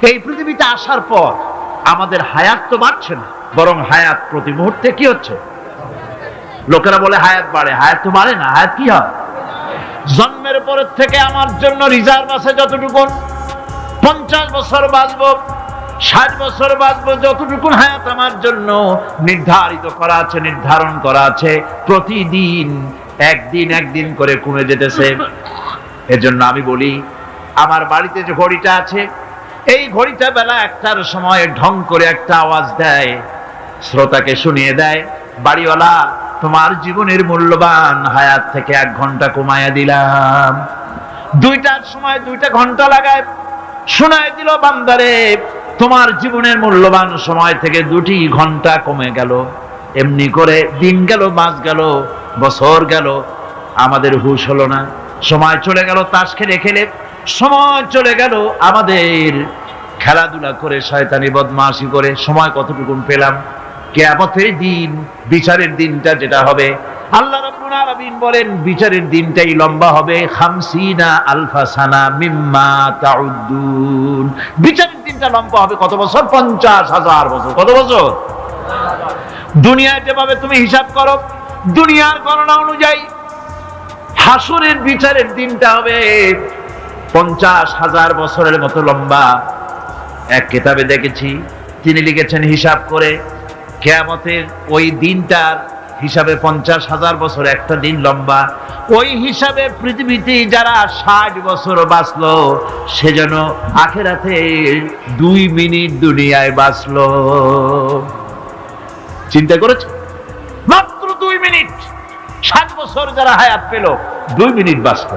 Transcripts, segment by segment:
এই পৃথিবীতে আসার পর আমাদের হায়াত তো বাড়ছে না, বরং হায়াত প্রতি মুহূর্তে কি হচ্ছে? লোকেরা বলে হায়াত বাড়ে, হায়াত তো বাড়ে না। হায়াত কি হয়? জন্মের পরের থেকে আমার জন্য রিজার্ভ আছে যতটুকু, 50 বছর বাঁচবো, 60 বছর বাঁচবো, যতটুকু হায়াত আমার জন্য নির্ধারিত করা আছে, নির্ধারণ করা আছে, প্রতিদিন একদিন একদিন করে কমে যেতেছে। এজন্য আমি বলি, আমার বাড়িতে যে ঘড়িটা আছে, এই ঘড়িটা বেলা 1টার সময় ঢং করে একটা আওয়াজ দেয়, শ্রোতাকে শুনিয়ে দেয়, বাড়িওয়ালা তোমার জীবনের মূল্যবান হায়াত থেকে 1 ঘন্টা কমায়া দিলাম। 2টার সময় 2টা ঘন্টা লাগায় শোনায় দিল, বান্দারে তোমার জীবনের মূল্যবান সময় থেকে 2টি ঘন্টা কমে গেল। এমনি করে দিন গেল, মাস গেল, বছর গেল, আমাদের হুঁশ হলো না। সময় চলে গেল তাস খেলে খেলে, সময় চলে গেল আমাদের খেলাধুলা করে, শয়তানি বদমাশি করে। সময় কতটুকু পেলাম? কিয়ামতের দিন, বিচারের দিনটা যেটা হবে, আল্লাহ রাব্বুল আলামিন বলেন বিচারের দিনটাই লম্বা হবে 50 আলফা সানা মিম্মা তাউদ্দুন। বিচারের দিনটা লম্বা হবে কত বছর? 50,000 বছর। কত বছর? দুনিয়ায় যেভাবে তুমি হিসাব করো, দুনিয়ার গণনা অনুযায়ী হাসরের বিচারের দিনটা হবে 50,000 বছরের মতো লম্বা। এক কিতাবে দেখেছি, তিনি লিখেছেন হিসাব করে, কিয়ামতের ওই দিনটার হিসাবে 50,000 বছর একটা দিন লম্বা। ওই হিসাবে পৃথিবীতে যারা 60 বছর বাঁচলো, সে যেন আখিরাতে 2 মিনিট দুনিয়ায় বাঁচলো। চিন্তা করেছে? মাত্র 2 মিনিট। 60 বছর যারা হায়াত পেল, 2 মিনিট বাঁচলো।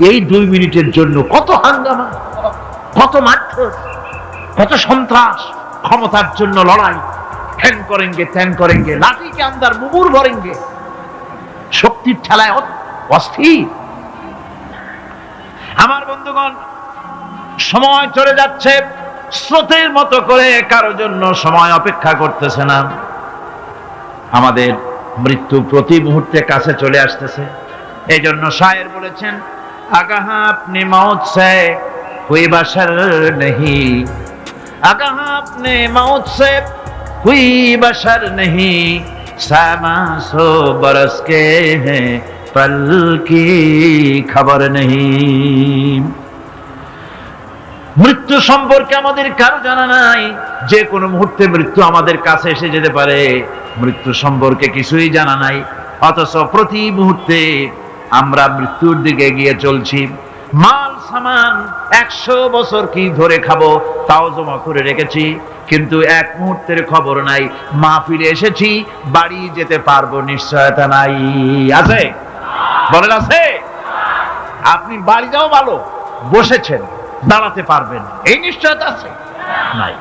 এই 2 মিনিটের জন্য কত হাঙ্গামা, কত মারধর, কত সন্ত্রাস, ক্ষমতার জন্য লড়াই, ঠ্যাং করেঙ্গে ত্যাং করেঙ্গে, লাঠি কে আন্দার মুগুর ভরেঙ্গে, শক্তির ঠেলায় অস্থির। আমার বন্ধুগণ, সময় চলে যাচ্ছে স্রোতের মতো করে, কারোর জন্য সময় অপেক্ষা করতেছে না। আমাদের মৃত্যু প্রতি মুহূর্তে কাছে চলে আসতেছে। এই জন্য শায়ের বলেছেন, আগাহা আপনি মৌত সে কোই বাশার নেহি, আগাহা আপনি মৌত সে कोई बशर नहीं, सामा सो बरस के हैं पल की खबर नहीं। মৃত্যু সম্পর্কে আমাদের কারো জানা নাই। যে কোনো মুহূর্তে মৃত্যু আমাদের কাছে এসে যেতে পারে, মৃত্যু সম্পর্কে কিছুই জানা নাই। অথচ প্রতি মুহূর্তে আমরা মৃত্যুর দিকে এগিয়ে চলছি। মাল সামান 100 বছর কি ধরে খাবো তাও জমা করে রেখেছি, কিন্তু এক মুহূর্তের খবর নাই। মাহফিলে এসেছি, বাড়ি যেতে পারবো নিশ্চয়তা নাই। আছে? বলেন আছে? আপনি বাড়ি যাও ভালো, বসেছেন, দাঁড়াতে পারবেন, এই নিশ্চয়তা আছে? নাই।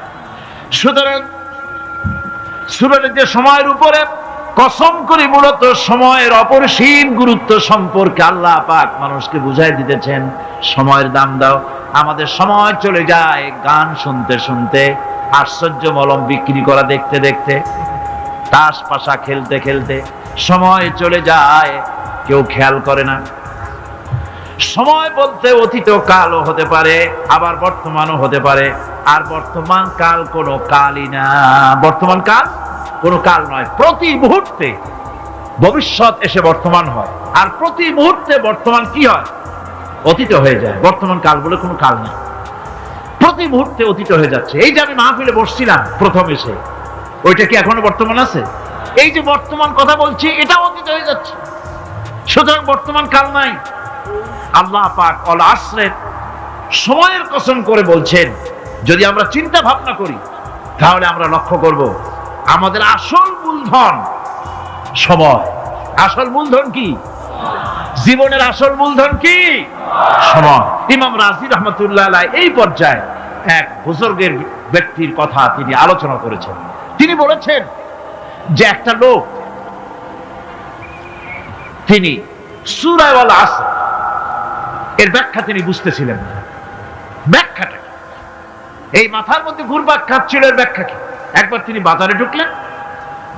সুতরাং সূরার যে সময়ের উপরে কসম করে মূলত সময়ের অপরিসীম গুরুত্ব সম্পর্কে আল্লাহ পাক মানুষকে বুঝাই দিতেছেন। সময়ের দাম দাও। আমাদের সময় চলে যায় গান শুনতে শুনতে, আশ্চর্য মলম বিক্রি করা দেখতে দেখতে, তাস পাশা খেলতে খেলতে সময় চলে যায়, কেউ খেয়াল করে না। সময় বলতে অতীত কালও হতে পারে, আবার বর্তমানও হতে পারে। আর বর্তমান কাল কোনো কালই না। বর্তমান কাল কোনো কাল নয়। প্রতি মুহূর্তে ভবিষ্যৎ এসে বর্তমান হয়, আর প্রতি মুহূর্তে বর্তমান কি হয়? অতীত হয়ে যায়। বর্তমান কাল বলে কোনো কাল নেই। প্রতি মুহূর্তে অতীত হয়ে যাচ্ছে। এই যে আমি মাহফিলে বসছিলাম প্রথম এসে, ওইটা কি এখনো বর্তমান আছে? এই যে বর্তমান কথা বলছি, এটা অতীত হয়ে যাচ্ছে। সুতরাং বর্তমান কাল নাই। আল্লাহ পাক অল আসরের সময়ের কসম করে বলছেন। যদি আমরা চিন্তা ভাবনা করি, তাহলে আমরা লক্ষ্য করব আমাদের আসল মূলধন সময়। আসল মূলধন কি? জীবনের আসল মূলধন কি? সময়। ইমাম রাজি রহমতুল্লাহ আলাইহি এই পর্যায়ে এক বুজুর্গের ব্যক্তির কথা তিনি আলোচনা করেছেন। তিনি বলেছেন যে একটা লোক, তিনি সূরা আল আসর এর ব্যাখ্যা তিনি বুঝতেছিলেন না। ব্যাখ্যাটা এই মাথার মধ্যে ঘুরপাক খাচ্ছিল, এর ব্যাখ্যা কি? একবার তিনি বাজারে ঢুকলেন,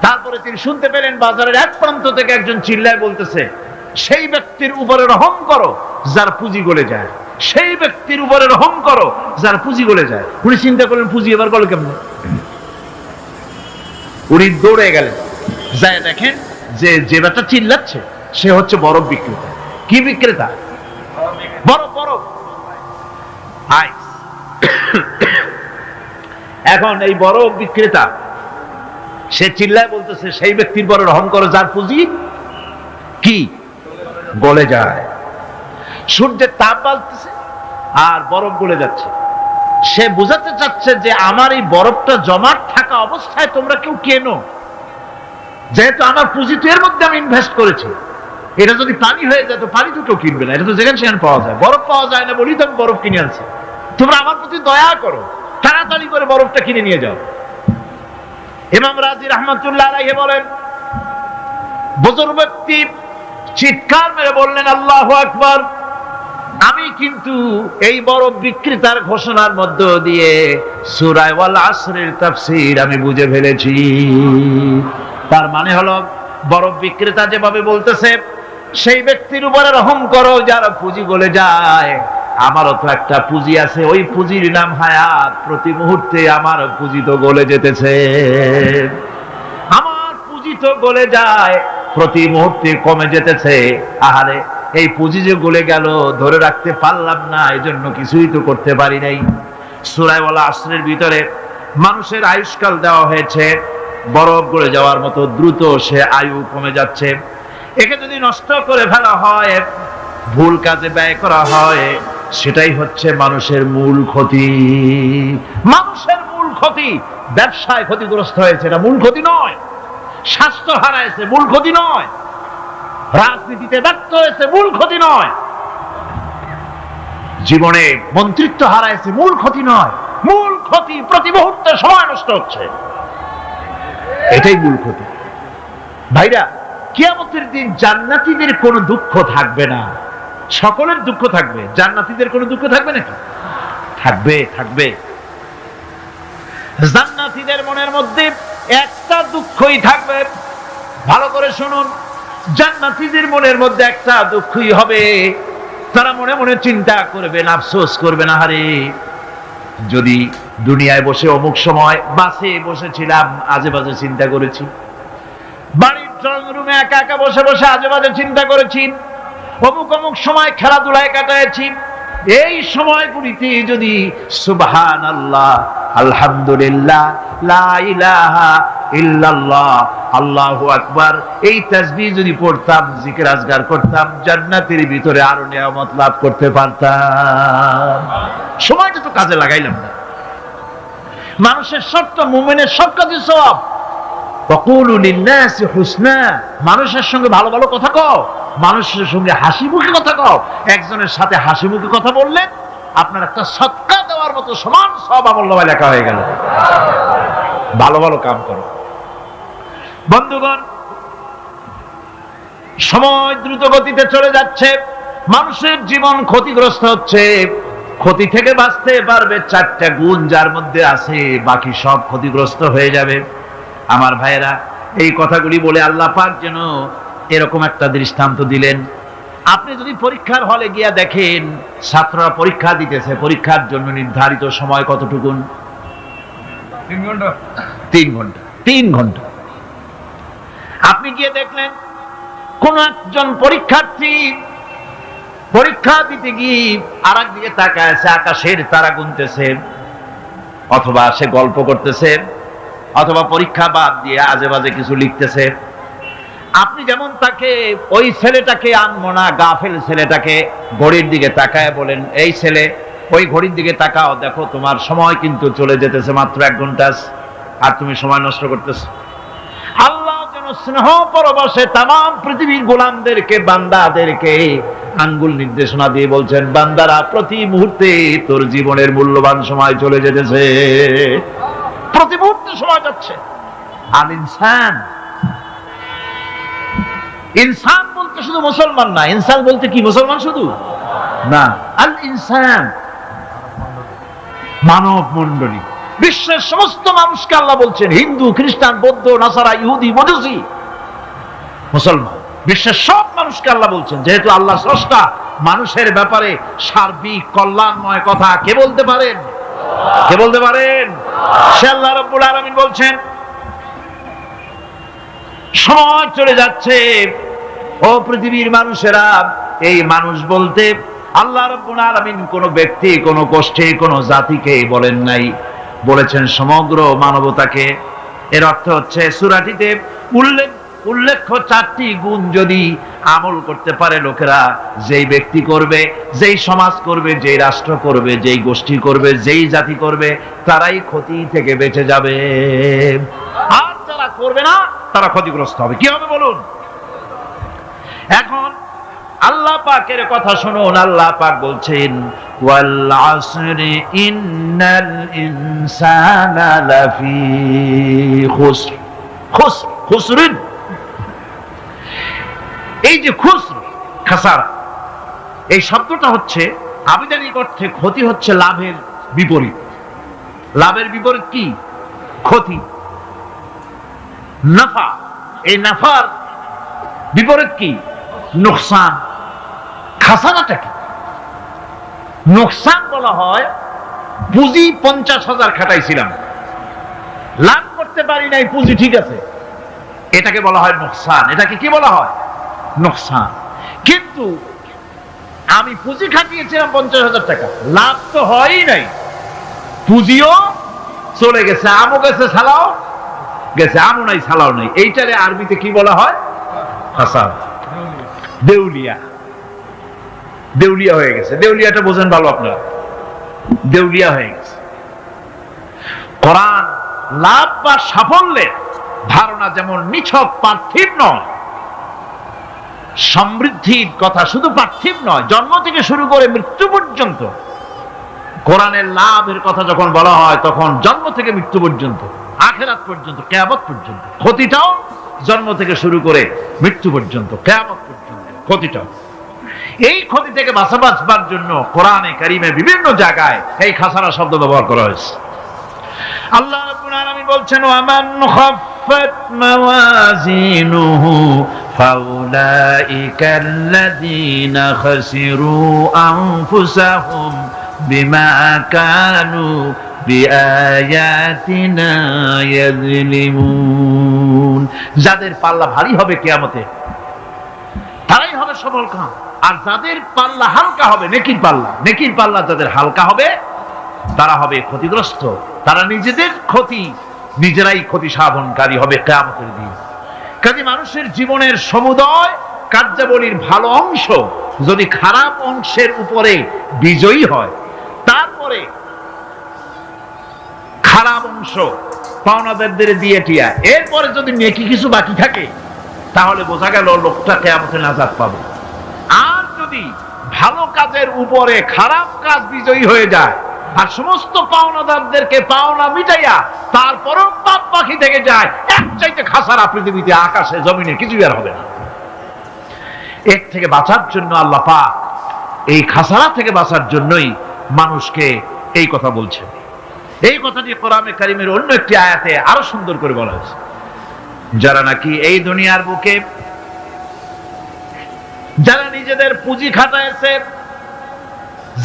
তারপরে তিনি শুনতে পেলেন বাজারের এক প্রান্ত থেকে একজন চিল্লায় বলতেছে, সেই ব্যক্তির উপরে রহম করো যার পুঁজি গলে যায়। সেই ব্যক্তির উপরে রহম করো যার পুঁজি গলে যায়। উনি চিন্তা করলেন পুঁজি এবার গলে কেমন, উনি দৌড়ে গেলেন, যায় দেখেন যে ব্যাটা চিল্লাচ্ছে সে হচ্ছে বরফ বিক্রেতা। কি বিক্রেতা? বরফ, বরফ, আইস। এখন এই বরফ বিক্রেতা সে চিল্লায় বলতেছে সেই ব্যক্তির পরে রহম করো যার পুঁজি কি গলে যায়। সূর্যের তাপ বাড়তেছে আর বরফ গলে যাচ্ছে। সে বোঝাতে চাচ্ছে যে আমার এই বরফটা জমাট থাকা অবস্থায় তোমরা কেউ কেনো, যেহেতু আমার পুঁজি তো এর মধ্যে আমি ইনভেস্ট করেছি। এটা যদি পানি হয়ে যায় তো পানি তো কেউ কিনবে না, এটা তো যেখানে সেখানে পাওয়া যায়। বরফ পাওয়া যায় না বলি তো আমি বরফ কিনে আনছি। তোমরা আমার প্রতি দয়া করো, তাড়াতাড়ি করে বরফটা কিনে নিয়ে যাও। ইমাম রাজি রাহমাতুল্লাহ আলাইহি বলেন, বুজুর্গ ব্যক্তি চিৎকার মেরে বললেন আল্লাহু আকবার, আমি কিন্তু এই বরফ বিক্রেতার ঘোষণার মধ্য দিয়ে সূরা ওয়াল আসরের তাফসীর আমি বুঝে ফেলেছি। তার মানে হলো বরফ বিক্রেতা যেভাবে বলতেছে সেই ব্যক্তির উপরে রহম করো যার পুঁজি গলে যায়, আমারও তো একটা পুঁজি আছে, ওই পুঁজির নাম হায়াত। প্রতি মুহূর্তে আমার পুঁজি তো গলে যেতেছে, আমার পুঁজি তো গলে যায়, প্রতি মুহূর্তে কমে যেতেছে। আহারে এই পুঁজি যে গলে গেল ধরে রাখতে পারলাম না, এজন্য কিছুই তো করতে পারি নাই। সূরা ওয়াল আসরের ভিতরে মানুষের আয়ুষ্কাল দেওয়া হয়েছে বরফ গলে যাওয়ার মতো দ্রুত সে আয়ু কমে যাচ্ছে। একে যদি নষ্ট করে ফেলা হয়, ভুল কাজে ব্যয় করা হয়, সেটাই হচ্ছে মানুষের মূল ক্ষতি। মানুষের মূল ক্ষতি। ব্যবসায় ক্ষতিগ্রস্ত হয়েছে, এটা মূল ক্ষতি নয়। স্বাস্থ্য হারাইছে, মূল ক্ষতি নয়। রাজনীতিতে ব্যর্থ হয়েছে, মূল ক্ষতি নয়। জীবনে মন্ত্রিত্ব হারাইছে, মূল ক্ষতি নয়। মূল ক্ষতি প্রতি মুহূর্তে সময় নষ্ট হচ্ছে, এটাই মূল ক্ষতি। ভাইরা, কিয়ামতের দিন জান্নাতীদের কোনো দুঃখ থাকবে না, সকলের দুঃখ থাকবে। জান্নাতীদের কোনো দুঃখ থাকবে নাকি? থাকবে, থাকবে। জান্নাতীদের মনের মধ্যে একটা দুঃখই থাকবে। ভালো করে শুনুন, জান্নাতীদের মনের মধ্যে একটা দুঃখই হবে। তারা মনে মনে চিন্তা করবেন, আফসোস করবেন, আহারে যদি দুনিয়ায় বসে অমুক সময় বাসে বসেছিলাম আজে বাজে চিন্তা করেছি, বাড়ির ড্রয়িং রুমে একা একা বসে বসে আজে বাজে চিন্তা করেছি, অমুক অমুক সময় খেলাধুলায় কাটাইছি। এই সময়গুলিতে যদি সুবহানাল্লাহ, আলহামদুলিল্লাহ, লা ইলাহা ইল্লাল্লাহ, আল্লাহু আকবার এই তাসবিহ যদি পড়তাম, জিকির আজগার করতাম, জান্নাতের ভিতরে আরো নিয়ামত লাভ করতে পারতাম। সময়টা তো কাজে লাগাইলাম না। মানুষের শর্ত, মুমিনের শর্ত কাজে সওয়াব। ওয়াকুলু লিন-নাসি হুসনা, মানুষের সঙ্গে ভালো ভালো কথা কও, মানুষের সঙ্গে হাসি মুখে কথা কও। একজনের সাথে হাসি মুখে কথা বললেন আপনার একটা সদকা দেওয়ার মতো সমান সওয়াব আমলনামায় লেখা হয়ে গেল। ভালো ভালো কাম করো। বন্ধুগণ, সময় দ্রুত গতিতে চলে যাচ্ছে, মানুষের জীবন ক্ষতিগ্রস্ত হচ্ছে। ক্ষতি থেকে বাঁচতে পারবে চারটা গুণ যার মধ্যে আছে, বাকি সব ক্ষতিগ্রস্ত হয়ে যাবে। আমার ভাইয়েরা, এই কথাগুলি বলে আল্লাহ পাক যেন এরকম একটা দৃষ্টান্ত দিলেন। আপনি যদি পরীক্ষার হলে গিয়া দেখেন ছাত্ররা পরীক্ষা দিতেছে, পরীক্ষার জন্য নির্ধারিত সময় কতটুকুন? 3 ঘন্টা। 3 ঘন্টা, 3 ঘন্টা। আপনি গিয়ে দেখলেন কোন একজন পরীক্ষার্থী পরীক্ষা দিতে গিয়ে আর একদিকে তাকায় আছে, আকাশের তারা গুনতেছে, অথবা সে গল্প করতেছে, অথবা পরীক্ষা বাদ দিয়ে আজে বাজে কিছু লিখতেছে। আপনি যেমন তাকে, ওই ছেলেটাকে আনমনা গাফেল ছেলেটাকে ঘড়ির দিকে তাকায় বলেন, এই ছেলে ওই ঘড়ির দিকে তাকাও, দেখো তোমার সময় কিন্তু চলে যেতেছে মাত্র 1 ঘন্টা, আর তুমি সময় নষ্ট করতেছো। আল্লাহ যেন স্নেহ পরবশে তামাম পৃথিবীর গোলামদেরকে, বান্দাদেরকে আঙ্গুল নির্দেশনা দিয়ে বলছেন, বান্দারা প্রতি মুহূর্তে তোর জীবনের মূল্যবান সময় চলে যেতেছে, প্রতি মুহূর্তে সময় যাচ্ছে। আল ইনসান, ইনসান বলতে শুধু মুসলমান না, ইনসান বলতে কি মুসলমান শুধু না, আল ইনসান মানব মণ্ডলী, বিশ্বের সমস্ত মানুষকে আল্লাহ বলছেন, হিন্দু, খ্রিস্টান, বৌদ্ধ, নাসারা, ইহুদি, মজুসি, মুসলমান, বিশ্বের সব মানুষকে আল্লাহ বলছেন। যেহেতু আল্লাহ স্রষ্টা, মানুষের ব্যাপারে সার্বিক কল্যাণময় কথা কে বলতে পারেন? কে বলতে পারেন? সে আল্লাহ রাব্বুল আলামিন বলছেন, সময় চলে যাচ্ছে ও পৃথিবীর মানুষেরা, এই মানুষ বলতে আল্লাহ রাব্বুল আলামিন কোন ব্যক্তি, কোন গোষ্ঠী, কোন জাতিকে বলেন নাই, বলেছেন সমগ্র মানবতাকে। এর অর্থ হচ্ছে সূরাটিতে উল্লেখ্য 4টি গুণ যদি আমল করতে পারে লোকেরা, যেই ব্যক্তি করবে, যেই সমাজ করবে, যেই রাষ্ট্র করবে, যেই গোষ্ঠী করবে, যেই জাতি করবে, তারাই ক্ষতি থেকে বেঁচে যাবে। আর যারা করবে না তারা ক্ষতিগ্রস্ত হবে। কি হবে বলুন? এখন আল্লাহ পাকের কথা শুনুন। আল্লাহ পাক বলছেন, ওয়াল আসরি ইন্নাল ইনসানা লাফি খুসর। খুসরিন, এই যে খুসর, খাসারা, এই শব্দটা হচ্ছে আবিধানিক অর্থে ক্ষতি হচ্ছে লাভের বিপরীত। লাভের বিপরীত কি? ক্ষতি। নাফা, এই নাফার বিপরীত কি? নোকসান। খাসারাটা কি? নোকসান বলা হয় পুঁজি 50,000 খাটাইছিলাম, লাভ করতে পারি নাই, পুঁজি ঠিক আছে, এটাকে বলা হয় নোকসান। এটাকে কি বলা হয়? নোকসান। কিন্তু আমি পুঁজি খাটিয়েছিলাম 50,000 টাকা, লাভ তো হয়ই নাই, পুঁজিও চলে গেছে, আমও গেছে, ছালাও গেছে, আমও নাই, ছালাও নাই। এইটারে আরবিতে কি বলা হয়? খাসারা। দেউলিয়া। দেউলিয়া হয়ে গেছে। দেউলিয়াটা বোঝেন ভালো আপনারা, দেউলিয়া হয়ে গেছে। কোরআন লাভ বা সাফল্যের ধারণা যেমন নিছক পার্থিব নয়, সমৃদ্ধির কথা শুধু পার্থিব নয়, জন্ম থেকে শুরু করে মৃত্যু পর্যন্ত কোরআনের লাভের কথা যখন বলা হয় তখন জন্ম থেকে মৃত্যু পর্যন্ত, আখিরাত পর্যন্ত, কিয়ামত পর্যন্ত। ক্ষতিটাও জন্ম থেকে শুরু করে মৃত্যু পর্যন্ত, কিয়ামত পর্যন্ত ক্ষতিটাও। এই ক্ষতি থেকে বাঁচাবার জন্য কোরআনে কারিমে বিভিন্ন জায়গায় এই খাসারা শব্দ ব্যবহার করা হয়েছে। আল্লাহ রাব্বুল আলামিন বলছেন, ওয়ামান খাফফাত মাওয়াজিনুহু ফাউলাইকাল্লাযীনা খাসিরু আনফুসাহুম বিমা কানু বিআয়াতিনা ইয়াযলিমুন। যাদের পাল্লা ভারী হবে কিয়ামতে তারাই হবে সফলকাম, আর যাদের পাল্লা হালকা হবে, নেকির পাল্লা যাদের হালকা হবে তারা হবে ক্ষতিগ্রস্ত। তারা নিজেদের ক্ষতি নিজেরাই ক্ষতি সাধনকারী হবে কিয়ামতের দিন। কাজে মানুষের জীবনের সমুদয় কার্যাবলীর ভালো অংশ যদি খারাপ অংশের উপরে বিজয়ী হয়, তারপরে খারাপ অংশ পাওনাদারদের দিয়ে টিয়া, এরপরে যদি নেকি কিছু বাকি থাকে, তাহলে বোঝা গেল লোকটা কিয়ামতে নাজাত পাবে। আর যদি ভালো কাজের উপরে খারাপ কাজ বিজয়ী হয়ে যায় আর সমস্ত পাওনাদারদেরকে পাওনা মিটাইয়া তারপরও পাপ বাকি থেকে যায়, এক চাইতে খাসারা পৃথিবীতে, আকাশে, জমিনে কিছুই আর হবে না। এর থেকে বাঁচার জন্য আল্লাহ পাক এই খাসারা থেকে বাঁচার জন্যই মানুষকে এই কথা বলছেন। এই কথাটি কোরআনে কারিমের অন্য একটি আয়াতে আরো সুন্দর করে বলা হয়েছে, যারা নাকি এই দুনিয়ার বুকে যারা নিজেদের পুঁজি খাটাইছে,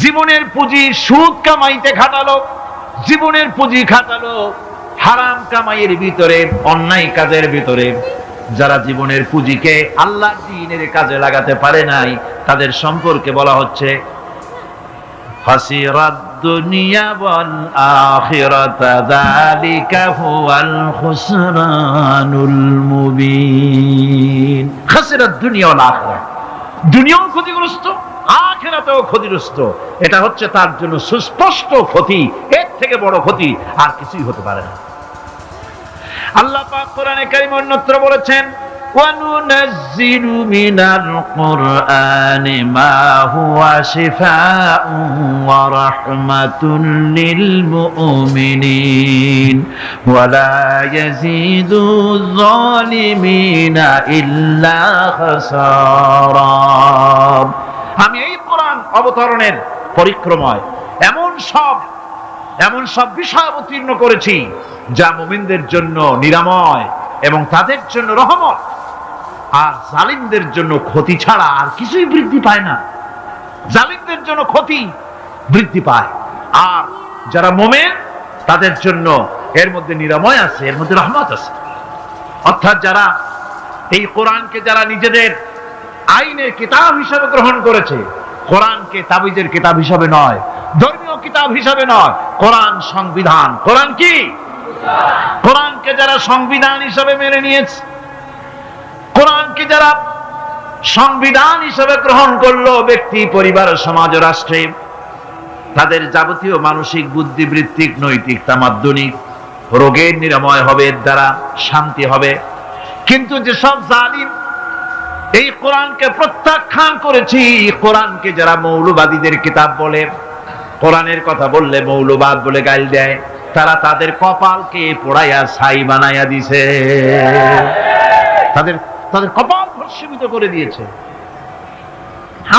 জীবনের পুঁজি সুদ কামাইতে খাটালো, জীবনের পুঁজি খাটালো হারাম কামাইয়ের ভিতরে, অন্যায় কাজের ভিতরে, যারা জীবনের পুঁজিকে আল্লাহর দ্বীনের কাজে লাগাতে পারে নাই, তাদের সম্পর্কে বলা হচ্ছে হাসিরাত দুনিয়া ওয়াল আখিরাতা যালিকা হুয়াল খুসরানুল মুবিন। হাসিরাত দুনিয়া ওয়াল আখিরাত, দুনিয়াও ক্ষতিগ্রস্ত, আখিরাতেও ক্ষতিগ্রস্ত। এটা হচ্ছে তার জন্য সুস্পষ্ট ক্ষতি, এর থেকে বড় ক্ষতি আর কিছুই হতে পারে না। আল্লাহ পাক কোরআনে কারীমে অন্যত্র বলেছেন, وَنُنَزِّلُ مِنَ الْقُرْآنِ مَا هُوَ شِفَاءٌ وَرَحْمَةٌ لِلْمُؤْمِنِينَ وَلَا يَزِيدُ الظَّالِمِينَ إِلَّا خَسَارًا। আমি এই কোরআন অবতরণের পরিক্রমায় এমন সব বিষয় অবতীর্ণ করেছি যা মুমিনদের জন্য নিরাময় এবং তাদের জন্য রহমত, আর জালিমদের জন্য ক্ষতি ছাড়া আর কিছুই বৃদ্ধি পায় না। জালিমদের জন্য ক্ষতি বৃদ্ধি পায়। আর যারা মুমিন তাদের জন্য এর মধ্যে নিরাময় আছে, এর মধ্যে রহমত আছে। অর্থাৎ যারা এই কোরআনকে যারা নিজেদের আইনের কিতাব হিসাবে গ্রহণ করেছে, কোরআনকে তাবিজের কিতাব হিসাবে নয়, ধর্মীয় কিতাব হিসাবে নয়, কোরআন সংবিধান। কোরআন কি? কোরআনকে যারা সংবিধান হিসাবে মেনে নিয়েছে, কোরআনকে যারা সংবিধান হিসাবে গ্রহণ করলো, ব্যক্তি, পরিবার, সমাজ, রাষ্ট্রে তাদের যাবতীয় মানসিক, বুদ্ধিবৃত্তিক, নৈতিক, তামাদ্দুনিক রোগের নিরাময় হবে, এর দ্বারা শান্তি হবে। কিন্তু যেসব জালিম এই কোরআনকে প্রত্যাখ্যান করেছি, কোরআনকে যারা মৌলবাদীদের কিতাব বলে, কোরআনের কথা বললে মৌলবাদ বলে গাল দেয়, তারা তাদের কপালকে পোড়াইয়া ছাই বানাইয়া দিছে, তাদের তাদের কপাল ভস্মীভূত করে দিয়েছে।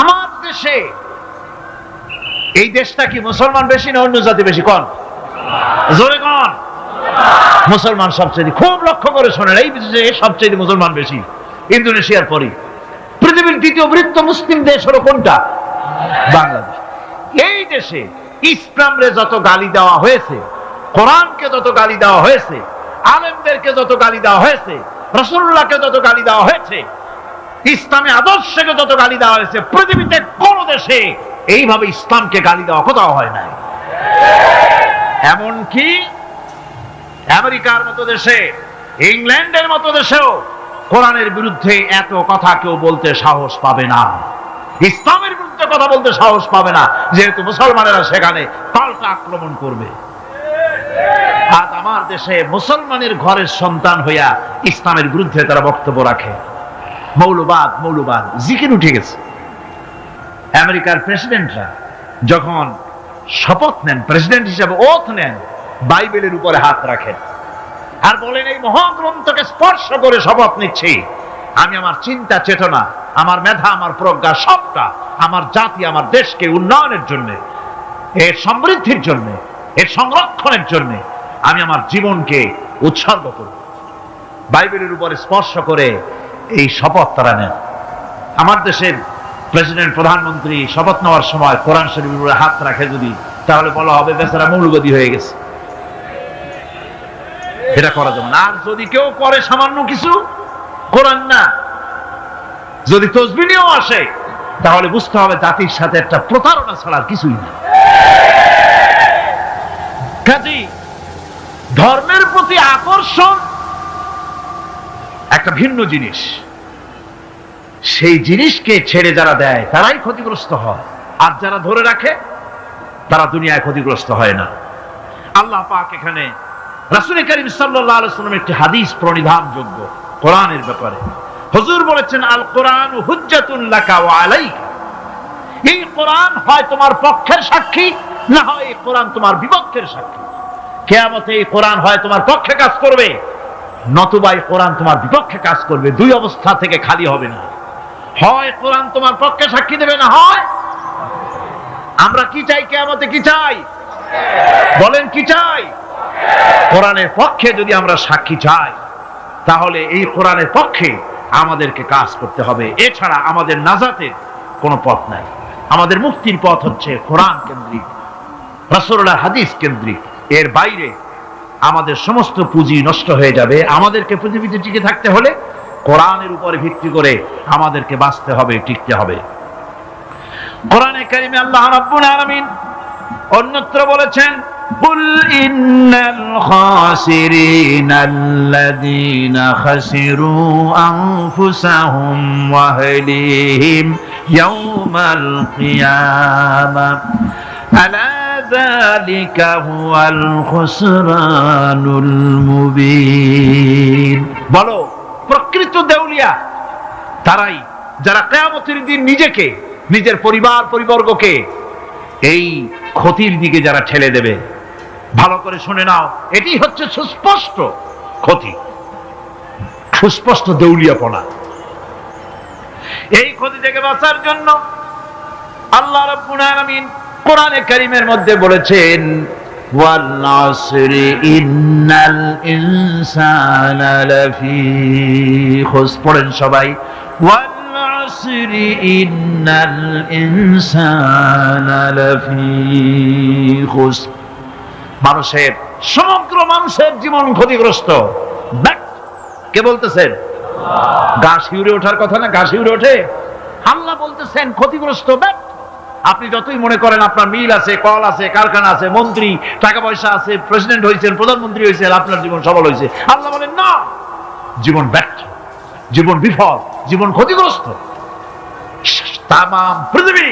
আমার দেশে, এই দেশটা কি মুসলমান বেশি না অন্য জাতি বেশি? কোন? জোরে কোন? মুসলমান সবচেয়ে। খুব লক্ষ্য করে শোনেন, এই দেশে সবচেয়ে মুসলমান বেশি, ইন্দোনেশিয়ার পরে। পৃথিবীর দ্বিতীয় বৃহত্তম মুসলিম দেশ হলো কোনটা? বাংলাদেশ। এই দেশে ইসলামরে যত গালি দেওয়া হয়েছে, কোরআনকে যত গালি দেওয়া হয়েছে, আলেমদেরকে যত গালি দেওয়া হয়েছে, রাসূলুল্লাহকে যত গালি দেওয়া হয়েছে, ইসলামী আদর্শকে যত গালি দেওয়া হয়েছে, পৃথিবীতে কোন দেশে এইভাবে ইসলামকে গালি দেওয়া কোথাও হয় নাই। এমনকি আমেরিকার মতো দেশে, ইংল্যান্ডের মতো দেশেও কোরআনের বিরুদ্ধে এত কথা কেউ বলতে সাহস পাবে না, ইসলামের বিরুদ্ধে কথা বলতে সাহস পাবে না, যেহেতু মুসলমানেরা সেখানে পাল্টা আক্রমণ করবে। আজ আমার দেশে মুসলমানের ঘরের সন্তান হইয়া ইসলামের বিরুদ্ধে তারা বক্তব্য রাখে। মৌলবাদ, মৌলবাদ জিকির উঠে গেছে। আমেরিকার প্রেসিডেন্টরা যখন শপথ নেন, প্রেসিডেন্ট হিসেবে ওথ নেন, বাইবেলের উপরে হাত রাখেন আর বলেন, এই মহাগ্রন্থকে স্পর্শ করে শপথ নিচ্ছি, আমি আমার চিন্তা চেতনা, আমার মেধা, আমার প্রজ্ঞা সবটা আমার জাতি, আমার দেশকে উন্নয়নের জন্য, এর সমৃদ্ধির জন্য, এর সংরক্ষণের জন্য আমি আমার জীবনকে উৎসর্গ করব। বাইবেলের উপরে স্পর্শ করে এই শপথ তারা নেন। আমার দেশের প্রেসিডেন্ট, প্রধানমন্ত্রী শপথ নেওয়ার সময় কোরআন শরীফের উপরে হাত রাখে যদি, তাহলে বলা হবে বেচারা মৌলবাদী হয়ে গেছে। এটা করা যাবে না। আর যদি কেউ করে সামান্য কিছু, কোরআন না, যদি তসবিহ নিয়েও আসে, তাহলে বুঝতে হবে জাতির সাথে একটা প্রতারণা ছাড়া কিছুই না। কাজেই ধর্মের প্রতি আকর্ষণ একটা ভিন্ন জিনিস, সেই জিনিসকে ছেড়ে যারা দেয় তারাই ক্ষতিগ্রস্ত হয়, আর যারা ধরে রাখে তারা দুনিয়ায় ক্ষতিগ্রস্ত হয় না। আল্লাহ পাক এখানে রাসূল করিম সাল্লাল্লাহু আলাইহি ওয়াসাল্লামের একটি হাদিস প্রণিধানযোগ্য কোরআনের ব্যাপারে। হুজুর বলেছেন, আল কোরআন হুজ্জাতুন লাকা ওয়া আলাইকা। এই কোরআন হয় তোমার পক্ষের সাক্ষী, না হয় এই কোরআন তোমার বিপক্ষের সাক্ষী। কিয়ামতে এই কোরআন হয় তোমার পক্ষে কাজ করবে, নতুবা এই কোরআন তোমার বিপক্ষে কাজ করবে। দুই অবস্থা থেকে খালি হবে না, হয় কোরআন তোমার পক্ষে সাক্ষী দেবে, না হয়। আমরা কি চাই? কিয়ামতে কি চাই? বলেন কি চাই? কোরআনের পক্ষে যদি আমরা সাক্ষী চাই, তাহলে এই কোরআনের পক্ষে আমাদেরকে কাজ করতে হবে। এছাড়া আমাদের নাজাতের কোনো পথ নাই। আমাদের মুক্তির পথ হচ্ছে কোরআন কেন্দ্রিক, রাসূলুল্লাহর হাদিস কেন্দ্রিক। এর বাইরে আমাদের সমস্ত পুঁজি নষ্ট হয়ে যাবে। আমাদেরকে পৃথিবীতে টিকে থাকতে হলে কোরআনের উপরে ভিত্তি করে আমাদেরকে বাঁচতে হবে, টিকতে হবে। কোরআনে কারিমে আল্লাহ রাব্বুল আলামিন অন্যত্র বলেছেন, কুল ইন্নাল খাসিরিনাল্লাযীনা খাসিরু আনফুসাহুম ওয়া আহলিহিম ইয়াওমাল কিয়ামাহ আলা যালিকা হুয়াল খুসরানুল মুবিন। বলো, প্রকৃত দেউলিয়া তারাই যারা কিয়ামতের দিন নিজেকে, নিজের পরিবার পরিবর্গকে এই ক্ষতির দিকে যারা ঠেলে দেবে। ভালো করে শুনে নাও, এটি হচ্ছে সুস্পষ্ট ক্ষতি, সুস্পষ্ট দেউলিয়াপনা। এই ক্ষতি থেকে বাঁচার জন্য আল্লাহ রাব্বুল আলামিন কোরআনে কারীমের মধ্যে বলেছেন, ওয়াল আসরি ইন্নাল ইনসানা লাফি খুসর। পড়েন সবাই, ওয়াল আসরি ইন্নাল ইনসানা লাফি খুসর। মানুষের, সমগ্র মানুষের জীবন ক্ষতিগ্রস্ত। কে বলতেছেন? গা শিউরে ওঠার কথা না? গা শিউরে ওঠে? আল্লাহ বলতেছেন ক্ষতিগ্রস্ত, ব্যর্থ। আপনি যতই মনে করেন আপনার মিল আছে, কল আছে, কারখানা আছে, মন্ত্রী, টাকা পয়সা আছে, প্রেসিডেন্ট হয়েছেন, প্রধানমন্ত্রী হয়েছেন, আপনার জীবন সফল হয়েছে, আল্লাহ বলেন না, জীবন ব্যর্থ, জীবন বিফল, জীবন ক্ষতিগ্রস্ত। তাম পৃথিবী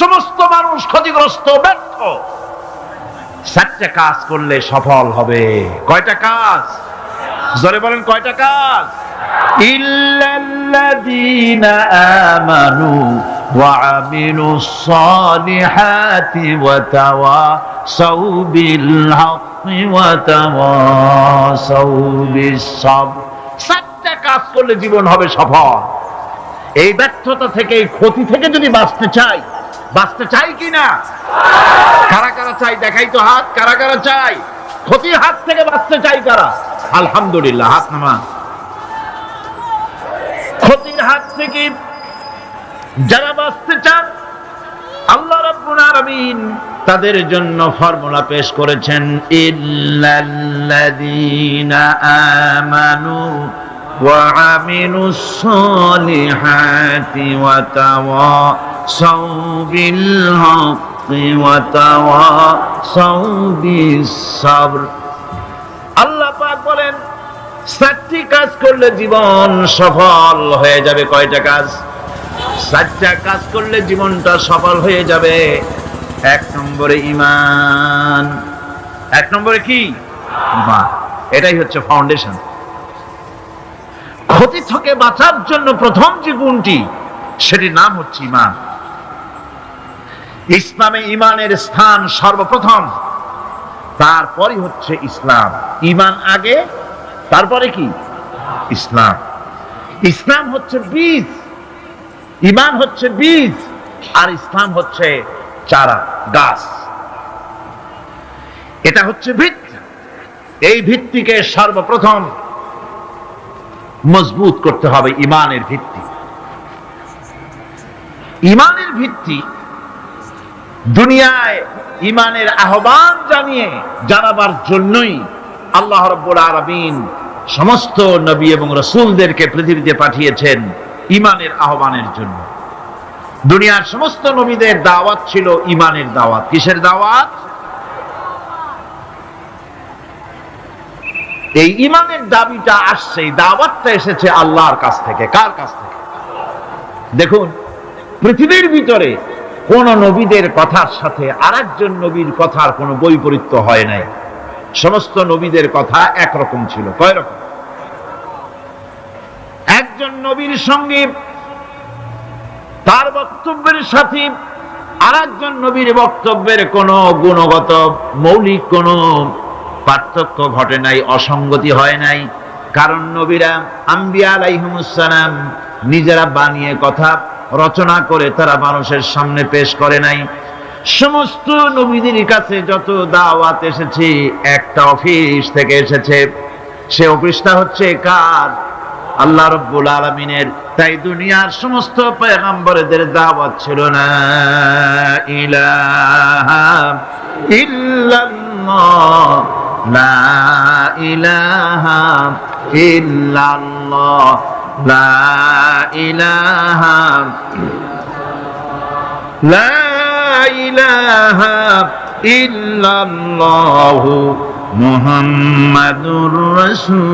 সমস্ত মানুষ ক্ষতিগ্রস্ত, ব্যর্থ। 4টা কাজ করলে সফল হবে। কয়টা কাজ? জোরে বলেন, কয়টা কাজ? ইল্লাল্লাযীনা আমানু ওয়া আমিলুস সালিহাতি ওয়া তাওয়াসাউ বিল হাক্কি ওয়া তাওয়াসাউ বিস সাবর। 4টা কাজ করলে জীবন হবে সফল। এই ব্যর্থতা থেকে, এই ক্ষতি থেকে যদি বাঁচতে চাই কিনা? কারা কারা চাই? দেখাই তো হাত। কারা কারা চাই? ক্ষতির হাত থেকে বাঁচতে চাই কারা? আলহামদুলিল্লাহ, হাত নামান। ক্ষতির হাত থেকে যারা বাঁচতে চান, আল্লাহ রাব্বুল আলামিন তাদের জন্য ফর্মুলা পেশ করেছেন, ইল্লাল্লাযীনা আমানু ওয়া আমিলুস সালিহাতি ওয়া তাওয়াসাউ বিল হাক্কি ওয়া তাওয়াসাউ বিস সাবর। আল্লাহ পাক বলেন 4টি কাজ করলে জীবন সফল হয়ে যাবে। কয়টা কাজ? 4টা কাজ করলে জীবনটা সফল হয়ে যাবে। 1 নম্বরে ঈমান। 1 নম্বরে কি? ঈমান। এটাই হচ্ছে ফাউন্ডেশন। ক্ষতি থেকে বাঁচার জন্য প্রথম যে গুণটি, সেটির নাম হচ্ছে ঈমান। ইসলামে ঈমানের স্থান সর্বপ্রথম, তারপরই হচ্ছে ইসলাম। ঈমান আগে, তারপরে কি? ইসলাম। ইসলাম হচ্ছে বীজ, ঈমান হচ্ছে বীজ, আর ইসলাম হচ্ছে চারা, গাছ। এটা হচ্ছে ভিত্তি। এই ভিত্তিকে সর্বপ্রথম মজবুত করতে হবে। ঈমানের ভিত্তি, ঈমানের ভিত্তি দুনিয়ায় ঈমানের আহ্বান জানাবার জন্যই আল্লাহ রাব্বুল আলামিন সমস্ত নবী এবং রাসূলদেরকে পৃথিবীতে পাঠিয়েছেন ঈমানের আহ্বানের জন্য। দুনিয়ার সমস্ত নবীদের দাওয়াত ছিল ঈমানের দাওয়াত। কিসের দাওয়াত? এই ঈমানের দাবিটা আসছে, দাওয়াতটা এসেছে আল্লাহর কাছ থেকে। কার কাছ থেকে? দেখুন, পৃথিবীর ভিতরে কোন নবীদের কথার সাথে আরেকজন নবীর কথার কোনো বৈপরীত্য হয় নাই। সমস্ত নবীদের কথা একরকম ছিল। কয় রকম? একজন নবীর সঙ্গে তার বক্তব্যের সাথে আরেকজন নবীর বক্তব্যের কোনো গুণগত মৌলিক কোনো পার্থক্য ঘটে নাই, অসঙ্গতি হয় নাই। কারণ নবীরা, আম্বিয়া আলাইহিমুস সালাম, নিজেরা বানিয়ে কথা রচনা করে তারা মানুষের সামনে পেশ করে নাই। সমস্ত নবীদের কাছে যত দাওয়াত এসেছে, একটা অফিস থেকে এসেছে। সে অফিসটা হচ্ছে কার? আল্লাহ রাব্বুল আলামিনের। তাই দুনিয়ার সমস্ত পয়গম্বরদের দাওয়াত ছিল না ইলাহা ইল্লাল্লাহ, লা ইলাহা ইল্লাল্লাহ, লা ইলাহা ইল্লাল্লাহু মুহাম্মাদুর রাসূলুল্লাহ।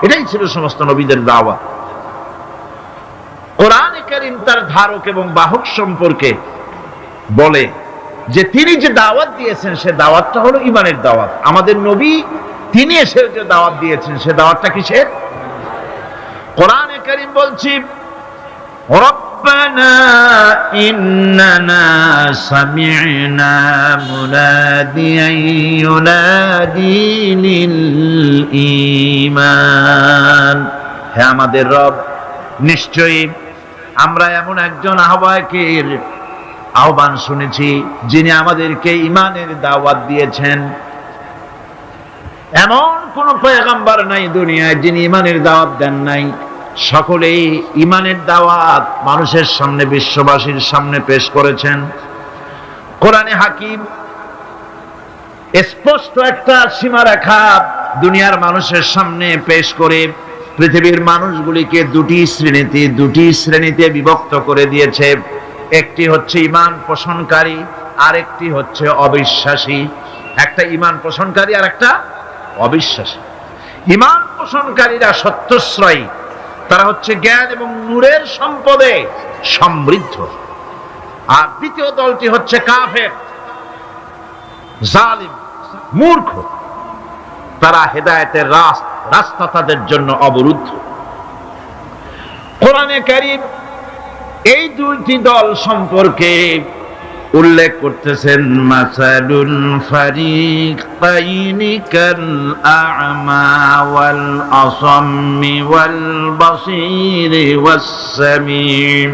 এটাই ছিল সমস্ত নবীদের দাওয়াত। কোরআনে কারীম তার ধারক এবং বাহক সম্পর্কে বলে যে তিনি যে দাওয়াত দিয়েছেন, সে দাওয়াতটা হলো ঈমানের দাওয়াত। আমাদের নবী তিনি এসে যে দাওয়াত দিয়েছেন, সে দাওয়াতটা কিসের? কোরআনে কারীম বলছি, রব্বানা ইন্নানা সামি'না মুনাদিয়ান ইউনাদি লিল ঈমান। হে আমাদের রব, নিশ্চয়ই আমরা এমন একজন আহ্বায়কের আহ্বান শুনেছি, যিনি আমাদেরকে ঈমানের দাওয়াত দিয়েছেন। এমন কোন পয়গম্বর নাই দুনিয়ায় যিনি ঈমানের দাওয়াত দেন নাই। সকলেই ঈমানের দাওয়াত মানুষের সামনে, বিশ্ববাসীর সামনে পেশ করেছেন। কোরআনে হাকিম স্পষ্ট একটা সীমারেখা দুনিয়ার মানুষের সামনে পেশ করে পৃথিবীর মানুষগুলিকে দুটি শ্রেণীতে বিভক্ত করে দিয়েছে। একটি হচ্ছে ঈমান পোষণকারী, আরেকটি হচ্ছে অবিশ্বাসী। একটা ঈমান পোষণকারী আর একটা অবিশ্বাসী। ঈমান পোষণকারীরা সত্যশ্রয়ী, তারা হচ্ছে জ্ঞান এবং নূরের সম্পদে সমৃদ্ধ। আর দ্বিতীয় দলটি হচ্ছে কাফের, জালিম, মূর্খ। তারা হেদায়েতের রাস্তা তাদের জন্য অবরুদ্ধ। কোরআনে কারীম এই দুইটি দল সম্পর্কে উল্লেখ করতেছেন, মাসালুল ফারিকাইনি কাল আ'মা ওয়াল আসাম্মি ওয়াল বাসীরি ওয়াস সামীম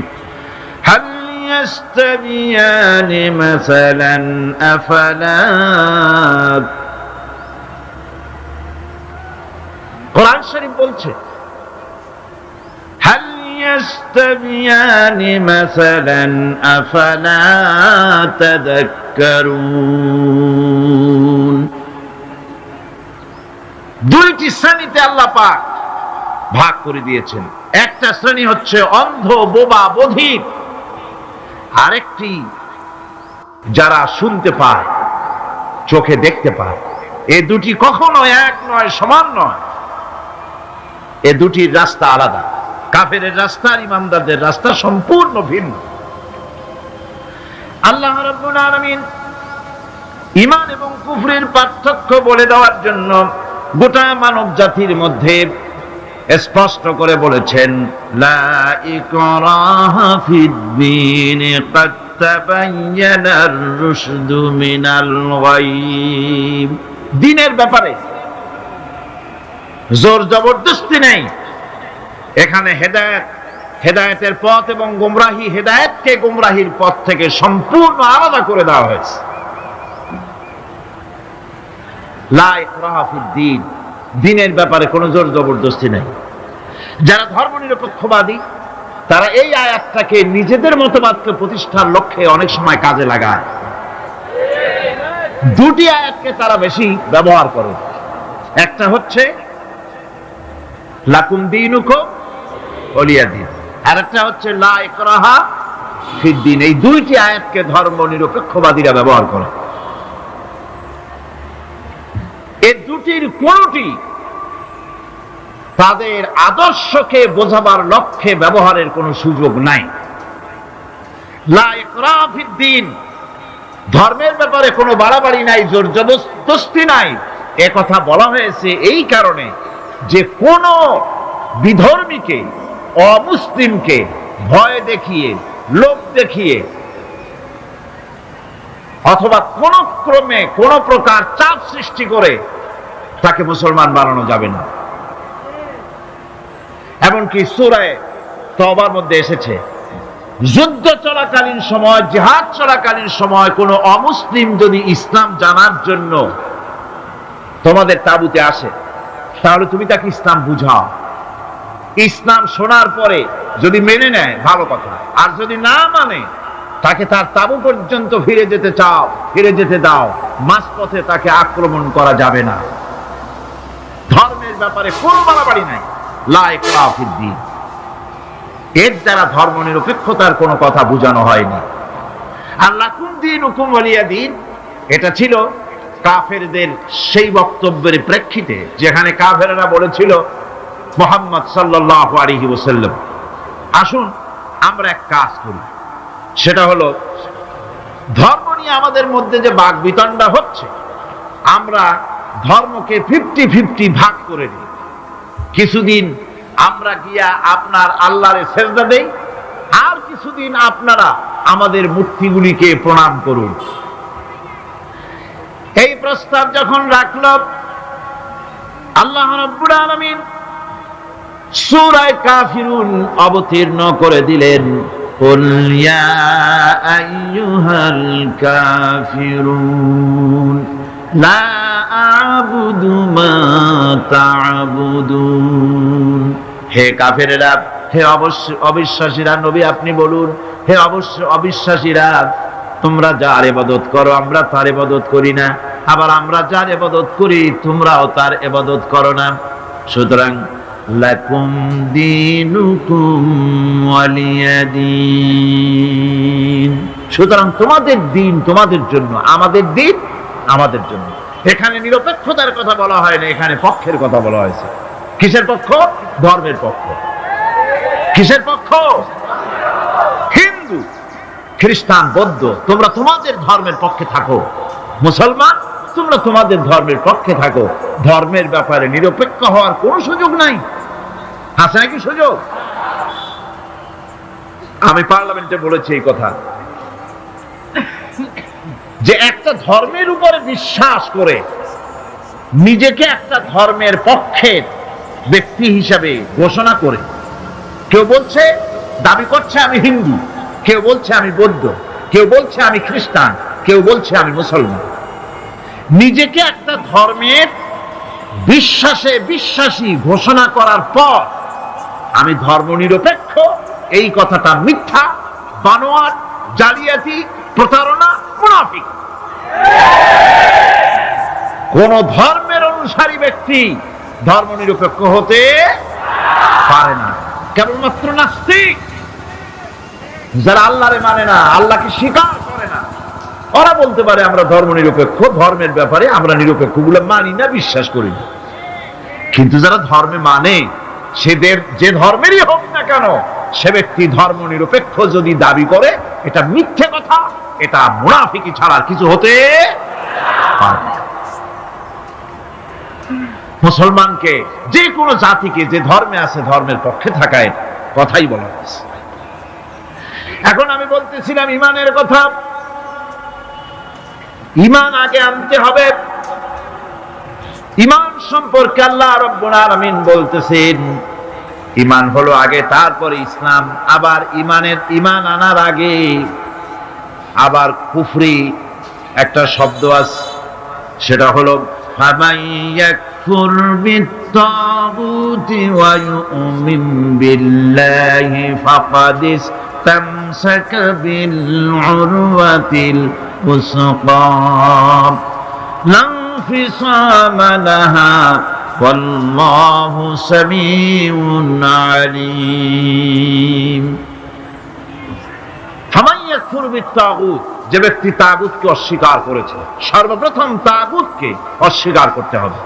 হাল ইয়াস্তাবিয়ানি মাসালান আফালা। কোরআন শরীফ বলছে, হাল ইয়াস্তাবিয়ানি মাসালান আফালা তাযাক্কারুন। দুইটি শ্রেণীতে আল্লাহ পাক ভাগ করে দিয়েছেন। একটা শ্রেণী হচ্ছে অন্ধ, বোবা, বধির। আরেকটি যারা শুনতে পায়, চোখে দেখতে পায়। এই দুটি কখনো এক নয়, সমান নয়। এ দুটির রাস্তা আলাদা। কাফেরের রাস্তা আর ইমানদারদের রাস্তা সম্পূর্ণ ভিন্ন। আল্লাহ রাব্বুল আলামিন ঈমান এবং কুফরের পার্থক্য বলে দেওয়ার জন্য গোটা মানব জাতির মধ্যে স্পষ্ট করে বলেছেন, লা ইকরাহা ফিদ-দীন ক্বাদ তাবায়্যানার রুশদু মিনাল গায়ব। দ্বীনের ব্যাপারে জোর জবরদস্তি নেই। এখানে হেদায়েতের পথ এবং গোমরাহি, হেদায়েতকে গোমরাহির পথ থেকে সম্পূর্ণ আলাদা করে দেওয়া হয়েছে। লা ইকরাহা ফিদ-দীন, দ্বীনের ব্যাপারে কোনো জোর জবরদস্তি নেই। যারা ধর্মনিরপেক্ষবাদী তারা এই আয়াতটাকে নিজেদের মতবাদকে প্রতিষ্ঠার লক্ষ্যে অনেক সময় কাজে লাগায়। দুটি আয়াতকে তারা বেশি ব্যবহার করে। একটা হচ্ছে লাকুম দীনুকুম ওয়ালিয়া দীন, আর একটা হচ্ছে লা ইকরাহা ফিদ-দীন। এই দুইটি আয়াতকে ধর্মনিরপেক্ষবাদীরা ব্যবহার করে। এই দুটির কোনটি তাদের আদর্শকে বোঝাবার লক্ষ্যে ব্যবহারের কোনো সুযোগ নাই। লা ইকরাহা ফিদ-দীন, ধর্মের ব্যাপারে কোনো বাড়াবাড়ি নাই, জোর জবরদস্তি নাই। এ কথা বলা হয়েছে এই কারণে যে কোন বিধর্মীকে, অমুসলিমকে ভয় দেখিয়ে, লোভ দেখিয়ে অথবা কোন ক্রমে কোন প্রকার চাপ সৃষ্টি করে তাকে মুসলমান বানানো যাবে না। এমনকি সূরা তওবার মধ্যে এসেছে, যুদ্ধ চলাকালীন সময়, জিহাদ চলাকালীন সময় কোন অমুসলিম যদি ইসলাম জানার জন্য তোমাদের তাঁবুতে আসে, তাহলে তুমি তাকে ইসলাম বুঝাও। ইসলাম শোনার পরে যদি মেনে নেয় ভালো কথা, আর যদি না মানে তাকে তার তাঁবু পর্যন্ত ফিরে যেতে দাও। মাঝপথে তাকে আক্রমণ করা যাবে না। ধর্মের ব্যাপারে কোনো বাড়াবাড়ি নাই। লা ইকরাহা ফিদ-দীন, এর দ্বারা ধর্ম নিরপেক্ষতার কোনো কথা বোঝানো হয়নি। আর লাকুম দীনুকুম ওয়ালিয়া দীন, এটা ছিল কাফেরদের সেই বক্তব্যের প্রেক্ষিতে যেখানে কাফেররা বলেছিল মুহাম্মদ সাল্লাল্লাহু আলাইহি ওয়াসাল্লাম, আসুন আমরা এক কাজ করি, সেটা হলো ধর্ম নিয়ে আমাদের মধ্যে যে বাকবিতণ্ডা হচ্ছে, আমরা ধর্মকে 50-50 ভাগ করে দিই। কিছুদিন আমরা গিয়া আপনার আল্লাহরে সেজদা দেই, আর কিছুদিন আপনারা আমাদের মূর্তিগুলিকে প্রণাম করুন। এই প্রস্তাব যখন রাখল, আল্লাহ রাব্বুল আলামিন সূরা কাফিরুন অবতীর্ণ করে দিলেন, কুল ইয়া আইয়ুহাল কাফিরুন লা আ'বুদু মা তা'বুদুন। হে কাফেরেরা, হে অবিশ্বাসীরা, নবী আপনি বলুন, হে অবিশ্বাসীরা, তোমরা যার ইবাদত করো আমরা তার ইবাদত করি না, আবার আমরা যার ইবাদত করি তোমরাও তার ইবাদত করো না। সুতরাং লাকুম দীনুকুম ওয়ালিয়া দীন, সুতরাং তোমাদের দিন তোমাদের জন্য, আমাদের দিন আমাদের জন্য। এখানে নিরপেক্ষতার কথা বলা হয় না, এখানে পক্ষের কথা বলা হয়েছে। কিসের পক্ষ? ধর্মের পক্ষ। কিসের পক্ষ? হিন্দু, খ্রিস্টান, বৌদ্ধ, তোমরা তোমাদের ধর্মের পক্ষে থাকো। মুসলমান, তোমরা তোমাদের ধর্মের পক্ষে থাকো। ধর্মের ব্যাপারে নিরপেক্ষ হওয়ার কোনো সুযোগ নাই। আছে নাকি সুযোগ? আমি পার্লামেন্টে বলেছি এই কথা, যে একটা ধর্মের উপরে বিশ্বাস করে নিজেকে একটা ধর্মের পক্ষের ব্যক্তি হিসাবে ঘোষণা করে কেউ বলছে, দাবি করছে আমি হিন্দু, কেউ বলছে আমি বৌদ্ধ, কেউ বলছে আমি খ্রিস্টান, কেউ বলছে আমি মুসলমান। নিজেকে একটা ধর্মের বিশ্বাসী ঘোষণা করার পর আমি ধর্মনিরপেক্ষ, এই কথাটা মিথ্যা, বানোয়াট, জালিয়াতি, প্রতারণা, মুনাফিক। কোন ধর্মের অনুসারী ব্যক্তি ধর্মনিরপেক্ষ হতে পারে না। কেবলমাত্র নাস্তিক, যারা আল্লাহরে মানে না, আল্লাহকে স্বীকার করে না, ওরা বলতে পারে আমরা ধর্মনিরপেক্ষ, ধর্মের ব্যাপারে আমরা নিরপেক্ষ, গুলো মানি না, বিশ্বাস করি না। কিন্তু যারা ধর্মে মানে, সেদের যে ধর্মেরই হোক না কেন, সে ব্যক্তি ধর্মনিরপেক্ষ যদি দাবি করে, এটা মিথ্যে কথা, এটা মুনাফিকি ছাড়া কিছু হতে পারে না। মুসলমানকে, যে কোনো জাতিকে যে ধর্মে আছে ধর্মের পক্ষে থাকায় কথাই বলা হয়েছে। এখন আমি বলতেছিলাম ইমানের কথা। ইমান আগে আনতে হবে। ইমান সম্পর্কে আল্লাহ রাব্বুল আলামিন বলতেছেন, ইমান হলো আগে, তারপরে ইসলাম। আবার ইমান আনার আগে আবার কুফরি একটা শব্দ আছে, সেটা হলো ফামান ইয়াকফুর বিত্তাগুতি ওয়া ইউমিন বিল্লাহি ফাকাদ ইসতামসাকা বিল উরওয়াতিল উসকা লা ইনফিসামা লাহা ওয়াল্লাহু সামিউন আলীম। ফামান ইয়াকফুর বিত্তাগুত, যে ব্যক্তি তাগুতকে অস্বীকার করেছে, সর্বপ্রথম তাগুতকে অস্বীকার করতে হবে।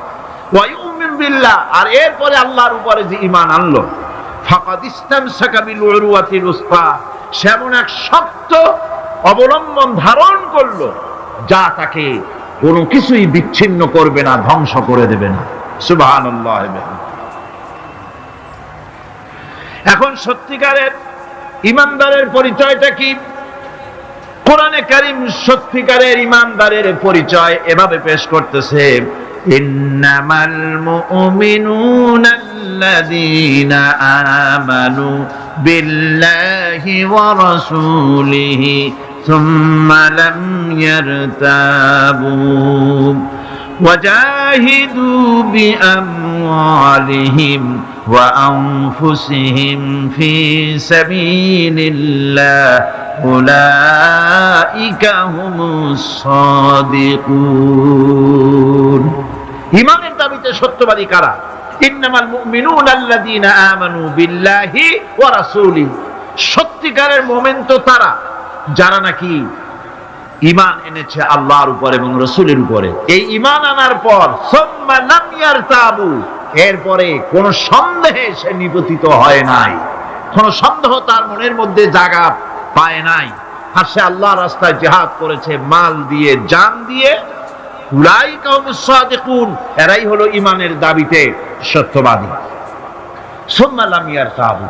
ওয়া ইউমিন বিল্লাহ, আর এরপরে আল্লাহর উপরে যে ঈমান আনলো, ফাকাদ ইসতামসাকা বিল উরওয়াতিল উসকা, সেমন এক শক্ত অবলম্বন ধারণ করলো যা তাকে কোনো কিছুই বিচ্ছিন্ন করবে না, ধ্বংস করে দেবে না। সুবহানাল্লাহ। এখন সত্যিকারের ঈমানদারের পরিচয়টা কি? কোরআনে কারীম সত্যিকারের ঈমানদারের পরিচয় এভাবে পেশ করতেছে, ইন্নামাল মুমিনুনা আল্লাযীনা আমানু বিল্লাহি ওয়া রাসূলিহি সুম্মা লাম ইয়ারতাবু ওয়াজাহিদু বিআমওয়ালিহিম ওয়া আনফুসিহিম ফি সাবিলিল্লাহ উলাইকা হুমুস সাদিকুন। ঈমানের দাবিতে সত্যবাদী কারা? ইন্নামাল মুমিনুনা আল্লাযীনা আমানু বিল্লাহি ওয়া রাসূলিহি, সত্যিকারের মুমিন তো তারা যারা নাকি ঈমান এনেছে আল্লাহর উপর এবং রাসূলের উপরে। এই ঈমান আনার পর সুম্মা লাম ইয়ারতাবু, এরপরে কোন সন্দেহে সে নিপতিত হয় নাই, কোন সন্দেহ তার মনের মধ্যে জায়গা পায় নাই, আর সে আল্লাহর রাস্তায় জিহাদ করেছে মাল দিয়ে, জান দিয়ে। উলাইকা হুমুস সাদিকুন, এরাই হলো ঈমানের দাবিতে সত্যবাদী। সুম্মা লাম ইয়ারতাবু,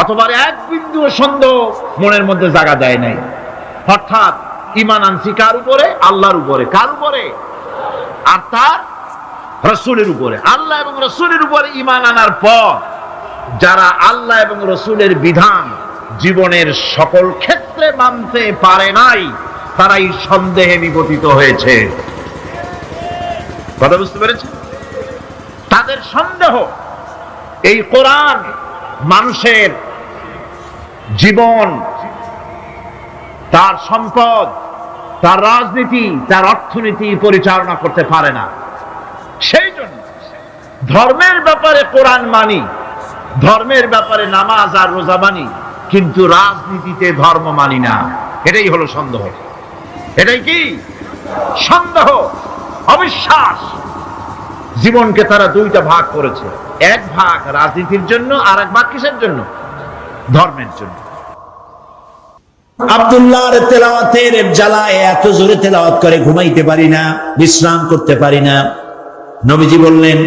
অথবা এক বিন্দু সন্দেহ মনের মধ্যে জায়গা দেয় নাই। অর্থাৎ ঈমান আনছি কার উপরে? আল্লাহর উপরে। কার উপরে? আর তার রাসূলের উপরে। আল্লাহ এবং রাসূলের উপরে ঈমান আনার পর যারা আল্লাহ এবং রাসূলের বিধান জীবনের সকল ক্ষেত্রে মানতে পারে নাই, তারাই সন্দেহে নিপতিত হয়েছে। কথা বুঝতে পেরেছেন? তাদের সন্দেহ এই কোরআন মানুষের জীবন, তার সম্পদ, তার রাজনীতি, তার অর্থনীতি পরিচালনা করতে পারে না। সেই জন্য ধর্মের ব্যাপারে কোরআন মানি, ধর্মের ব্যাপারে নামাজ আর রোজা মানি, কিন্তু রাজনীতিতে ধর্ম মানি না। এটাই হলো সন্দেহ। এটাই কি সন্দেহ, অবিশ্বাস। জীবনকে তারা দুইটা ভাগ করেছে, এক ভাগ রাজনীতির জন্য, আর এক ভাগ কিসের জন্য? ধর্মের জন্য। আব্দুল্লাহর তেলাওয়াতের জ্বালায় এত জোরে তেলাওয়াত করে ঘুমাইতে পারি না, বিশ্রাম করতে পারি না। নবীজি বললেন,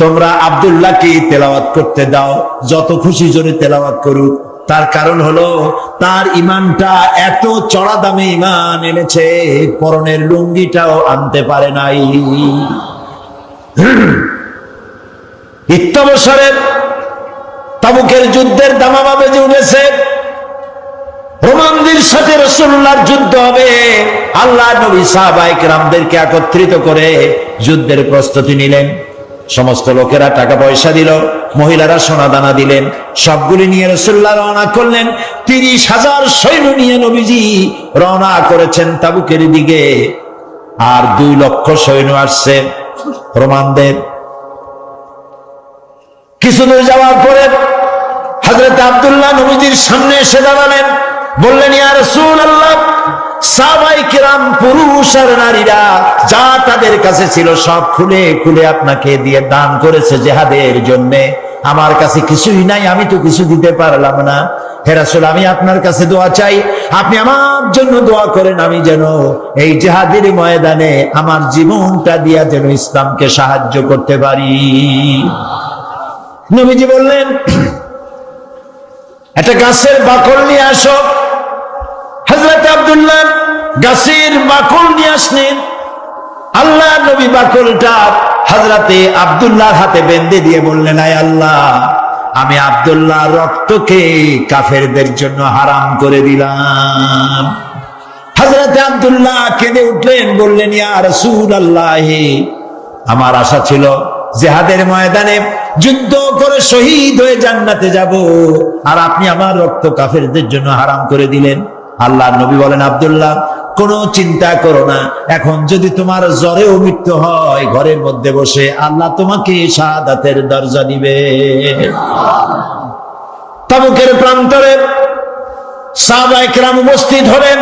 তোমরা আব্দুল্লাহকে তেলাওয়াত করতে দাও, যত খুশি জোরে তেলাওয়াত করুক। তার কারণ হলো তার ইমানটা এত চড়া দামে ইমান এনেছে, পরনের লুঙ্গিটাও আনতে পারে নাই। ইত্যবসরের তাবুকের যুদ্ধের দামামা বেজে উঠেছে। রোমানদের সাথে রাসূলুল্লাহর যুদ্ধ হবে। আল্লাহ নবী সাহাবায়ে কেরামদেরকে একত্রিত করে যুদ্ধের প্রস্তুতি নিলেন। সমস্ত লোকেরা টাকা পয়সা দিল, মহিলারা সোনা দানা দিলেন। সবগুলি নিয়ে রাসূলুল্লাহ রওনা করলেন। 30,000 সৈন্য নিয়ে নবীজি রওনা করেছেন তাবুকের দিকে। আর 2 লক্ষ সৈন্য আসছে রোমানদের। কিছু দূর যাওয়ার পরে হযরত আব্দুল্লাহ নবীজির সামনে এসে দাঁড়ালেন। বললেন, ইয়া রাসূলুল্লাহ, সাহাবায়ে কিরাম পুরুষ আর নারীরা যা তাদের কাছে ছিল সব খুলে খুলে আপনাকে দিয়ে দান করেছে জিহাদের জন্য। আমার কাছে কিছুই নাই, আমি তো কিছু দিতে পারলাম না। হে রাসূল, আমি আপনার কাছে দোয়া চাই, আপনি আমার জন্য দোয়া করেন, আমি যেন এই জিহাদের ময়দানে আমার জীবনটা দিয়া যেন ইসলামকে সাহায্য করতে পারি। নবীজি বললেন, একটা গাছের বাকল নিয়ে আসো। হযরত আব্দুল্লাহ গাছের বাকল নিয়ে আসলেন। আল্লাহ নবী বাকলটা হযরতে আব্দুল্লাহর হাতে বেঁধে দিয়ে বললেন, আয় আল্লাহ, আমি আব্দুল্লাহ রক্তকে কাফেরদের জন্য হারাম করে দিলাম। হযরতে আব্দুল্লাহ কেঁদে উঠলেন, বললেন, ইয়া রাসূলুল্লাহ, আমার আশা ছিল জিহাদের ময়দানে যুদ্ধ করে শহীদ হয়ে জান্নাতে যাব, আর আপনি আমার রক্ত কাফেরদের জন্য হারাম করে দিলেন। আল্লাহর নবী বলেন, আব্দুল্লাহ, কোনো চিন্তা করো না, এখন যদি তোমার জ্বরেও মৃত্যু হয়, ঘরের মধ্যে বসে আল্লাহ তোমাকে শাহাদাতের দরজা দিবে। তাবুকের প্রান্তরে সাহাবায়ে কেরাম উপস্থিত হলেন।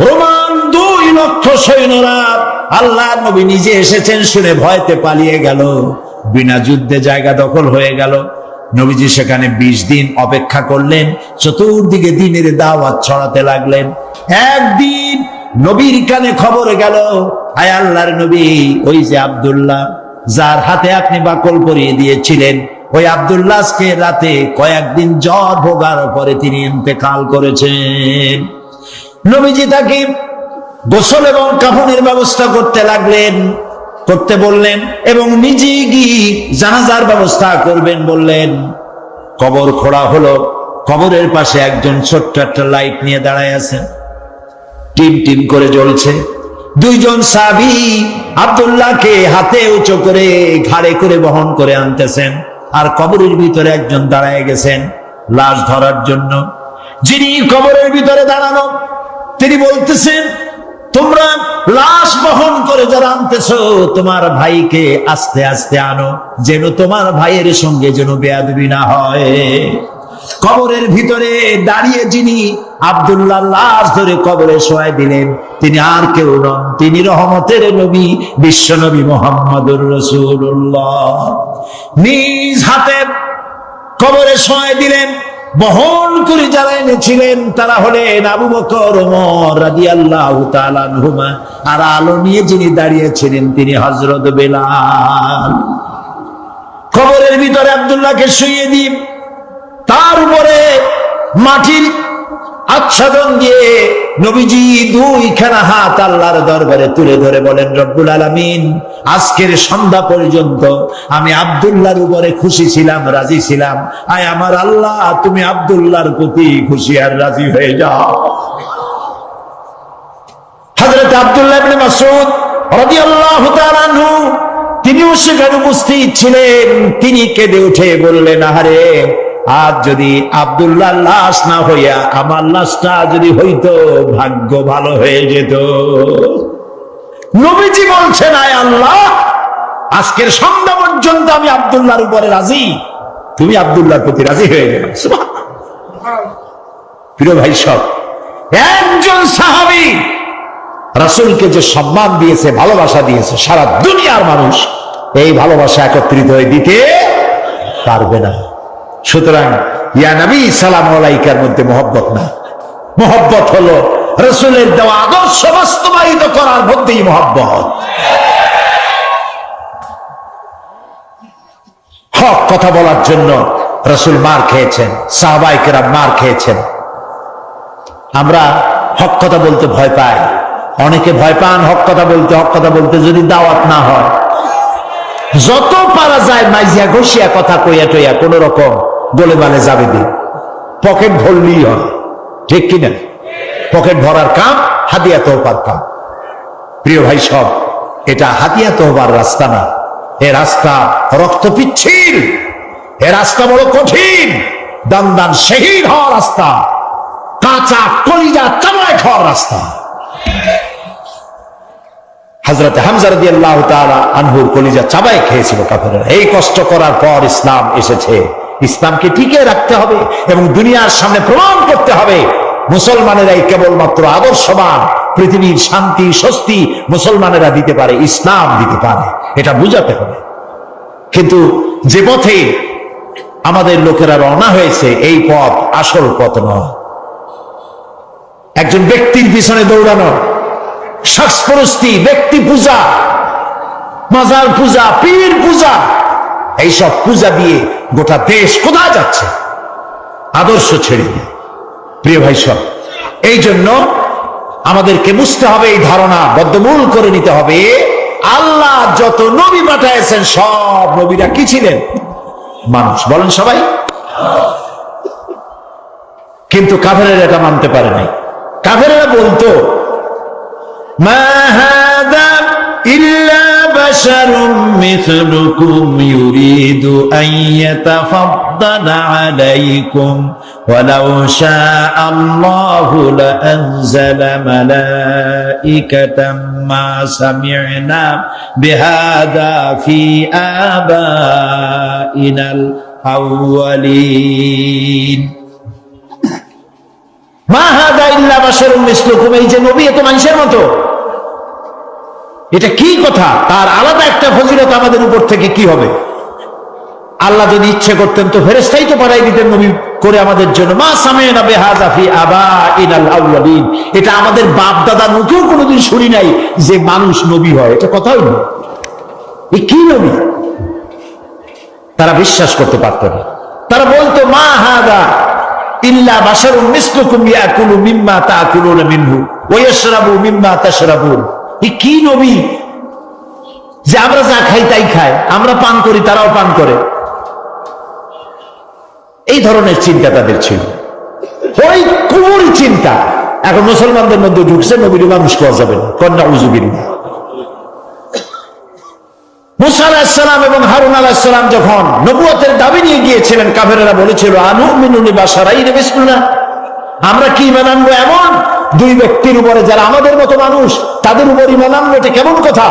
রোমান 2 লক্ষ সৈন্যরা, আল্লাহর নবী নিজে এসেছেন শুনে ভয়তে পালিয়ে গেল। বিনা যুদ্ধে জায়গা দখল হয়ে গেল। নবীজি সেখানে 20 দিন অপেক্ষা করলেন। চতুর্দিকে দ্বীনের দাওয়াত ছড়াতে লাগলেন। একদিন নবীর কানে খবর গেল, আয় আল্লাহর নবী, ওই যে আব্দুল্লাহ যার হাতে আপনি বাকল পরিয়ে দিয়েছিলেন, ওই আব্দুল্লাহ আজকে রাতে কয়েকদিন জ্বর ভোগার পরে তিনি ইন্তেকাল করেছেন। নবীজি তাকে গোসল এবং কাফনের ব্যবস্থা করতে বললেন এবং নিজে গিয়ে জানাজার ব্যবস্থা করবেন বললেন। কবর খোঁড়া হলো। কবরের পাশে একজন ছোট্ট একটা লাইট নিয়ে দাঁড়ায় আছেন, টিম টিম করে জ্বলছে। 2 জন সাহাবী আব্দুল্লাহকে হাতে উঁচু করে ঘাড়ে করে বহন করে আনতেছেন, আর কবরের ভিতরে একজন দাঁড়ায় গেছেন লাশ ধরার জন্য। যিনি কবরের ভিতরে দাঁড়ানো, তিনি বলতেছেন, তোমরা লাশ বহন করে যারা আনতেছো, তোমার ভাইকে আস্তে আস্তে আনো, যেন তোমার ভাইয়ের সঙ্গে যেন বেয়াদবি না হয়। কবরের ভিতরে দাঁড়িয়ে যিনি আব্দুল্লাহ লাশ ধরে কবরে শোয়াই দিলেন, তিনি আর কেউ নন, তিনি রহমতের নবী, বিশ্ব নবী মুহাম্মদুর রাসূলুল্লাহ। নিজ হাতে কবরে শোয়াই দিলেন। বহন করে যারা এনেছিলেন তারা হলেন আবু বকর, ওমর রাদিয়াল্লাহু তাআলা আনহুমা, আর আলো নিয়ে যিনি দাঁড়িয়েছিলেন তিনি হযরত বেলাল। কবরের ভিতরে আব্দুল্লাহকে শুইয়ে দিন, তার উপরে মাটির আচ্ছাদন দিয়ে নবীজি 2খানা হাত আল্লাহর দরবারে তুলে ধরে বলেন, রব্বুল আলামিন, আজকের সন্ধ্যা পর্যন্ত আমি আব্দুল্লাহর উপরে খুশি ছিলাম, রাজি ছিলাম। আয় আমার আল্লাহ, তুমি আব্দুল্লাহর প্রতি খুশি আর রাজি হয়ে যাও। হযরত আব্দুল্লাহ ইবনে মাসউদ রাদিয়াল্লাহু তাআলা আনহু তিনিও সেখানে উপস্থিত ছিলেন। তিনি কেঁদে উঠে বললেন, আহারে, আজ যদি আব্দুল্লাহ লাশ না হইয়া আমার লাশটা যদি হইতো, ভাগ্য ভালো হয়ে যেত। নবীজি বলছেন, আয় আল্লাহ, আজকের সন্ধ্যা পর্যন্ত আমি আব্দুল্লাহর উপরে রাজি, তুমি আব্দুল্লাহর প্রতি রাজি হয়ে গেল। প্রিয় ভাই সব, একজন সাহাবী রাসূলকে যে সম্মান দিয়েছে, ভালোবাসা দিয়েছে, সারা দুনিয়ার মানুষ এই ভালোবাসা একত্রিত হয়ে দিতে পারবে না। সুতরাং ইয়া নবী সালাম আলাইকার মধ্যে মহব্বত না, মহব্বত হলো রাসূলের দেওয়া আদর্শ বাস্তবায়িত করার মধ্যেই মহব্বত। হক কথা বলার জন্য রাসূল মার খেয়েছেন, সাহাবায়ে কেরাম মার খেয়েছেন। আমরা হক কথা বলতে ভয় পাই, অনেকে ভয় পান হক কথা বলতে। হক কথা বলতে যদি দাওয়াত না হয়, যত পারা যায় মাইজিয়া ঘষিয়া কথা কইয়া টইয়া কোন রকম গোলে মালে যাবে দিন, পকেট ভরলেই হয়, ঠিক কিনা? পকেট ভরার কাম হাদিয়া তওবার কাম। প্রিয় ভাই সব, এটা হাদিয়া তওবার রাস্তা না, এ রাস্তা রক্ত পিচ্ছিল, এ রাস্তা বড় কঠিন, দান দান শহীদ হওয়ার রাস্তা, কাঁচা কলিজা চামায় খাওয়ার রাস্তা। হযরত হামজা রাদিয়াল্লাহু তাআলা আনহুর কলিজা চাবায় খেয়েছিল কাফেররা। এই কষ্ট করার পর ইসলাম এসেছে। ইসলামকে টিকিয়ে রাখতে হবে এবং দুনিয়ার সামনে প্রমাণ করতে হবে মুসলমানেরাই কেবলমাত্র আদর্শবান, পৃথিবীর শান্তি স্বস্তি মুসলমানেরা দিতে পারে, ইসলাম দিতে পারে, এটা বুঝাতে হবে। কিন্তু যে পথে আমাদের লোকেরা রওনা হয়েছে, এই পথ আসল পথ নয়। একজন ব্যক্তির পিছনে দৌড়ানো, শাস্ত্রস্তি, ব্যক্তি পূজা, মাজার পূজা, পীর পূজা, এইসব পূজা দিয়ে গোটা দেশ কোথায় যাচ্ছে? আদর্শ ছেড়ে দিয়ে। প্রিয় ভাই সব, এই জন্য আমাদেরকে বুঝতে হবে, এই ধারণা বদ্ধমূল করে নিতে হবে, আল্লাহ যত নবী পাঠাইছেন সব নবীরা কি ছিলেন? মানুষ। বলেন সবাই। কিন্তু কাফেরেরা এটা মানতে পারে নাই। কাফেরেরা বলতো, মা হাদা ইল্লা বাশারুম মিথলুকুম ইউরিদু আন ইয়াতাফাদ্দালা আলাইকুম ওয়ালাউ শাআ আল্লাহু লাআনজালা মালাইকাতাম মা সামি'না বিহাদা ফি আবাইনাল আউয়ালিন। মা হাদা ইল্লা বাশারুম মিসলুকুম, এই যে নবী এত মানুষের মতো, এটা কি কথা? তার আলাদা একটা ফজিলত আমাদের উপর থেকে কি হবে? আল্লাহ যদি ইচ্ছে করতেন তো ফেরেশতাই তো পাঠাই দিতেন নবী করে আমাদের জন্য। মা সামি'না বিহাদা ফি আবাইনাল আউয়ালিন, এটা আমাদের বাপ দাদা মুখেও কোনোদিন শুনি নাই যে মানুষ নবী হয়, এটা কথাই না। এই কি নবী? তারা বিশ্বাস করতে পারত না। তারা বলতো, মা হাদা ইল্লা বাশারুম মিসলুকুম ইয়াকুলু মিম্মা তাকুলুনা মিনহু ওয়া ইয়াশরাবু মিম্মা তাশরাবুন। এই কি নবী যে আমরা যা খাই তাই খায়, আমরা পান করি তারাও পান করে? এই ধরনের চিন্তা তাদের ছিল, ওই কুমুর চিন্তা এখন মুসলমানদের মধ্যে ঢুকছে। নবীর মানুষ পাওয়া যাবে না, কন্যা উজুবিল্লাহ। মুসা আলাইহিস সালাম এবং হারুন আলাইহিস সালাম যখন নবুয়তের দাবি নিয়ে গিয়েছিলেন, কাফেররা বলেছিল, আনুমিনু লিবাশারাইনি মিসলুনা, আমরা কি ঈমান আনবো এমন দুই ব্যক্তির উপরে যারা আমাদের মতো মানুষ, তাদের উপর ঈমান আনবো? এটা কেমন কথা?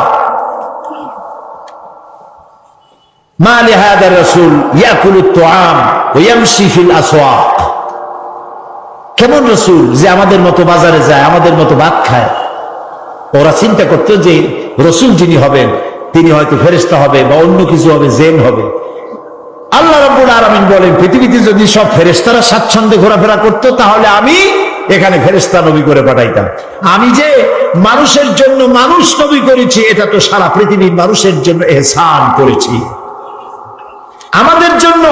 মা লিহাদার রাসূল ইয়াকুলুত তুআম ওয়া ইয়ামশি ফিল আসওয়াক, কেমন রাসূল যে আমাদের মতো বাজারে যায়, আমাদের মতো ভাত খায়? ওরা চিন্তা করতো যে রাসূল যিনি হবেন তিনি হয়তো ফেরেশতা হবে বা অন্য কিছু হবে, জিন হবে। আল্লাহ রাব্বুল আলামিন বলেন, পৃথিবীতে যদি সব ফেরেশতারা স্বাচ্ছন্দ্যে ঘোরাফেরা করতো তাহলে আমি এখানে ফেরেশতা নবী করে পাঠাইতাম। আমি যে মানুষের জন্য মানুষ নবী করেছি, এটা তো সারা পৃথিবীর মানুষের জন্য ইহসান করেছি। আমাদের জন্য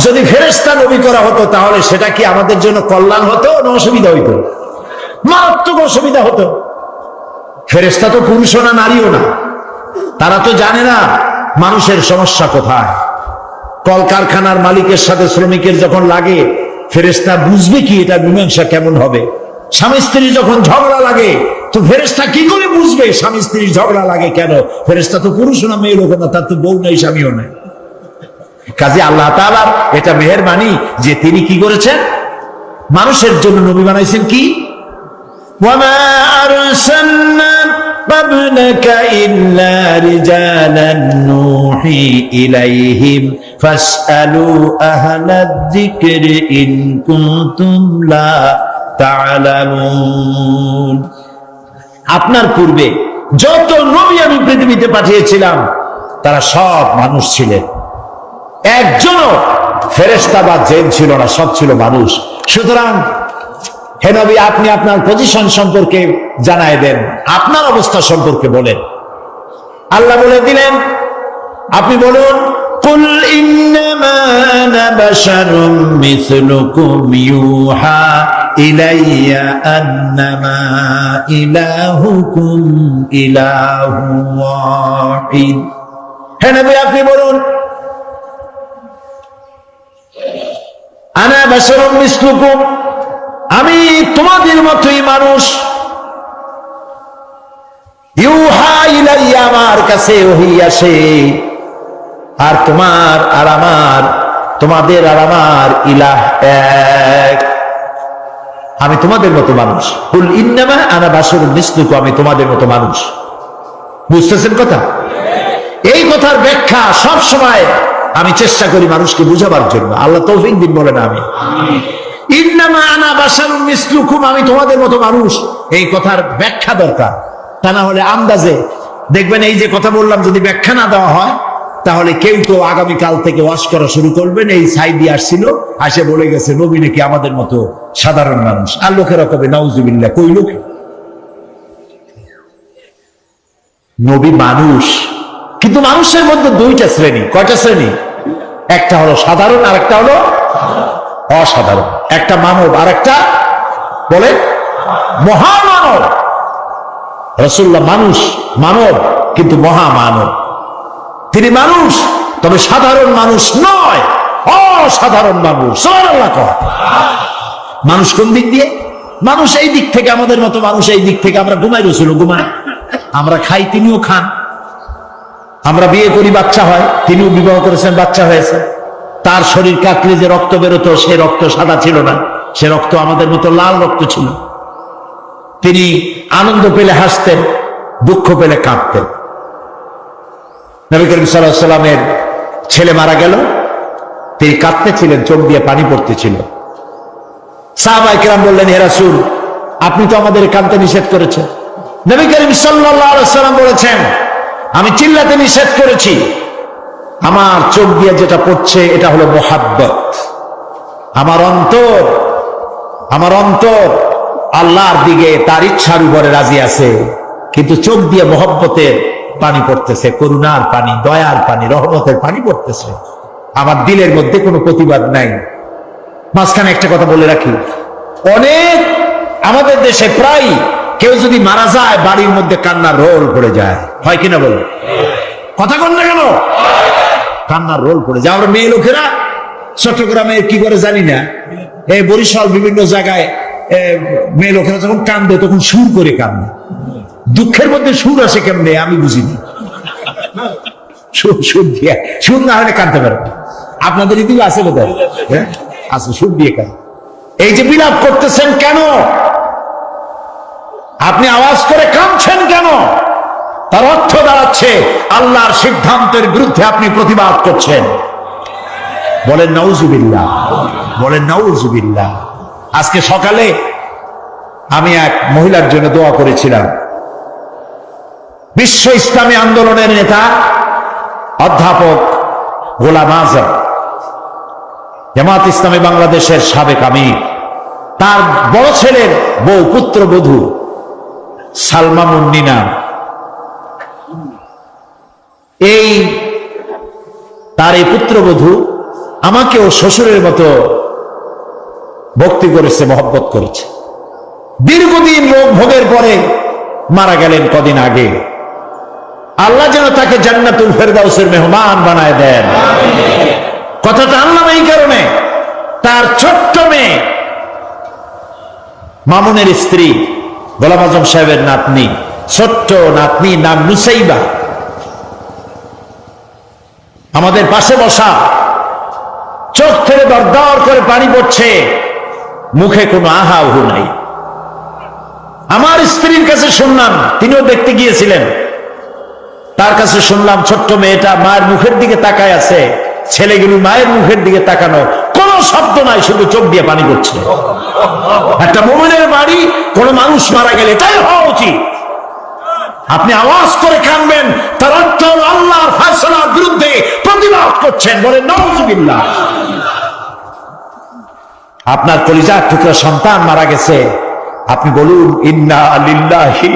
যদি ফেরেশতা নবী করা হতো তাহলে সেটা কি আমাদের জন্য কল্যাণ হতো না অসুবিধা হইতো? মারাত্মক অসুবিধা হতো। ফেরেশতা তো পুরুষও না নারীও না, তারা তো জানে না মানুষের সমস্যা কোথায়। কলকারখানার মালিকের সাথে শ্রমিকের যখন লাগে, ফেরেশতা বুঝবে কি এটা মীমাংসা কেমন হবে? স্বামী স্ত্রী যখন ঝগড়া লাগে, তো ফেরেশতা কি করে বুঝবে স্বামী স্ত্রীর ঝগড়া লাগে কেন? ফেরেশতা তো পুরুষ না, মেয়ে লোক না, তার তো বউ নাই স্বামীও নাই। কাজে আল্লাহ তাআলার এটা মেহেরবানি যে তিনি কি করেছেন, মানুষের জন্য নবী বানাইছেন। কি ওয়ামা আরসালনা ক্বাবলাকা ইল্লা রিজালান নূহি ইলাইহিম ফাসআলু আহলাদ যিকরি ইন কুনতুম লা তা'লামুন। আপনার পূর্বে যত নবী আমি পৃথিবীতে পাঠিয়েছিলাম তারা সব মানুষ ছিলেন, একজনও ফেরেশতা বা জিন ছিল না, সব ছিল মানুষ। সুতরাং হে নবী, আপনি আপনার পজিশন সম্পর্কে জানায় দেন, আপনার অবস্থা সম্পর্কে বলেন। আল্লাহ বলে দিলেন, আপনি বলুন, কুল ইন্নামা আনা বাশারুম মিসলুকুম ইউহা ইলাইয়া আন্নামা ইলাহুকুম ইলাহু ওয়াহিদ। হে নবী, আপনি বলুন, আনা বাশারুম মিসলুকুম, আমি তোমাদের মতোই মানুষ। ইউহা ইলাইয়া, আমার কাছে ওহী আসে। আর তোমার আর আমার, তোমাদের আর আমার ইলাহ এক, আমি তোমাদের মতো মানুষ। কুল ইন্নামা আনা বাশারুম মিসলুকুম, আমি তোমাদের মতো মানুষ। বুঝতেছেন কথা? এই কথার ব্যাখ্যা সব সময় আমি চেষ্টা করি মানুষকে বুঝাবার জন্য। আল্লাহ তৌফিক দিন, বলেন আমি। ইন্নামা আনা বাশারুম মিসলুকুম, আমি তোমাদের মতো মানুষ, এই কথার ব্যাখ্যা দরকার। তা না হলে আন্দাজে দেখবেন এই যে কথা বললাম, যদি ব্যাখ্যা না দেওয়া হয় তাহলে কেউ তো আগামীকাল থেকে ওয়াজ করা শুরু করবেন, এই সাইদি আসছিল, আসে বলে গেছে নবী নাকি আমাদের মতো সাধারণ মানুষ। আর লোকেরা কবে নাউজুবিল্লাহ, কই লোক? নবী মানুষ, কিন্তু মানুষের মধ্যে দুইটা শ্রেণী। কয়টা শ্রেণী? একটা হলো সাধারণ, আর একটা হলো অসাধারণ। একটা মানব, আর একটা বলে মহামানব। রাসূলুল্লাহ মানুষ, মানব, কিন্তু মহামানব। তিনি মানুষ, তবে সাধারণ মানুষ নয়, অসাধারণ মানুষ। সুবহানাল্লাহ কয়। মানুষ কোন দিক দিয়ে? মানুষ এই দিক থেকে, আমাদের মতো মানুষ এই দিক থেকে। আমরা ঘুমাই, রসুল ঘুমায়। আমরা খাই, তিনিও খান। আমরা বিয়ে করি, বাচ্চা হয়, তিনিও বিবাহ করেছেন, বাচ্চা হয়েছে। তার শরীর কাটলে যে রক্ত বেরোতো, সে রক্ত সাদা ছিল না, সে রক্ত আমাদের মতো লাল রক্ত ছিল। তিনি আনন্দ পেলে হাসতেন, দুঃখ পেলে কাঁদতেন। নবী করিম সাল্লাল্লাহু আলাইহি ওয়াসাল্লামের ছেলে মারা গেল, তিনি কাঁদতেছিলেন, চোখ দিয়ে পানি পড়তেছিল। সাহাবায়ে কেরাম বললেন, হে রাসূল, আপনি তো আমাদের কাঁদতে নিষেধ করেছেন। নবী করিম সাল্লাল্লাহু আলাইহি ওয়াসাল্লাম বলেছেন, আমি চিল্লাতে নিষেধ করেছি, আমার চোখ দিয়ে যেটা পড়ছে এটা হলো মুহাব্বত। আমার অন্তর আল্লাহর দিকে, তার ইচ্ছার উপরে রাজি আছে, কিন্তু চোখ দিয়ে মুহাব্বতের পানি পড়তেছে, করুণার পানি, দয়ার পানি, রহমতের পানি পড়তেছে। আমার দিলের মধ্যে কোনো প্রতিবাদ নাই। মাঝখানে একটা কথা বলে রাখি, অনেক আমাদের দেশে প্রায় কেউ যদি মারা যায়, বাড়ির মধ্যে কান্নার রোল পড়ে যায়, হয় কিনা বলো? কথা বল না কেন? কান্নার রোল পড়ে যায়। আমরা মেয়ে লোকেরা চট্টগ্রামে কি করে জানি না, এই বরিশাল বিভিন্ন জায়গায় মেয়ে লোকেরা যখন কান্দে তখন সুর করে কান্দে। দুঃখের মধ্যে সুর আসে কেমনে আমি বুঝিনি। সুর দিয়ে, সুর না হলে কাঁদতে পারে। আপনাদের ইতিহাস আছে বোধহয়, হ্যাঁ আছে, সুর দিয়ে কাঁদে। এই যে বিলাপ করতেছেন কেন? আপনি আওয়াজ করে কাঁদছেন কেন? তার অর্থ দাঁড়াচ্ছে আল্লাহর সিদ্ধান্তের বিরুদ্ধে আপনি প্রতিবাদ করছেন। বলেন নাউজুবিল্লাহ, বলেন নাউজুবিল্লাহ। আজকে সকালে আমি এক মহিলার জন্য দোয়া করেছিলাম। বিশ্ব ইসলামী আন্দোলনের নেতা অধ্যাপক গোলাম আযম, জামাত ইসলামী বাংলাদেশের সাবেক আমির, তার বড় ছেলের বউ, পুত্রবধূ সালমা মুন্নিনা, এই তার এই পুত্রবধূ আমাকেও শ্বশুরের মতো ভক্তি করেছে, মহব্বত করেছে। দীর্ঘদিন রোগ ভোগের পরে মারা গেলেন কদিন আগে। আল্লাহ যেন তাকে জান্নাতুল ফেরদাউসের মেহমান বানায় দেন। কথাটা আনলাম এই কারণে, তার ছোট্ট মেয়ে মামুনের স্ত্রী গোলাম আজম সাহেবের নাতনি, ছোট্ট নাতনি, নাম নুসাইবা, আমাদের পাশে বসা, চোখ থেকে দরদর করে পানি পড়ছে, মুখে কোনো আহা উহু নাই। আমার স্ত্রীর কাছে শুনলাম, তিনিও দেখতে গিয়েছিলেন, তার কাছে শুনলাম ছোট্ট মেয়েটা মায়ের মুখের দিকে তাকায় আছে, ছেলেগুলো মায়ের মুখের দিকে তাকানো, কোন শব্দ নাই, শুধু চোখ দিয়ে পানি পড়ছে। একটা মুমিনের বাড়ি, কোন মানুষ মারা গেলে এটাই হওয়া উচিত। আপনি আওয়াজ করে কাঁদবেন, তার অর্থ আল্লাহর ফয়সালার বিরুদ্ধে প্রতিবাদ করছেন, বলে নাউযুবিল্লাহ। আপনার কলিজার টুকরা সন্তান মারা গেছে, আপনি বলুন ইন্না লিল্লাহি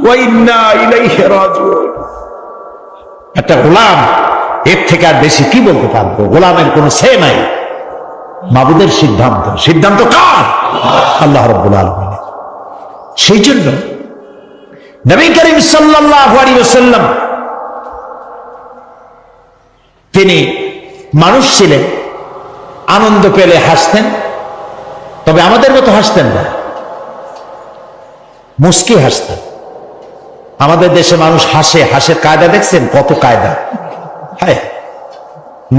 ওয়া ইন্না ইলাইহি রাজিউন। একটা গোলাম এর থেকে আর বেশি কি বলতে পারবো? গোলামের কোনো সে নাই, মাবুদের সিদ্ধান্ত। সিদ্ধান্ত কার? আল্লাহ রাব্বুল আলামিন। সেই জন্য নবী করিম সাল্লাল্লাহু আলাইহি ওয়াসাল্লাম তিনি মানুষ ছিলেন, আনন্দ পেলে হাসতেন, তবে আমাদের মতো হাসতেন না, মুস্কি হাসতেন। আমাদের দেশে মানুষ হাসে, হাসের কায়দা দেখছেন? কত কায়দা! হ্যাঁ,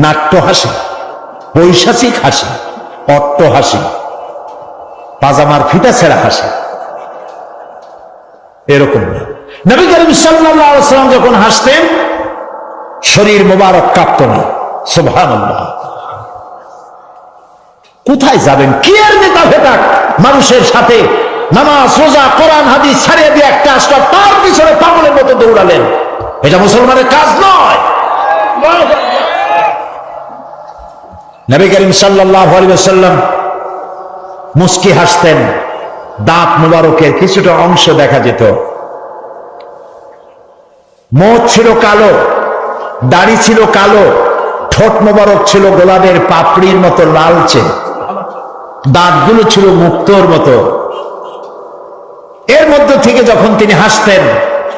নাট্য হাসি, পৈশাচিক হাসি, অট্ট হাসি, পাজামার ফিতা ছেঁড়া হাসি, এরকম না। নবী করিম সাল্লাল্লাহু আলাইহি ওয়াসাল্লাম যখন হাসতেন, শরীর মোবারক কাঁপত না। সুবহানাল্লাহ। কোথায় যাবেন? কি আর নেতা ফেটাক মানুষের সাথে নামাজ, রোজা, কোরআন, হাদিস ছাড়িয়ে দিয়ে একটা আসলো, তার পিছনে পাগলের মতো দৌড়ালেন। এটা মুসলমানের কাজ নয়। নবী করিম সাল্লাল্লাহু আলাইহি ওয়াসাল্লাম মুস্কি হাসতেন, দাঁত মোবারকের কিছুটা অংশ দেখা যেত। মুখ ছিল কালো, দাড়ি ছিল কালো, ঠোঁট মোবারক ছিল গোলাপের পাপড়ির মতো লালচে, দাঁতগুলো ছিল মুক্তোর মতো। এর মধ্য থেকে যখন তিনি হাসতেন,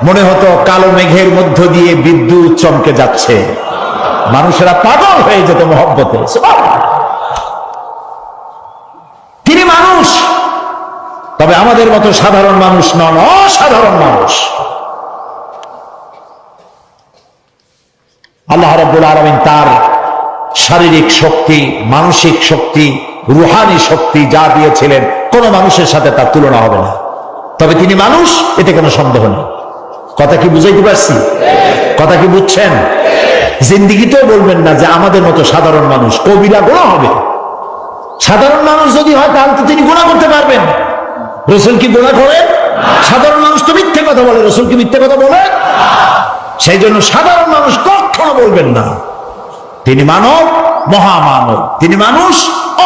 মনে হতো কালো মেঘের মধ্য দিয়ে বিদ্যুৎ চমকে যাচ্ছে, মানুষেরা পাগল হয়ে যেত মহব্বতে। তিনি মানুষ, তবে আমাদের মতো সাধারণ মানুষ নন, অসাধারণ মানুষ। আল্লাহ রাব্বুল আলামিন তার শারীরিক শক্তি, মানসিক শক্তি, রুহানি শক্তি যা দিয়েছিলেন, কোন মানুষের সাথে তার তুলনা হবে না। তবে তিনি মানুষ, এতে কোনো সন্দেহ নেই। কথা কি বুঝাইতে পারছি? কথা কি বুঝছেন? জিন্দিগিতেও বলবেন না যে আমাদের মতো সাধারণ মানুষ, কবিরা গুনাহ হবে। সাধারণ মানুষ যদি হয় তাহলে তো তিনি গুনাহ করতে পারবেন। রাসূল কি গুনাহ করেন? সাধারণ মানুষ তো মিথ্যে কথা বলে, রাসূল কি মিথ্যে কথা বলে? সেই জন্য সাধারণ মানুষ কখনো বলবেন না। তিনি মানব, মহামানব। তিনি মানুষ,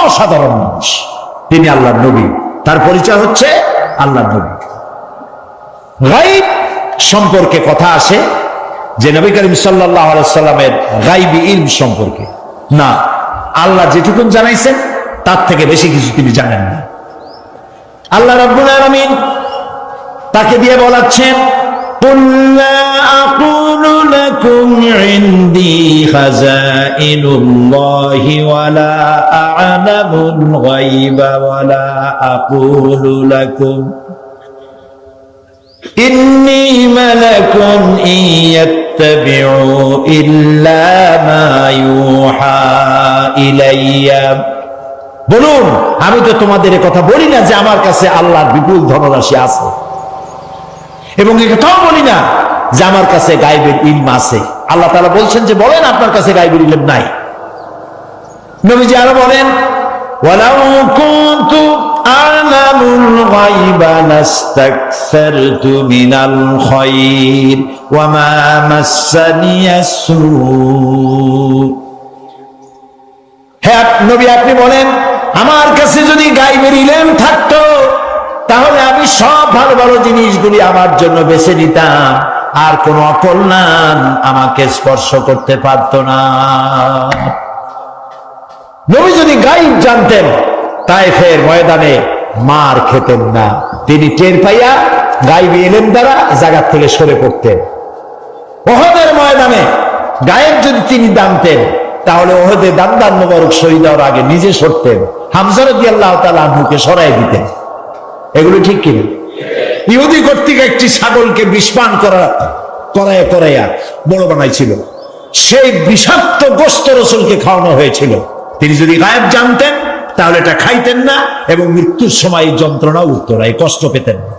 অসাধারণ মানুষ। তিনি আল্লাহর নবী, তার পরিচয় হচ্ছে আল্লাহর নবী। গায়ব সম্পর্কে কথা আসে যে নবী করিম সাল্লাল্লাহু আলাইহি ওয়াসাল্লামের গায়বী ইলম সম্পর্কে না, আল্লাহ যেটুকুন জানাইছেন তার থেকে বেশি কিছু তিনি জানেন না। আল্লাহ রাব্বুল আলামিন তাকে দিয়ে বলাচ্ছেন, قُلْ لَا أَقُولُ لَكُمْ عِنْدِي خَزَائِنُ اللَّهِ وَلَا أَعْلَمُ الْغَيْبَ وَلَا أَقُولُ لَكُمْ إِنِّي مَلَكٌ إِنْ يَتَّبِعُ إِلَّا مَا يُوحَى إِلَيَّ। বলুন, আমি তো তোমাদের কথা বলি না যে আমার কাছে আল্লাহর বিপুল ধনরাশি আছে, এবং এটাও বলি না যে আমার কাছে গায়বের ইলম আছে। আল্লাহ তাআলা বলছেন যে বলেন আপনার কাছে গায়বের ইলম নাই। নবীজি আরো বলেন, ওয়ালাউ কুনতু আ'লামুল গায়বা লাস্তাকসারতু মিনাল খায়র ওয়া মা মাসসানিয়াস সূ। হ্যাঁ নবী, আপনি বলেন আমার কাছে যদি গায়বের ইলম থাকতো তাহলে আমি সব ভালো ভালো জিনিসগুলি আমার জন্য বেছে নিতাম, আর কোন অকল্যাণ আমাকে স্পর্শ করতে পারত না। নবী যদি গায়ব জানতেন, তায়েফের ময়দানে মার খেতেন না। তিনি টের পাইয়া গায়বী ইলম দ্বারা জায়গা থেকে সরে পড়তেন। উহুদের ময়দানে গায়েব যদি তিনি জানতেন, তাহলে উহুদে দান্দান মোবারক শহীদ হওয়ার আগে নিজে সরতেন, হামজা রাদিয়াল্লাহু তাআলা আনহুকে সরাই দিতেন। এগুলো ঠিক কিনা? ইহুদি কর্তৃক একটি ছাগলকে বিষপান করাইয়া বড় বানাইছিল। সেই বিষাক্ত গোশত রাসূলকে খাওয়ানো হয়েছিল। তিনি যদি গায়েব জানতেন তাহলে এটা খাইতেন না এবং মৃত্যুর সময় যন্ত্রণা উঠতো না, কষ্ট পেতেন না।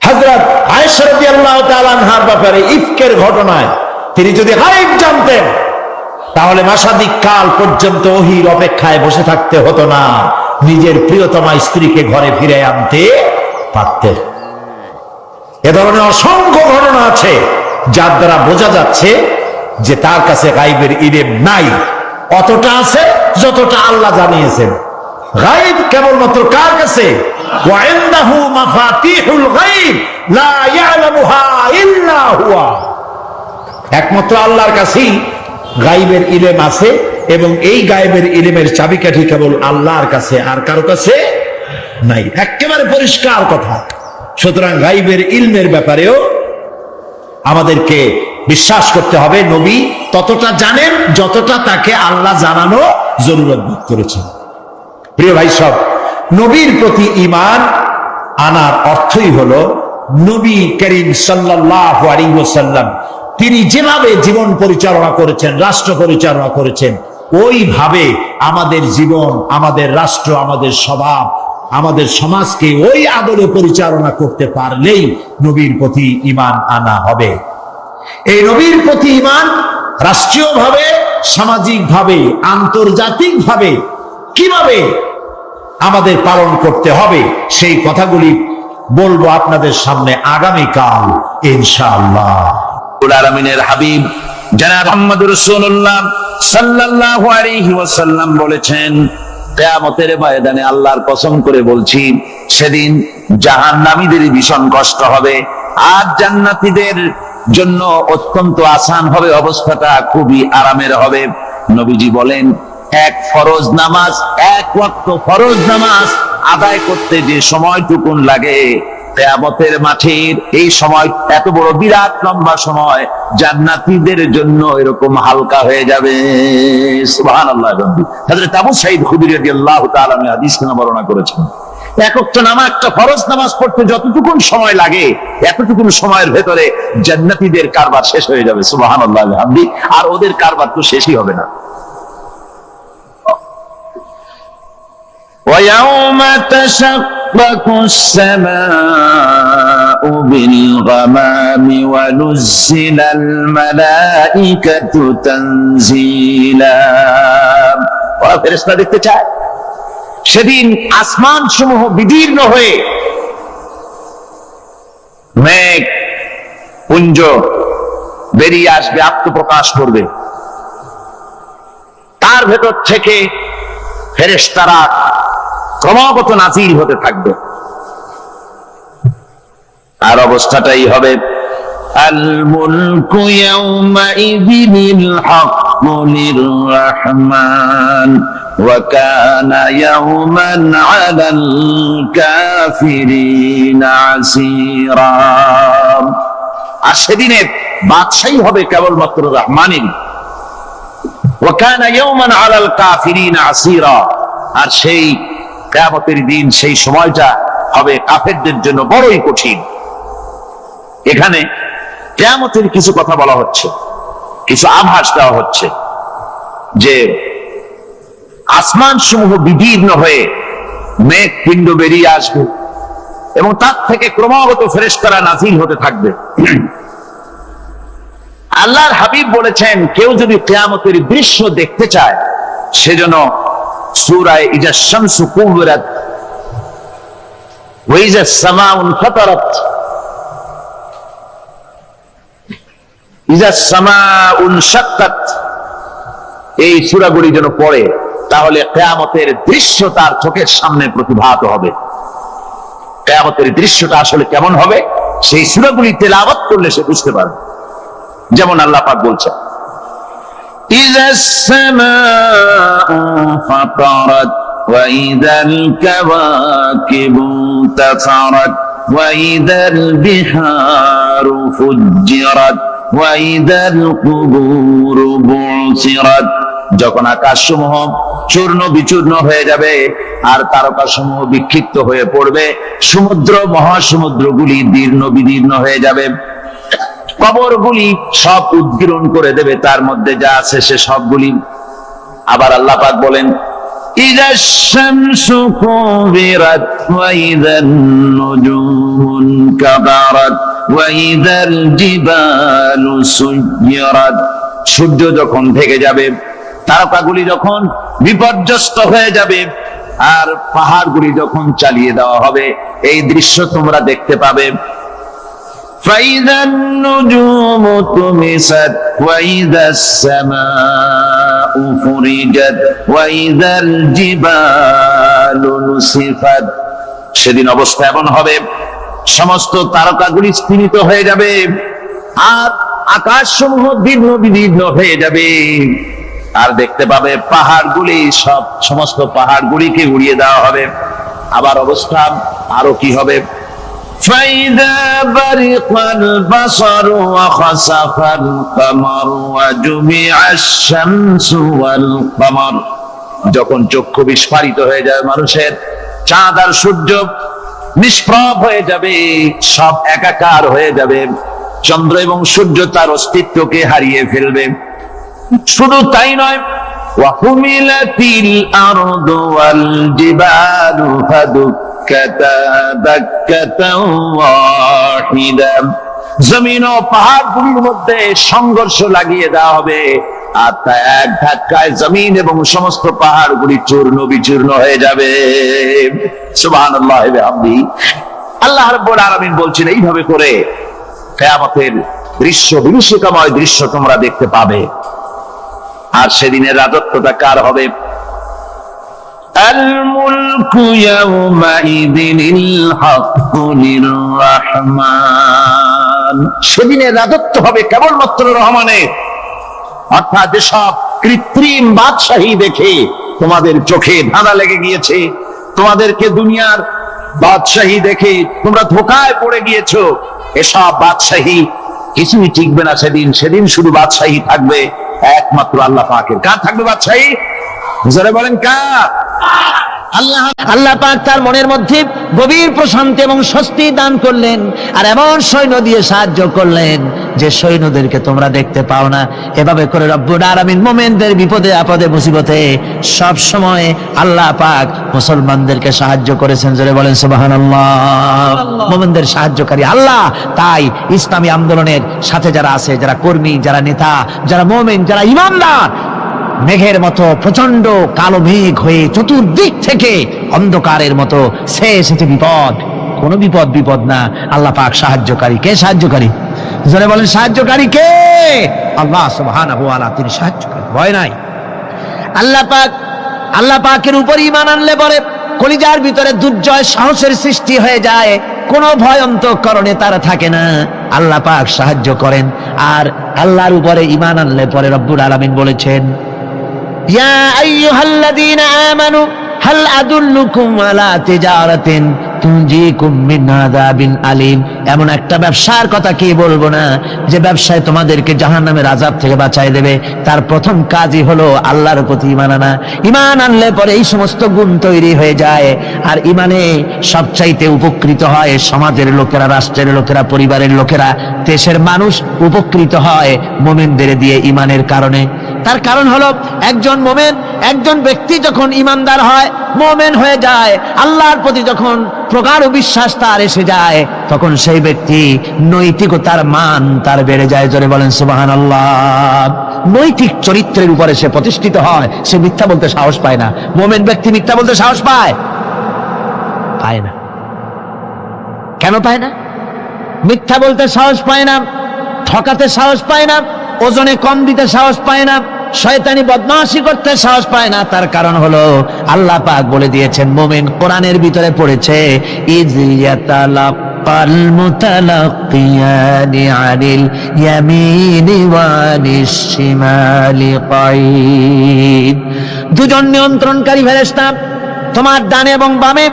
হযরত আয়েশা রাদিয়াল্লাহু তাআলা আনহার ব্যাপারে ইফকের ঘটনায় তিনি যদি গায়েব জানতেন তাহলে মাসাদিক কাল পর্যন্ত ওহীর অপেক্ষায় বসে থাকতে হতো না, নিজের প্রিয়তমা স্ত্রীকে ঘরে ফিরে আনতে পারতেন। এ ধরনের অসংখ্য ঘটনা আছে যার দ্বারা বোঝা যাচ্ছে যে তার কাছে গায়েবের ইলম নাই, অতটা আছে যতটা আল্লাহ জানিয়েছেন। গায়েব কেবলমাত্র কার কাছে? ওয়া ইনদাহু মাফাতিহুল গায়ব লা ইয়ালামুহা ইল্লা হুয়া। একমাত্র আল্লাহর কাছেই গায়েবের ইলম আছে এবং এই গায়েবের ইলমের চাবিকাঠি কেবল আল্লাহর কাছে, আর কারো কাছে নাই। একেবারে পরিষ্কার কথা। সুতরাং গায়েবের ইলমের ব্যাপারেও আমাদেরকে বিশ্বাস করতে হবে নবী ততটা জানেন যতটা তাকে আল্লাহ জানানো জরুরত বোধ করেছেন। প্রিয় ভাই সব, নবীর প্রতি ঈমান আনার অর্থই হলো নবী করিম সাল্লাল্লাহু আলাইহি ওয়াসাল্লাম তিনি যেভাবে জীবন পরিচালনা করেছেন, রাষ্ট্র পরিচালনা করেছেন, ওইভাবে আমাদের জীবন, আমাদের রাষ্ট্র, আমাদের স্বভাব, আমাদের সমাজকে ওই আদলে পরিচালনা করতে পারলেই নবীর প্রতি ঈমান আনা হবে। এই নবীর প্রতি ঈমান রাষ্ট্রীয়ভাবে, সামাজিকভাবে, আন্তর্জাতিকভাবে কিভাবে আমাদের পালন করতে হবে সেই কথাগুলি বলবো আপনাদের সামনে আগামীকাল ইনশাআল্লাহ। আলামিনের হাবিব জনাব মুহাম্মদুর রাসূলুল্লাহ সাল্লাল্লাহু আলাইহি ওয়াসাল্লাম বলেছেন, কিয়ামতের ময়দানে আল্লাহর কসম করে বলছি, সেদিন জাহান্নামীদের ভীষণ কষ্ট হবে আর জান্নাতীদের জন্য অত্যন্ত আসান হবে, অবস্থাটা খুবই আরামের হবে। নবীজি বলেন, এক ফরজ নামাজ, এক ওয়াক্ত ফরজ নামাজ আদায় করতে যে সময়টুকুন লাগে, কিয়ামতের মাঠের এই সময় এত বড় বিরাট লম্বা সময় জান্নাতীদের জন্য এরকম হালকা হয়ে যাবে। সুবহানাল্লাহ। হযরত আবু সাঈদ খুদরী রাদিয়াল্লাহু তাআলা হাদিস বর্ণনা করেছেন, এক ওয়াক্ত নামাজ, একটা ফরজ নামাজ পড়তে যতটুকুন সময় লাগে এতটুকুন সময়ের ভেতরে জান্নাতীদের কারবার শেষ হয়ে যাবে। সুবহানাল্লাহ। আর ওদের কারবার তো শেষই হবে না। وَيَوْمَ تَشَقَّقُ السَّمَاءُ بِالْغَمَامِ وَنُزِّلَ الْمَلَائِكَةُ تَنزِيلًا। ওরা ফেরেশতা দেখতে চায়, সেদিন আসমান সমূহ বিদীর্ণ হয়ে মেঘ পুঞ্জ বেরিয়ে আসবে, আত্মপ্রকাশ করবে, তার ভেতর থেকে ফেরেশতারা ক্রমাগত নাযিল হতে থাকবে। আর অবস্থাটাই হবে, আল মুলকু ইয়াউমাইযিনিল হাক্কু লিররহমান ওয়া কানা ইয়াওমান আলাল কাফিরিনা আসীরা। আর সেদিনের বাদশাহী হবে কেবলমাত্র রহমানের। ওয়া কানা ইয়াওমান আলাল কাফিরিনা আসীরা। আর সেই কিয়ামতের দিন, সেই সময়টা হবে কাফেরদের জন্য বড়ই কঠিন। এখানে কিয়ামতের কিছু কথা বলা হচ্ছে, কিছু আভাস দেওয়া হচ্ছে যে আসমান সমূহ বিদীর্ণ হয়ে মেঘ পিণ্ড বেরিয়ে আসবে এবং তার থেকে ক্রমাগত ফেরেশতারা নাযিল হতে থাকবে। আল্লাহর হাবিব বলেছেন, কেউ যদি কিয়ামতের দৃশ্য দেখতে চায় সেজন্য সূরা ইজা শামসু কুবিরাত ওয়া ইজা সামাউ ফাতারাত, ইজা সামাউ শাক্কাত, এই সূরাগুলি যেন পড়ে, তাহলে কিয়ামতের দৃশ্য তার চোখের সামনে প্রতিভাত হবে। কিয়ামতের দৃশ্যটা আসলে কেমন হবে সেই সূরাগুলি তেলাওয়াত করলে সে বুঝতে পারবে। যেমন আল্লাহ পাক বলছেন, إذا السماء فطرت وإذا الكواكب انتثرت وإذا البحار فجرت وإذا القبور بعثرت। যখন আকাশসমূহ চূর্ণ বিচূর্ণ হয়ে যাবে, আর তারকাসমূহ বিক্ষিপ্ত হয়ে পড়বে, সমুদ্র মহাসমুদ্রগুলি দীর্ণ বিদীর্ণ হয়ে যাবে, কবরগুলি সব উদ্গীরণ করে দেবে, তার মধ্যে যা আছে সে সবগুলি। আবার আল্লাহ পাক বলেন, ইযাশ শামসু কুবিরাত ওয়া ইযান নুজুমুন কাদারাত ওয়া ইযাল জিবালু সুয়িরাত। সূর্য যখন ঢেকে যাবে, তারকাগুলি যখন বিপর্যস্ত হয়ে যাবে, আর পাহাড়গুলি যখন চালিয়ে দেওয়া হবে, এই দৃশ্য তোমরা দেখতে পাবে। فإذا النجوم طمست وإذا السماء فرجت وإذا الجبال نسفت। সেদিন অবস্থা এমন হবে, সমস্ত তারকাগুলি স্তিমিত হয়ে যাবে, আর আকাশসমূহ দীর্ঘ বিদীর্ণ হয়ে যাবে, আর দেখতে পাবে পাহাড়গুলি সমস্ত পাহাড়গুলিকে উড়িয়ে দেওয়া হবে। আবার অবস্থা আরো কি হবে, فإذا برق البصر وخسف القمر وجمع الشمس والقمر। যখন চক্ষু বিস্ফারিত হয়ে যাবে মানুষের, চাঁদ আর সূর্য নিষ্প্রভ হয়ে যাবে, সব একাকার হয়ে যাবে, চন্দ্র এবং সূর্য তার অস্তিত্বকে হারিয়ে ফেলবে। শুধু তাই নয়, ওয়াহুমিলাতিল আরদু ওয়াল জিবালু ফাদুক্কাতা দাক্কাতাও ওয়াহিদা। জমিন ও পাহাড়গুলির মধ্যে সংঘর্ষ লাগিয়ে দেওয়া হবে, আর তা এক ধাক্কায় জমিন এবং সমস্ত পাহাড়গুলি চূর্ণ বিচূর্ণ হয়ে যাবে। সুবহানাল্লাহ ওয়া বিহামদিহি। আল্লাহ রাব্বুল আলামিন বলছেন, এইভাবে করে কিয়ামতের দৃশ্য, বিভীষিকাময় দৃশ্য তোমরা দেখতে পাবে। আর সেদিনের রাজত্বটা কার হবে? আল মুলকু ইয়াউমাইযিনিল হাক্কু লির-রাহমান। সেদিনের রাজত্ব হবে কেবলমাত্র রহমানের। অর্থাৎ যেসব কৃত্রিম বাদশাহী দেখে তোমাদের চোখে ধাঁধা লেগে গিয়েছে, তোমাদেরকে দুনিয়ার বাদশাহী দেখে তোমরা ধোঁকায় পড়ে গিয়েছো, এসব বাদশাহী কিছুই টিকবে না সেদিন। সেদিন শুধু বাদশাহী থাকবে একমাত্র আল্লাহ পাকের। কার থাকবে বাদশাহী? জোরে বলেন কার? আল্লাহ পাক তার মনের মধ্যে গভীর প্রশান্তি এবং স্বস্তি দান করলেন, আর এমন সৈন্য দিয়ে সাহায্য করলেন যে সৈন্যদেরকে তোমরা দেখতে পাও না। এভাবে করে রব্বুল আলামিন মুমিনদের বিপদে আপদে মুসিবতে সব সময় আল্লাহ পাক মুসলমানদেরকে সাহায্য করেছেন। জোরে বলেন সুবহানাল্লাহ। মুমিনদের সাহায্যকারী আল্লাহ। তাই ইসলামী আন্দোলনের সাথে যারা আছে, যারা কর্মী, যারা নেতা, যারা মুমিন, যারা ঈমানদার, মেঘের মতো প্রচন্ড কালো মেঘ হয়ে চতুর্দিক থেকে অন্ধকারের মতো সে এসেছে বিপদ, কোন বিপদ না। আল্লাহ পাক সাহায্যকারী। কে সাহায্যকারী? জোরে বলেন সাহায্যকারী কে? আল্লাহ সুবহানাহু ওয়া তাআলা, তিনি সাহায্যকারী, ভয় নাই। আল্লাহ পাকের উপর ঈমান আনলে পরে কলিজার ভিতরে দুর্জয় সাহসের সৃষ্টি হয়ে যায়, কোনো ভয় অন্তঃকরণে তারা থাকে না। আল্লাহ পাক সাহায্য করেন। আর আল্লাহর উপরে ঈমান আনলে পরে রব্বুল আলামিন বলেছেন, ইয়া আইয়ুহাল্লাযীনা আমানু হাল আদুল্লুকুম আলা তিজারাতিন তুনজিকুম মিন আযাবিন আলীম। এমন একটা ব্যবসার কথা কি বলবো না, যে ব্যবসায় তোমাদেরকে জাহান্নামের আযাব থেকে বাঁচায় দেবে। তার প্রথম কাজই হলো আল্লাহর প্রতি ঈমান আনা। ঈমান আনলে পরে এই সমস্ত গুণ তৈরি হয়ে যায়। আর ঈমানে সবচাইতে উপকৃত হয় সমাজের লোকেরা, রাষ্ট্রের লোকেরা, পরিবারের লোকেরা, দেশের মানুষ উপকৃত হয় মুমিনদের দিয়ে ঈমানের কারণে। তার কারণ হলো একজন মুমিন, একজন ব্যক্তি যখন ঈমানদার হয়, মুমিন হয়ে যায়, আল্লাহর প্রতি যখন প্রগাঢ় বিশ্বাস তার এসে যায়, তখন সেই ব্যক্তি নৈতিকতার মান তার বেড়ে যায়। জোরে বলেন সুবহানাল্লাহ। নৈতিক চরিত্রের উপরে সে প্রতিষ্ঠিত হয়, সে মিথ্যা বলতে সাহস পায় না। মুমিন ব্যক্তি মিথ্যা বলতে সাহস পায় না। কেন পায় না? মিথ্যা বলতে সাহস পায় না, ঠকাতে সাহস পায় না, ওজনে কম দিতে সাহস পায় না, শয়তানি বদমাশি করতে সাহস পায় না। তার কারণ হলো আল্লাহ পাক বলে দিয়েছেন, মুমিন কোরআনের ভিতরে পড়েছে, ইয ইয়াতালাক্কাল মুতালাক্কিয়ানি আনিল ইয়ামিনি ওয়া আনিশ শিমালি কাঈদ। দুজন নিয়ন্ত্রণকারী ফেরেশতা তোমার ডানে এবং বামে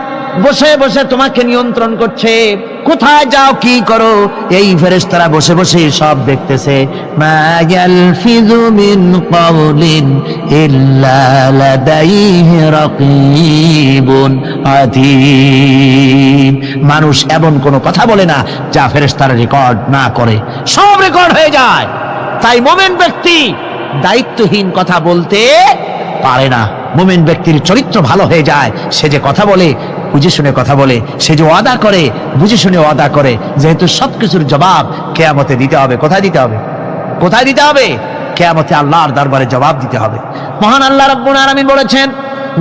বসে বসে তোমাকে নিয়ন্ত্রণ করছে, কোথায় যাও কি করো এই ফেরেশতারা বসে বসে সব দেখতেছে। মা ইয়ালফিযু মিন কাওলিন ইল্লা লাদাইহি রাকীবুন আতীদ। মানুষ এমন কোনো কথা বলে না যা ফেরেশতারা রেকর্ড না করে, সব রেকর্ড হয়ে যায়। তাই মুমিন ব্যক্তি দায়িত্বহীন কথা বলতে পারে না। মুমিন ব্যক্তির চরিত্র ভালো হয়ে যায়, সে যে কথা বলে বুঝে শুনে কথা বলে, সে যে ওয়াদা করে বুঝে শুনে ওয়াদা করে, যেহেতু সবকিছুর জবাব কিয়ামতে দিতে হবে। কোথায় দিতে হবে? কোথায় দিতে হবে? কিয়ামতে আল্লাহর দরবারে জবাব দিতে হবে। মহান আল্লাহ রাব্বুল আলামিন বলেছেন,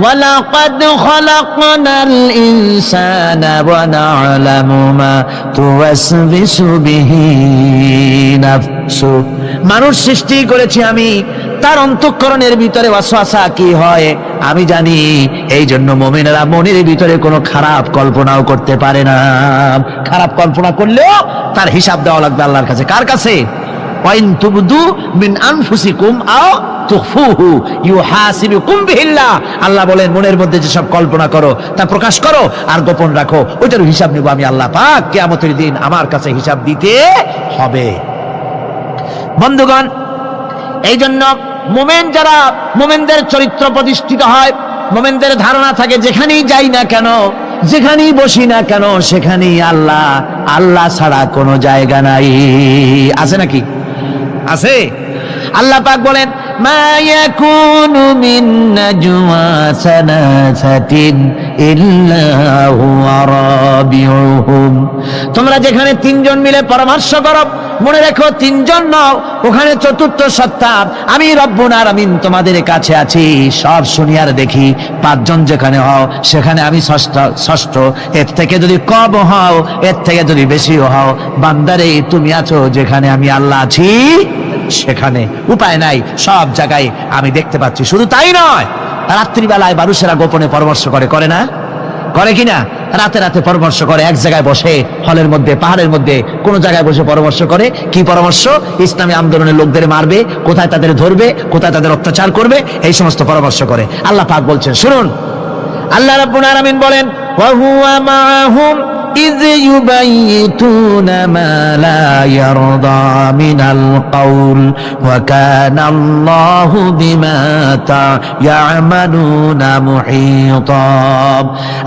ওয়ালাকাদ খালাকনাল ইনসানা ওয়া না'লামু মা তুওয়াসবিসু বিহি নাফসু। মানুষ সৃষ্টি করেছি আমি, তার অন্তঃকরণের ভিতরে ওয়াসওয়াসা কি হয় আমি জানি। এই জন্য মুমিনেরা মনের ভিতরে কোনো খারাপ কল্পনাও করতে পারে না। খারাপ কল্পনা করলেও তার হিসাব দেওয়া লাগবে আল্লাহর কাছে। কার কাছে? ওয়াইন তুবদু মিন আনফুসিকুম আও তুখফুহু ইউহাসিবুকুম বিহিল্লাহ। আল্লাহ বলেন, মনের মধ্যে যেসব কল্পনা করো তা প্রকাশ করো আর গোপন রাখো, ওইটার হিসাব নেব আমি আল্লাহ পাক। কিয়ামতের দিন আমার কাছে হিসাব দিতে হবে। বন্ধুগণ, এই জন্য মুমিন যারা, মুমিনদের চরিত্র প্রতিষ্ঠিত হয়, মুমিনদের ধারণা থাকে যেখানেই যাই না কেন, যেখানেই বসি না কেন, সেখানেই আল্লাহ, আল্লাহ ছাড়া কোনো জায়গা নাই। আছে নাকি? আছে। আল্লাহ পাক বলেন, মা ইয়াকুনু মিন নাজওয়া সালাসাতিন ইল্লা হুয়া রাবিউহুম। তোমরা যেখানে তিনজন মিলে পরামর্শ করো, মনে রেখো তিনজন নও, ওখানে চতুর্থ সত্তা আমি রব্বুল আলামিন তোমাদের কাছে আছি। সব শুনি আর দেখি। পাঁচজন যেখানে হও সেখানে আমি ষষ্ঠ। এর থেকে যদি কম হও, এর থেকে যদি বেশিও হও, বান্দারে তুমি আছো যেখানে আমি আল্লাহ আছি সেখানে। উপায় নাই, সব জায়গায় আমি দেখতে পাচ্ছি। শুধু তাই নয়, রাত্রিবেলায় মানুষেরা গোপনে পরামর্শ করে, করে না? করে কিনা? রাতে রাতে পরামর্শ করে, এক জায়গায় বসে, হলের মধ্যে, পাহাড়ের মধ্যে, কোন জায়গায় বসে পরামর্শ করে। কি পরামর্শ? ইসলামী আন্দোলনের লোকদের মারবে, কোথায় তাদের ধরবে, কোথায় তাদের অত্যাচার করবে, এই সমস্ত পরামর্শ করে। আল্লাহ পাক বলছেন, শুনুন, আল্লাহ রাব্বুল আলামিন বলেন, ওয়া হুয়া মাআহুম إذ يبيتون ما لا يرضى من القول وكان الله بما يعملون محيطا।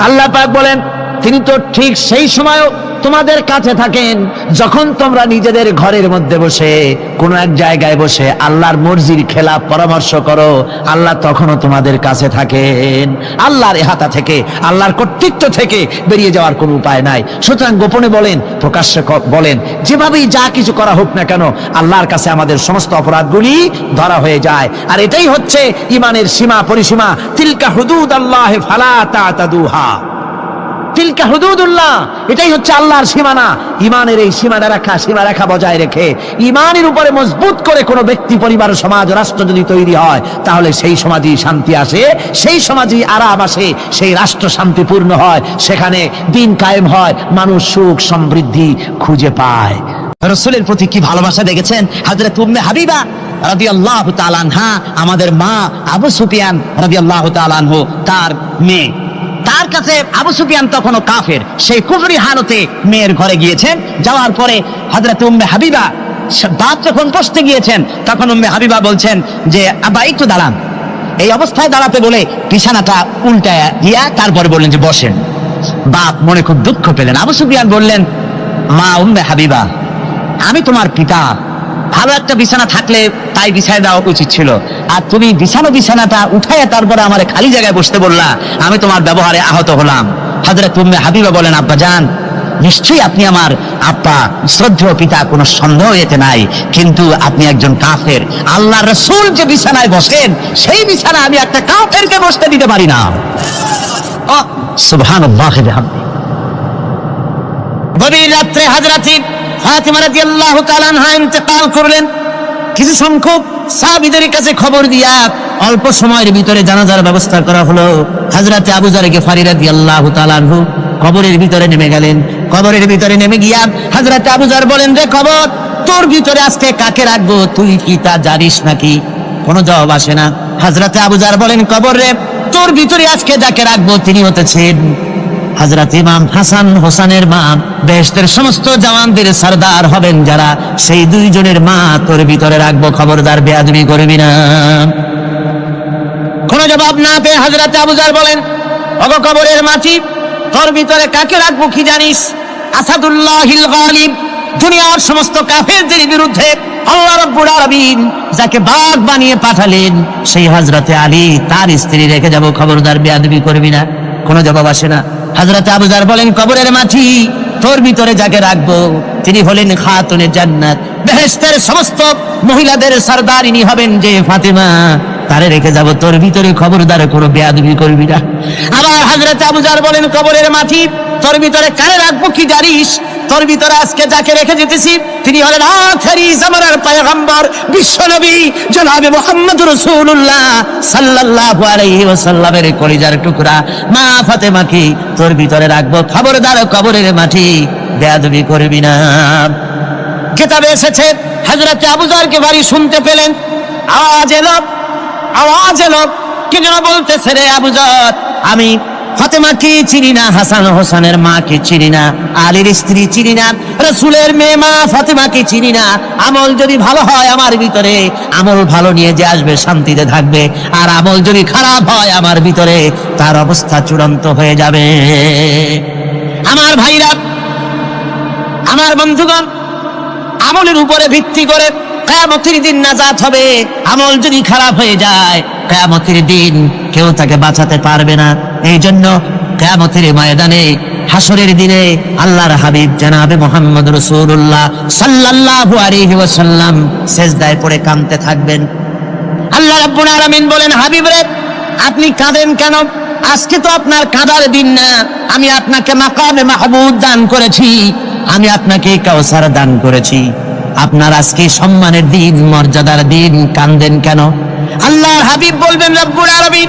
আল্লাহ পাক বলেন, তিনি তো ঠিক সেই সময়ও তোমাদের কাছে থাকেন যখন তোমরা নিজেদের ঘরের মধ্যে বসে, কোনো এক জায়গায় বসে আল্লাহর মর্জির খেলাফ পরামর্শ করো, আল্লাহ তখনও তোমাদের কাছে থাকেন। আল্লাহর ইহাতা থেকে, আল্লাহর কর্তৃত্ব থেকে বেরিয়ে যাওয়ার কোনো উপায় নাই। সুতরাং গোপনে বলেন, প্রকাশ্যে বলেন, যেভাবেই যা কিছু করা হোক না কেন, আল্লাহর কাছে আমাদের সমস্ত অপরাধগুলি ধরা হয়ে যায়। আর এটাই হচ্ছে ঈমানের সীমা পরিসীমা। তিলকা হুদুদাল্লাহ ফালা তা'তাদুহা। তিলকা হুদুদুল্লাহ, এটাই হচ্ছে আল্লাহর সীমানা। ঈমানের এই সীমারেখা বজায় রেখে ঈমানের উপরে মজবুত করে কোনো ব্যক্তি, পরিবার, সমাজ, রাষ্ট্র যদি তৈরি হয়, তাহলে সেই সমাজই শান্তি আসে, সেই সমাজই আরাম আসে, সেই রাষ্ট্র শান্তিপূর্ণ হয়, সেখানে দিন কায়েম হয়, মানুষ সুখ সমৃদ্ধি খুঁজে পায়। রাসূলের প্রতি কি ভালোবাসা দেখেছেন। হযরত উম্মে হাবিবা রাদিয়াল্লাহু তাআলা আনহা, আমাদের মা আবু সুফিয়ান রাদিয়াল্লাহু তাআলা আনহু, তার মেয়ে, তার কাছে আবু সুফিয়ান তখনও কাফের, সেই কুফরি হালতে মেয়ের ঘরে গিয়েছেন। যাওয়ার পরে হযরত উম্মে হাবিবা বাপ যখন বসতে গিয়েছেন, তখন উম্মে হাবিবা বলছেন যে, আব্বা একটু দাঁড়ান। এই অবস্থায় দাঁড়াতে বলে বিছানাটা উল্টায় দিয়া তারপরে বললেন যে বসেন। বাপ মনে খুব দুঃখ পেলেন। আবু সুফিয়ান বললেন, মা উম্মে হাবিবা, আমি তোমার পিতা, ভালো একটা বিছানা থাকলে তাই বিছায় দেওয়া উচিত ছিল, আর তুমি বিছানাটা উঠাইয়া তারপরে আমার খালি জায়গায় বসতে বললা, আমি তোমার ব্যবহারে আহত হলাম। হযরত উম্মে হাবিবা বলেন, আব্বা জান, নিশ্চয়ই আপনি আমার আব্বা, শ্রদ্ধেয় পিতা, কোনো সন্দেহ এতে নাই, কিন্তু আপনি একজন কাফের। আল্লাহর রাসূল যে বিছানায় বসেন, সেই বিছানা আমি একটা কাফেরকে বসতে দিতে পারি না। সুবহানাল্লাহ। গভীর রাত্রে হযরত ফাতিমা রাদিয়াল্লাহু তাআলা আনহা ইন্তেকাল করলেন। কিছু সংখ্যক সাহাবীদের কাছে খবর দিয়া অল্প সময়ের ভিতরে জানাজার ব্যবস্থা করা হলো। হযরত আবু যর গিফারী রাদিয়াল্লাহু তাআলা আনহু কবরের ভিতরে নেমে গেলেন। কবরের ভিতরে নেমে গিয়া হযরত আবু যর বলেন, রে কবর, তোর ভিতরে আজকে কাকে রাখবো, তুই কি তা জানিস নাকি? কোনো জবাব আসে না। হযরত আবু যর বলেন, কবর রে, তোর ভিতরে আজকে যাকে রাখবো তিনি হতেছেন হযরত ইমাম হাসান হোসেনের মা বেহেশতের সমস্ত জওয়ানদের সরদার হবেন যারা, সেই দুইজনের মা তোর ভিতরে রাখবো, খবরদার বেয়াদবি করবি না। কোনো জবাব না পেয়ে হযরত আবু যর বলেন, ওগো কবরের মাটি, তোর ভিতরে কাকে রাখবো কি জানিস? আসাদুল্লাহিল গালিব, দুনিয়ার সমস্ত কাফেরদের বিরুদ্ধে আল্লাহ রাব্বুল আলামিন যাকে বাঘ বানিয়ে পাঠালেন, সেই হযরতে আলী তার স্ত্রী রেখে যাব, খবরদার বেয়াদবি করবি না। কোনো জবাব আসে না। হযরত আবু যর বলেন, কবরের মাটি, তোর ভিতরে যাকে রাখবো তিনি হলেন খাতুনে জান্নাত, বেহেশতের সমস্ত মহিলাদের সরদারিনী হবেন যে ফাতেমা, তারে রেখে যাব তোর ভিতরে, খবরদার কোনো বেয়াদবি করবি না। আবার হযরত আবু যর বলেন, কবরের মাটি, তোর ভিতরে কারে রাখবো কি জানিস? তোর ভিতরে আজকে যাকে রেখে যেতেছি তিনি হলেন আখেরি জামানার পয়গম্বর বিশ্বনবী জনাবে মুহাম্মদ রাসূলুল্লাহ সাল্লাল্লাহু আলাইহি ওয়াসাল্লামের কলিজার টুকরা মা ফাতেমাকে তোর ভিতরে রাখবো, খবরদার কবরের মাটি বেয়াদবি করবি না। কিতাবে এসেছে হযরত আবু যরকে বাড়ি শুনতে পেলেন, আওয়াজ এলো, কি যেন বলতেছে, রে আবু যর, আমি ফাতেমাকে চিনি না, হাসান হোসেনের মাকে চিনি না, আলীর স্ত্রী চিনি না, রাসূলের মেয়ে মা ফাতেমাকে চিনি না। আমল যদি ভালো হয় আমার ভিতরে, আমল ভালো নিয়ে যে আসবে শান্তিতে থাকবে, আর আমল যদি খারাপ হয় আমার ভিতরে, তার অবস্থা চূড়ান্ত হয়ে যাবে। আমার ভাইরা, আমার বন্ধুগণ, আমলের উপরে ভিত্তি করে কিয়ামতের দিন নাজাত হবে। আমল যদি খারাপ হয়ে যায় কিয়ামতের দিন কেউ তাকে বাঁচাতে পারবে না। এই জন্য কিয়ামতের ময়দানে, হাসরের দিনে আল্লাহর হাবিব জনাবে মুহাম্মদ রাসূলুল্লাহ সাল্লাল্লাহু আলাইহি ওয়াসাল্লাম সিজদায় পড়ে কাঁদতে থাকবেন। আল্লাহ রাব্বুল আলামিন বলেন, হাবিব রে, আপনি কাঁদেন কেন? আজকে তো আপনার কাঁদার দিন না, আমি আপনাকে মাকামে মাহমুদ দান করেছি, আমি আপনাকে কাউসার দান করেছি, আপনার আজকে সম্মানের দিন, মর্যাদার দিন, কাঁদেন কেন? আল্লাহর হাবিব বলবেন, রব্বুল আলামিন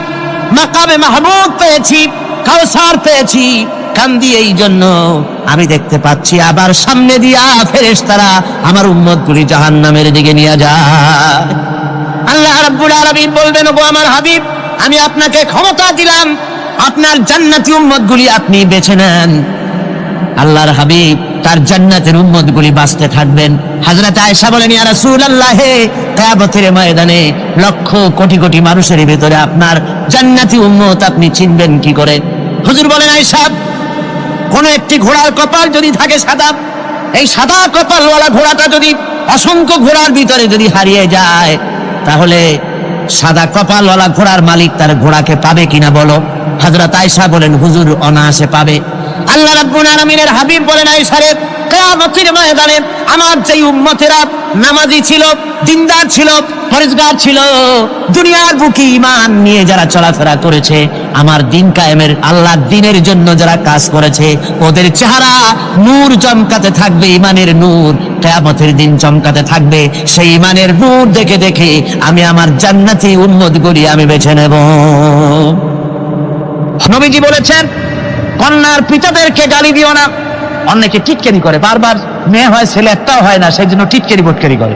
মাকামে মাহমুদ পেয়েছি, কাউসার পেয়েছি, কান্দি এই জন্য আমি দেখতে পাচ্ছি আবার সামনে দিয়া ফেরেশতারা আমার উম্মতগুলি জাহান্নামের দিকে নিয়ে যায়। আল্লাহ রাব্বুল আলামিন বলবেন, ওগো আমার হাবিব, আমি আপনাকে ক্ষমতা দিলাম, আপনার জান্নাতি উম্মতগুলি আপনি বেছে নেন। আল্লাহর হাবিব তার জান্নাতের উম্মতগুলি বাঁচতে থাকবেন। হযরত আয়েশা বলেন, ইয়া রাসূলুল্লাহ, কিয়ামতের ময়দানে লক্ষ কোটি কোটি মানুষের ভিতরে আপনার জান্নাতি উম্মত আপনি চিনবেন কি করে? হুজুর বলেন, আয়েশা, কোন একটি ঘোড়ার কপাল যদি থাকে সাদা, এই সাদা কপালওয়ালা ঘোড়াটা যদি অসংখ্য ঘোড়ার ভিতরে যদি হারিয়ে যায়, তাহলে সাদা কপালওয়ালা ঘোড়ার মালিক তার ঘোড়াকে পাবে কিনা বলো? হযরত আয়েশা বলেন, হুজুর অনায়াসে পাবে। আল্লাহ রাব্বুল আলামিনের হাবিব বলেন, আয়েশা রে, কিয়ামতের ময়দানে আমার যেই উম্মতেরা নামাজি ছিল, দিনদার ছিল, পরেজগার ছিল, দুনিয়ার বুকে ঈমান নিয়ে যারা চলাফেরা করেছে, আমার দিন কায়েমের, আল্লাহর দ্বীনের জন্য যারা কাজ করেছে, ওদের চেহারা নূর চমকাতে থাকবে, ঈমানের নূর কিয়ামতের দিন চমকাতে থাকবে। সেই ঈমানের নূর দেখে দেখে আমি আমার জান্নাতি উম্মতগুলি আমি বেছে নেব। নবীজি বলেছেন, কন্যার পিতাদেরকে গালি দিও না। অনেকে টিটকারি করে, বারবার মেয়ে হয় ছেলে একটাও হয় না, সেই জন্য টিটকারি বটকারি করে।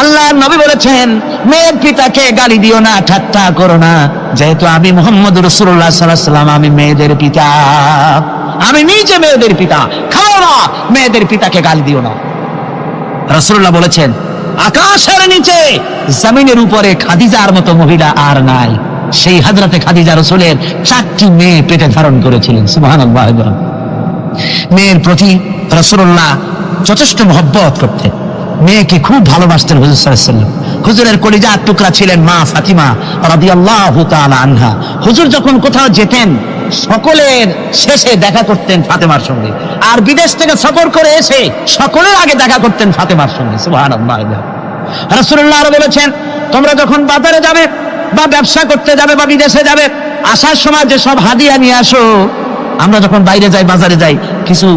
আল্লাহ নবী বলেছেন, মেয়ের পিতাকে গালি দিও না, ঠাট্টা করো না, যেহেতু আমি মুহাম্মদ রাসূলুল্লাহ সাল্লাল্লাহু আলাইহি ওয়াসাল্লাম, আমি মেয়েদের পিতা, আমি নিজে মেয়েদের পিতা। খাও না, মেয়েদের পিতাকে গালি দিও না। রাসূলুল্লাহ বলেছেন, আকাশের নিচে জমিনের উপরে খাদিজার মতো মহিলা আর নাই। সেই হযরতে খাদিজা রাসূলের 4টি মেয়ে পেটে ধারণ করেছিলেন। সুবহানাল্লাহ। মেয়ের প্রতি রাসূলুল্লাহ যথেষ্ট মহব্বত করতেন, মেয়েকে খুব ভালোবাসতেন হুজুর সাল্লাল্লাহু আলাইহি ওয়াসাল্লাম। হুজুরের কলিজার টুকরা ছিলেন মা ফাতিমা রাদিয়াল্লাহু তাআলা আনহা। হুজুর যখন কোথাও যেতেন, সকলের শেষে দেখা করতেন ফাতেমার সঙ্গে, আর বিদেশ থেকে সফর করে এসে সকলের আগে দেখা করতেন ফাতেমার সঙ্গে। সুবহানাল্লাহ। রাসূলুল্লাহ আরো বলেছেন, তোমরা যখন বাজারে যাবে বা ব্যবসা করতে যাবে বা বিদেশে যাবে, আসার সময় যে সব হাদিয়া নিয়ে আসো। আমরা যখন বাইরে যাই, বাজারে যাই, কিছু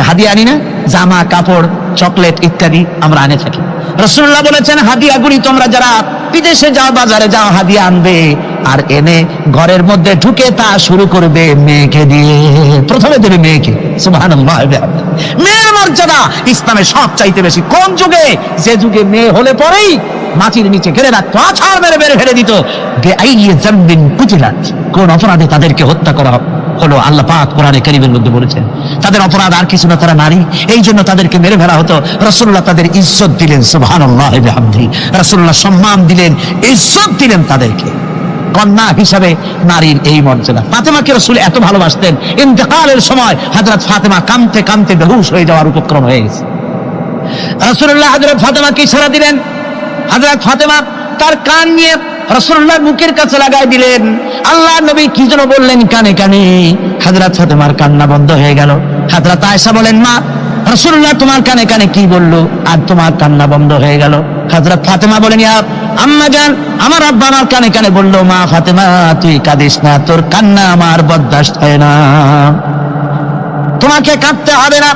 হাদিয়া আনি না, জামা কাপড় চকলেট ইত্যাদি আমরা আনে থাকি। রাসূলুল্লাহ বলেছেন, হাদিয়াগুলি তোমরা যারা বিদেশে যাও, বাজারে যাও, হাদিয়া আনবে, আর এনে ঘরের মধ্যে ঢুকে তা শুরু করবে মেয়েকে দিয়ে। প্রথমে দেবে মেয়েকে। সুবহানাল্লাহ। মেয়ের মর্যাদা ইসলামে সব চাইতে বেশি। কোন যুগে? যে যুগে মেয়ে হলে পরেই মাটির নিচে ঘিরে রাখতো, আছাড় মেরে মেরে ফেলে দিত। বেআইয়ি যামবিন কুতিলাত, কোন অপরাধে তাদেরকে হত্যা করা হবে। হলো আল্লাহ পাক কোরআনে কারীমের মধ্যে বলেছেন। তাদের অপরাধ আর কিছু না, তারা নারী, এই জন্য তাদেরকে মেরে ফেলা হতো। রাসূলুল্লাহ তাদের ইজ্জত দিলেন, সুবহানাল্লাহি ওয়া বিহামদিহি। রাসূলুল্লাহ সম্মান দিলেন, ইজ্জত দিলেন তাদেরকে। কন্যা হিসাবে নারীর এই মর্যাদা। ফাতেমাকে রাসূল এত ভালোবাসতেন, ইন্তেকালের সময় হযরত ফাতেমা কাঁদতে কাঁদতে বেহুশ হয়ে যাওয়ার উপক্রম হয়ে গেছে। রাসূলুল্লাহ হযরত ফাতেমাকে ইশারা দিলেন। হযরত ফাতেমা তার কান নিয়ে রাসূলুল্লাহর মুখের কাছে লাগাই দিলেন। আল্লাহ নবী কি যেন বললেন কানে কানে, হযরত ফাতেমার কান্না বন্ধ হয়ে গেল। হযরত আয়েশা বলেন, মা, রাসূলুল্লাহ তোমার কানে কানে কি বললো আর তোমার কান্না বন্ধ হয়ে গেল? হযরত ফাতেমা বলেন, ইয়া আম্মা জান, আমার আব্বা আমার কানে কানে বললো, মা ফাতেমা তুই কাঁদিস না, তোর কান্না আমার বরদাস্ত হয় না, তোমাকে কাঁদতে হবে না।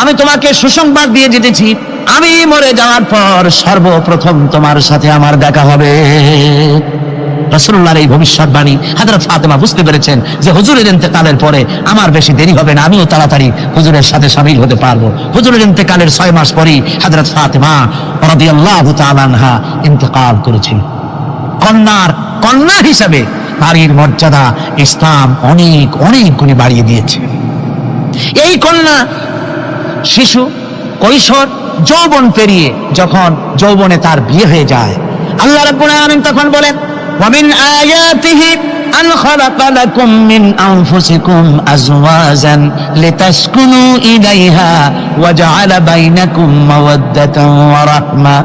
আমি তোমাকে সুসংবাদ দিয়ে যেতেছি, আমি মরে যাওয়ার পর সর্বপ্রথম তোমার সাথে আমার দেখা হবে। রাসূলুল্লাহর এই ভবিষ্যৎবাণী হযরত ফাতেমা বুঝতে পেরেছেন যে হুজুরের ইন্তেকালের পরে আমার বেশি দেরি হবে না, আমিও তাড়াতাড়ি হুজুরের সাথে শামিল হতে পারবো। হুজুরের ইন্তেকালের 6 মাস পরেই হযরত ফাতেমা রাদিয়াল্লাহু তাআলা আনহা ইন্তেকাল করেছেন। কন্যা হিসাবে নারীর মর্যাদা ইসলাম অনেক অনেক গুণে বাড়িয়ে দিয়েছে। এই কন্যা শিশু, কৈশোর, যৌবন পেরিয়ে যখন যৌবনে তার বিয়ে হয়ে যায়, আল্লাহ রাব্বুল আলামিন তখন বলেন, ওয়া মিন আয়াতিহি আন খালাকা লাকুম মিন আনফুসিকুম আজওয়াজান লিতাসকুনু ইলাইহা ওয়া জাআলা বাইনাকুম মাওয়াদ্দাতান ওয়া রাহমা।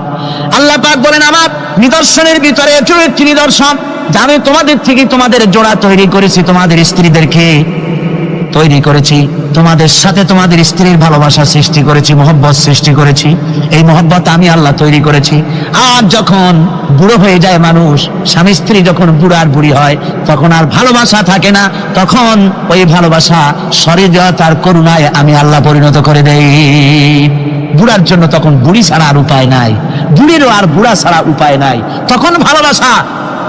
আল্লাহ পাক বলেন, আমার নিদর্শনের ভিতরে এটাও একটি নিদর্শন যে আমি তোমাদের থেকে তোমাদের জোড়া তৈরি করেছি, তোমাদের স্ত্রীদেরকে তৈরি করেছি, তোমাদের সাথে তোমাদের স্ত্রীর ভালোবাসা সৃষ্টি করেছি, মহব্বত সৃষ্টি করেছি। এই মহব্বত আমি আল্লাহ তৈরি করেছি। আর যখন বুড়ো হয়ে যায় মানুষ, স্বামী স্ত্রী যখন বুড়ার বুড়ি হয়, তখন আর ভালোবাসা থাকে না, তখন ওই ভালোবাসা সহৃদয়তার করুণায় আমি আল্লাহ পরিণত করে দেই। বুড়ার জন্য তখন বুড়ি ছাড়া আর উপায় নাই, বুড়িরও আর বুড়া ছাড়া উপায় নাই। তখন ভালোবাসা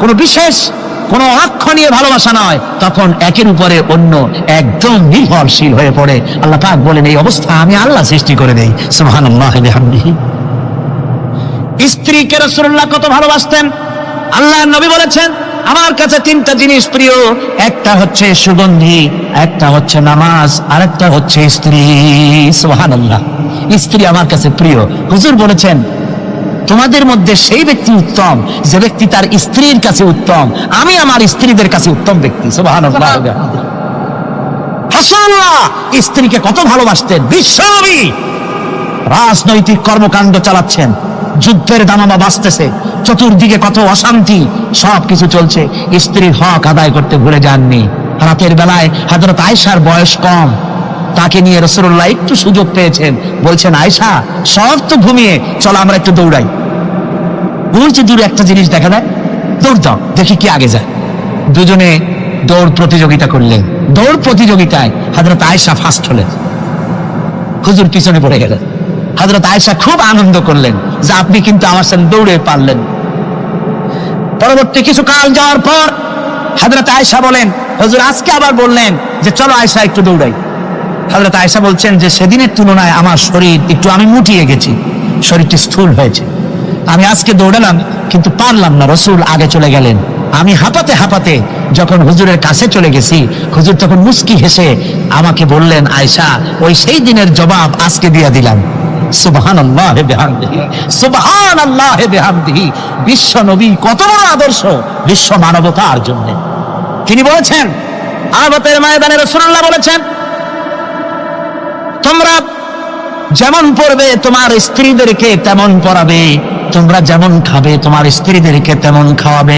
কোনো বিশেষ কোনো অক্ষণীয় ভালোবাসা নয়, তখন একের উপরে অন্য একদম নির্ভরশীল হয়ে পড়ে। আল্লাহ পাক বলেন, এই অবস্থা আমি আল্লাহ সৃষ্টি করে দেই। সুবহানাল্লাহি ওয়া বিহামদিহি। স্ত্রীকে রাসূলুল্লাহ কত ভালোবাসতেন। আল্লাহর নবী বলেছেন, আমার কাছে 3টা জিনিস প্রিয়, একটা হচ্ছে সুগন্ধি, একটা হচ্ছে নামাজ, আর একটা হচ্ছে স্ত্রী। সুবহানাল্লাহ, স্ত্রী আমার কাছে প্রিয়। হুজুর বলেছেন, তোমাদের মধ্যে সেই ব্যক্তি উত্তম যে ব্যক্তি তার স্ত্রীর কাছে উত্তম। আমি আমার স্ত্রীদের কাছে উত্তম ব্যক্তি। সুবহানাল্লাহ। রাসূলুল্লাহ স্ত্রীকে কত ভালোবাসতেন। বিশ্বনবী রাজনৈতিক কর্মকাণ্ড চালাচ্ছেন, যুদ্ধের দামামা বাজতেছে, চতুর্দিকে কত অশান্তি, সবকিছু চলছে, স্ত্রীর হক আদায় করতে ভুলে যাননি। রাতের বেলায় হযরত আয়েশার বয়স কম, তাকে নিয়ে রাসূলুল্লাহ একটু সুযোগ পেয়েছেন, বলছেন, আয়েশা সব তো ঘুমিয়ে, চলো আমরা একটু দৌড়াই। ওই যে দূরে একটা জিনিস দেখা যায়, দৌড় দাও, দেখি কি আগে যায়। দুজনে দৌড় প্রতিযোগিতা করলেন। দৌড় প্রতিযোগিতায় হযরত আয়েশা ফার্স্ট হলেন, হুজুর পিছনে পড়ে গেলেন। হযরত আয়েশা খুব আনন্দ করলেন যে আপনি কিন্তু আমার সাথে দৌড়ে পারলেন। পরবর্তী কিছু কাল যাওয়ার পর হযরত আয়েশা বলেন, হুজুর আজকে আবার বললেন যে চলো আয়েশা একটু দৌড়াই। হযরত আয়েশা বলছেন যে সেদিনের তুলনায় আমার শরীর একটু, আমি মুটিয়ে গেছি, শরীরটি স্থূল হয়েছে, আমি আজকে দৌড়ালাম কিন্তু পারলাম না, রাসূল আগে চলে গেলেন। আমি হাঁপাতে হাঁপাতে যখন হুজুরের কাছে চলে গেছি, হুজুর তখন মুস্কি হেসে আমাকে বললেন, আয়েশা ওই সেই দিনের জবাব আজকে দিয়ে দিলাম। সুবহানাল্লাহি বিহামদিহি, সুবহানাল্লাহি বিহামদিহি। বিশ্ব নবী কত বড় আদর্শ বিশ্ব মানবতার জন্য। তিনি বলেছেন, আরাফাতের ময়দানে রাসূলুল্লাহ বলেছেন, তোমরা যেমন পড়বে তোমার স্ত্রীদেরকে তেমন পড়াবে, তোমরা যেমন খাবে তোমার স্ত্রীদেরকে তেমন খাওয়াবে,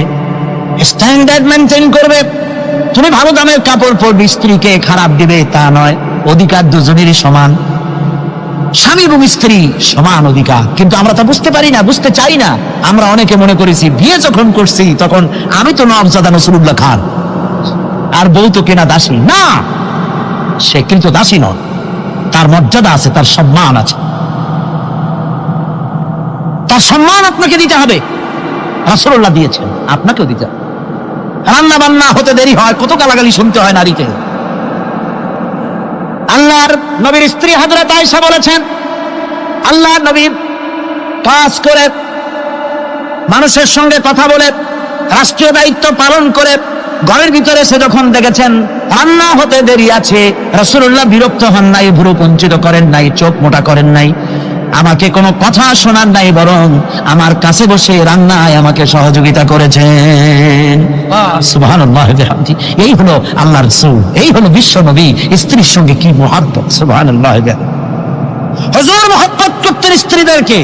স্ট্যান্ডার্ড মেনটেন করবে। তুমি ভালো দামের কাপড় পরবে, স্ত্রীকে খারাপ দিবে তা নয়। অধিকার দুজনেরই সমান, স্বামী এবং স্ত্রী সমান অধিকার। কিন্তু আমরা তা বুঝতে পারি না, বুঝতে চাই না। আমরা অনেকে মনে করেছি বিয়ে যখন করছি তখন আমি তো নওয়াবজাদা নসরুল্লাহ খান আর বউ তো কেনা দাসী। না, সে কিন্তু দাসী নয়, তার মর্যাদা আছে, তার সম্মান আছে, তার সম্মান আপনাকে দিতে হবে। রাসূলুল্লাহ দিয়েছেন, আপনাকেও দিতে হবে। রান্না বান্না হতে দেরি হয়, কত গালাগালি শুনতে হয় নারীকে। আল্লাহর নবীর স্ত্রী হযরত আয়েশা বলেছেন, আল্লাহর নবী কাজ করে, মানুষের সঙ্গে কথা বলে, রাষ্ট্রীয় দায়িত্ব পালন করে ঘরের ভিতরে এসে যখন দেখেছেন রান্না হতে দেরি আছে, রাসূলুল্লাহ বিরক্ত হন নাই, ভ্রু কুঞ্চিত করেন নাই, চোখ মোটা করেন নাই, আমাকে কোনো কথা শোনার নাই, বরং আমার কাছে বসে রান্নায় আমাকে সহযোগিতা করেছেন। সুবহানাল্লাহ বিহামদি। এই হলো আল্লাহর রাসূল, এই হলো বিশ্ব নবী। স্ত্রীর সঙ্গে কি মহব্বত! সুবহানাল্লাহ বিহামদি। হুজুর মহব্বত করতেন স্ত্রীদেরকে।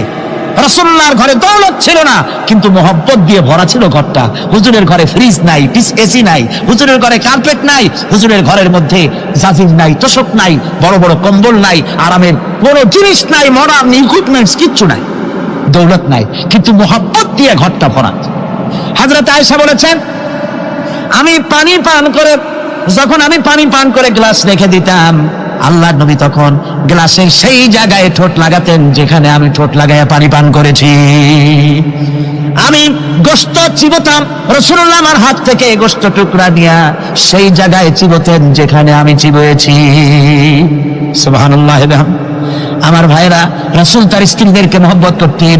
রাসূলুল্লাহর ঘরে দৌলত ছিল না, কিন্তু মহব্বত দিয়ে ভরা ছিল ঘরটা। হুজুরের ঘরে ফ্রিজ নাই, এসি নাই, হুজুরের ঘরে কার্পেট নাই, হুজুরের ঘরের মধ্যে জাজির নাই, তোশক নাই, বড় বড় কম্বল নাই, আরামের কোনো জিনিস নাই, মডার্ন ইকুইপমেন্টস কিচ্ছু নাই, দৌলত নাই, কিন্তু মহব্বত দিয়ে ঘরটা ভরা। হযরত আয়েশা বলেছেন, যখন আমি পানি পান করে গ্লাস রেখে দিতাম, আল্লাহর নবী তখন গ্লাসের সেই জায়গায় ঠোঁট লাগাতেন যেখানে আমি ঠোঁট লাগাইয়া পানি পান করেছি। আমি গোশত চিবোতাম, রাসূলুল্লাহ আমার হাত থেকে গোশত টুকরা নিয়ে সেই জায়গায় চিবোতেন যেখানে আমি চিবোয়েছি। সুবহানাল্লাহ। আমার ভাইরা, রাসূল তার স্ত্রীদেরকে মহব্বত করতেন,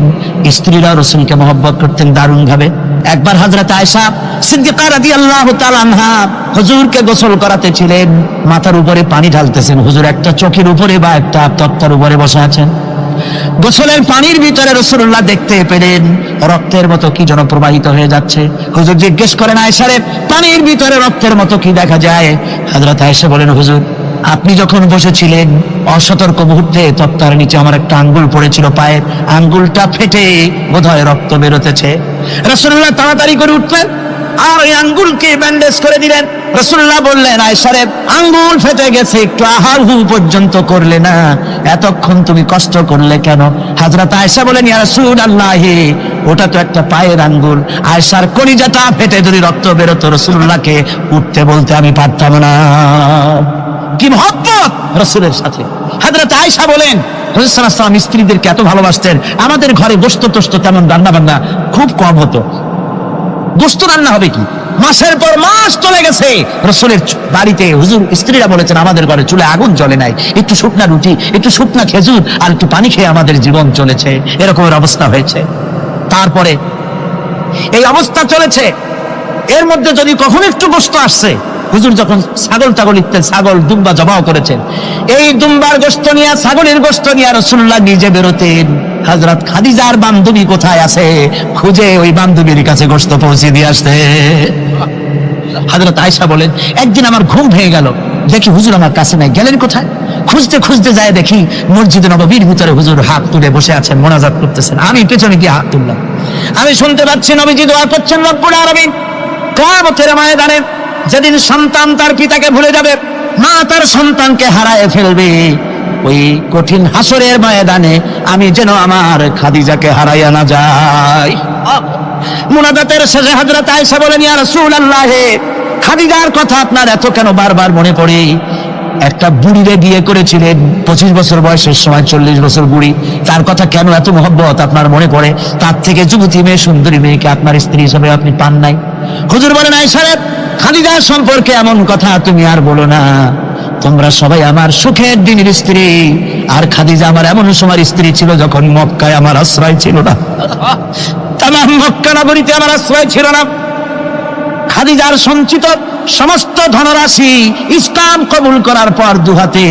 স্ত্রীরা রাসূলকে মহব্বত করতেন দারুণ ভাবে। একবার হযরত আয়েশা সিদ্দিকা রাদিয়াল্লাহু তাআলা আনহা হুজুরকে গোসল করাতে ছিলেন, মাথার উপরে পানি ঢালতেছেন, হুজুর একটা চকির উপরে বা একটা তক্তার উপরে বসে আছেন। গোসলের পানির ভিতরে রাসূলুল্লাহ দেখতে পেলেন রক্তের মতো কি যেন প্রবাহিত হয়ে যাচ্ছে। হুজুর জিজ্ঞেস করেন, আয়েশা রে, পানির ভিতরে রক্তের মতো কি দেখা যায়? হযরত আয়েশা বলেন, হুজুর আপনি যখন বসেছিলেন অসতর্ক মুহূর্তে তক্তার নিচে আমার একটা আঙ্গুল পড়েছিল, পায়ের আঙ্গুলটা ফেটে বোধহয় রক্ত বেরোতেছে। রাসূলুল্লাহ তাড়াতাড়ি করে উঠলেন আর ওই আঙ্গুলকে ব্যান্ডেজ করে দিলেন। রাসূলুল্লাহ বললেন, আয়েশা রে, আঙ্গুল ফেটে গেছে, একটু আহাহু পর্যন্ত করলে না, এতক্ষণ তুমি কষ্ট করলে কেন? হযরত আয়েশা বলেন, ইয়া রাসূলুল্লাহ, ওটা তো একটা পায়ের আঙ্গুল। আয়েশার কলিজাটা ফেটে যদি রক্ত বেরোতো, রাসূলুল্লাহকে উঠতে বলতে আমি পারতাম না। কি মহব্বত রাসূলের সাথে! হযরত আয়েশা বলেন, রাসূল সাল্লাল্লাহু আলাইহি ওয়াসাল্লাম স্ত্রীদেরকে এত ভালোবাসতেন, আমাদের ঘরে গোশত টোস্ত তেমন রান্না বান্না খুব কম হতো। গোশত রান্না হবে কি, মাসের পর মাস চলে গেছে রাসূলের বাড়িতে, হুজুর স্ত্রীরা বলেছেন আমাদের ঘরে চুলে আগুন জ্বলে নাই, একটু শুকনা রুটি, একটু শুকনা খেজুর আর একটু পানি খেয়ে আমাদের জীবন চলেছে, এরকমের অবস্থা হয়েছে। তারপরে এই অবস্থা চলেছে, এর মধ্যে যদি কখনো একটু গোশত আসছে, হুজুর যখন ছাগল ইত্যাদি ছাগল দুম্বা জবাও করেছেন, এই দুম্বার গোশত নিয়ে, ছাগলের গোশত নিয়ে রাসূলুল্লাহ নিজে বেরোতেন। হযরত খাদিজার বান্ধবী কোথায় আছে খুঁজে ওই বান্ধবীর কাছে গোশত পৌঁছে দিয়ে আসতে। হযরত আয়েশা বলেন, একদিন আমার ঘুম ভেঙে গেল, দেখি হুজুর আমার কাছে নাই, গেলেন কোথায়? খুঁজতে খুঁজতে যায় দেখি মসজিদে নববীর ভিতরে হুজুর হাত তুলে বসে আছেন, মোনাজাত করতেছেন। আমি পেছনে গিয়ে হাত তুললাম, আমি শুনতে পাচ্ছি নবীজি দোয়া করছেন, রব্বুল আলামিন কিয়ামতের ময়দানে যেদিন সন্তান তার পিতাকে ভুলে যাবে, মা তার সন্তানকে হারায় ফেলবে, ওই কঠিন হাসরের ময়দানে আমি যেন আমার খাদিজাকে হারাইয়া না যাই। মুনাজাতের শেষে হযরত আয়েশা বলেন, ইয়া রাসূলুল্লাহ, খাদিজার কথা আপনার এত কেন বারবার মনে পড়ে? একটা বুড়িরে বিয়ে করেছিলেন 25 বছর বয়সের সময়, 40 বছর বুড়ি, তার কথা কেন এত মহব্বত আপনার মনে পড়ে? তার থেকে যুবতী মেয়ে, সুন্দরী মেয়েকে আপনার স্ত্রী হিসেবে আপনি পান নাই? হুজুর বলেন, আয়েশা রে, খাদিজা সম্পর্কে এমন কথা তুমি আর বলো না, তোমরা সবাই আমার সুখের দিনের স্ত্রী, আর খাদিজা আমার এমন সময় স্ত্রী ছিল যখন মক্কায় আমার আশ্রয় ছিল না, তামাম মক্কা নগরীতে আমার আশ্রয় ছিল না। খাদিজার সঞ্চিত সমস্ত ধনরাশি ইসলাম কবুল করার পর দুহাতে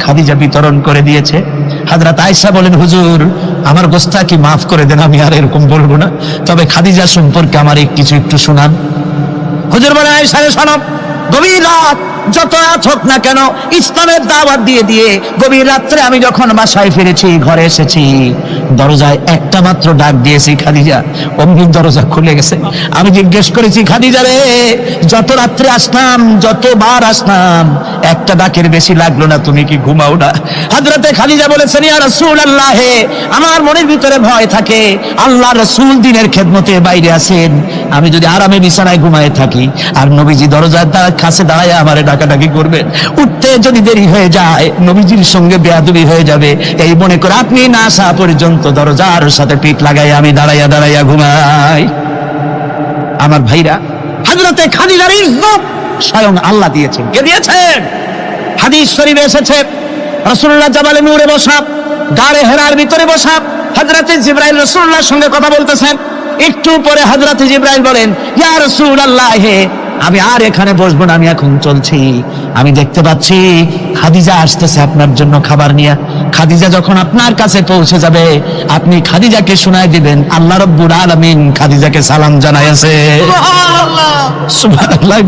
খাদিজা বিতরণ করে দিয়েছে। হযরত আয়েশা বলেন, হুজুর আমার গোস্তাকি মাফ করে দেন, আমি আর এরকম বলবো না, তবে খাদিজা সম্পর্কে আমার কিছু একটু শোনান। হুজুর বলেন, আয়েশা রে শোনো, গভীর রাত যত রাত হোক না কেন, ইসলামের দাওয়াত দিয়ে দিয়ে গভীর রাত্রে আমি যখন বাসায় ফিরেছি, ঘরে এসেছি, দরজায় একটা মাত্র ডাক দিয়েছি, খাদিজা, অমনি দরজা খুলে গেছে। আমি জিজ্ঞেস করেছি, খাদিজা রে, যত রাত্রে আসলাম, যতবার আসলাম, একটা ডাকের বেশি লাগলো না, তুমি কি ঘুমাও না? হযরতে খাদিজা বলেছেন, ইয়া রাসূলুল্লাহ, আমার মনের ভিতরে ভয় থাকে, আল্লাহ রাসূল দিনের খেদমতে বাইরে আছেন, আমি যদি আরামে বিছানায় ঘুমায় থাকি আর নবীজি দরজার কাছে দাঁড়ায় আমারে ডাকাডাকি করবেন, উঠতে যদি দেরি হয়ে যায় নবীজির সঙ্গে বেয়াদবি হয়ে যাবে, এই মনে করে আপনি না আসা পর্যন্ত দরজার সাথে পিঠ লাগাই আমি দাঁড়াইয়া দাঁড়াইয়া ঘুমাই। আমার ভাইরা, হযরতে খাদিজার ইজ্জত স্বয়ং আল্লাহ দিয়েছেন। কে দিয়েছেন? হাদিস শরীফে এসেছে, রাসূলুল্লাহ জাবালে নূরে বসা, গারে হেরার ভিতরে বসা, হযরতে জিবরাইল রাসূলুল্লাহর সঙ্গে কথা বলতেছেন। একটু পরে হযরতে জিবরাইল বলেন, ইয়া রাসূলুল্লাহ, আমি আর এখানে বসবো না, আমি এখন চলছি। আমি দেখতে পাচ্ছি খাদিজা আসতেছে আপনার জন্য খাবার নিয়ে। খাদিজা যখন আপনার কাছে পৌঁছে যাবে, আপনি খাদিজাকে শোনায় দিবেন আল্লাহ রাব্বুল আলামিন খাদিজাকে সালাম জানাইছে। সুবহানাল্লাহ।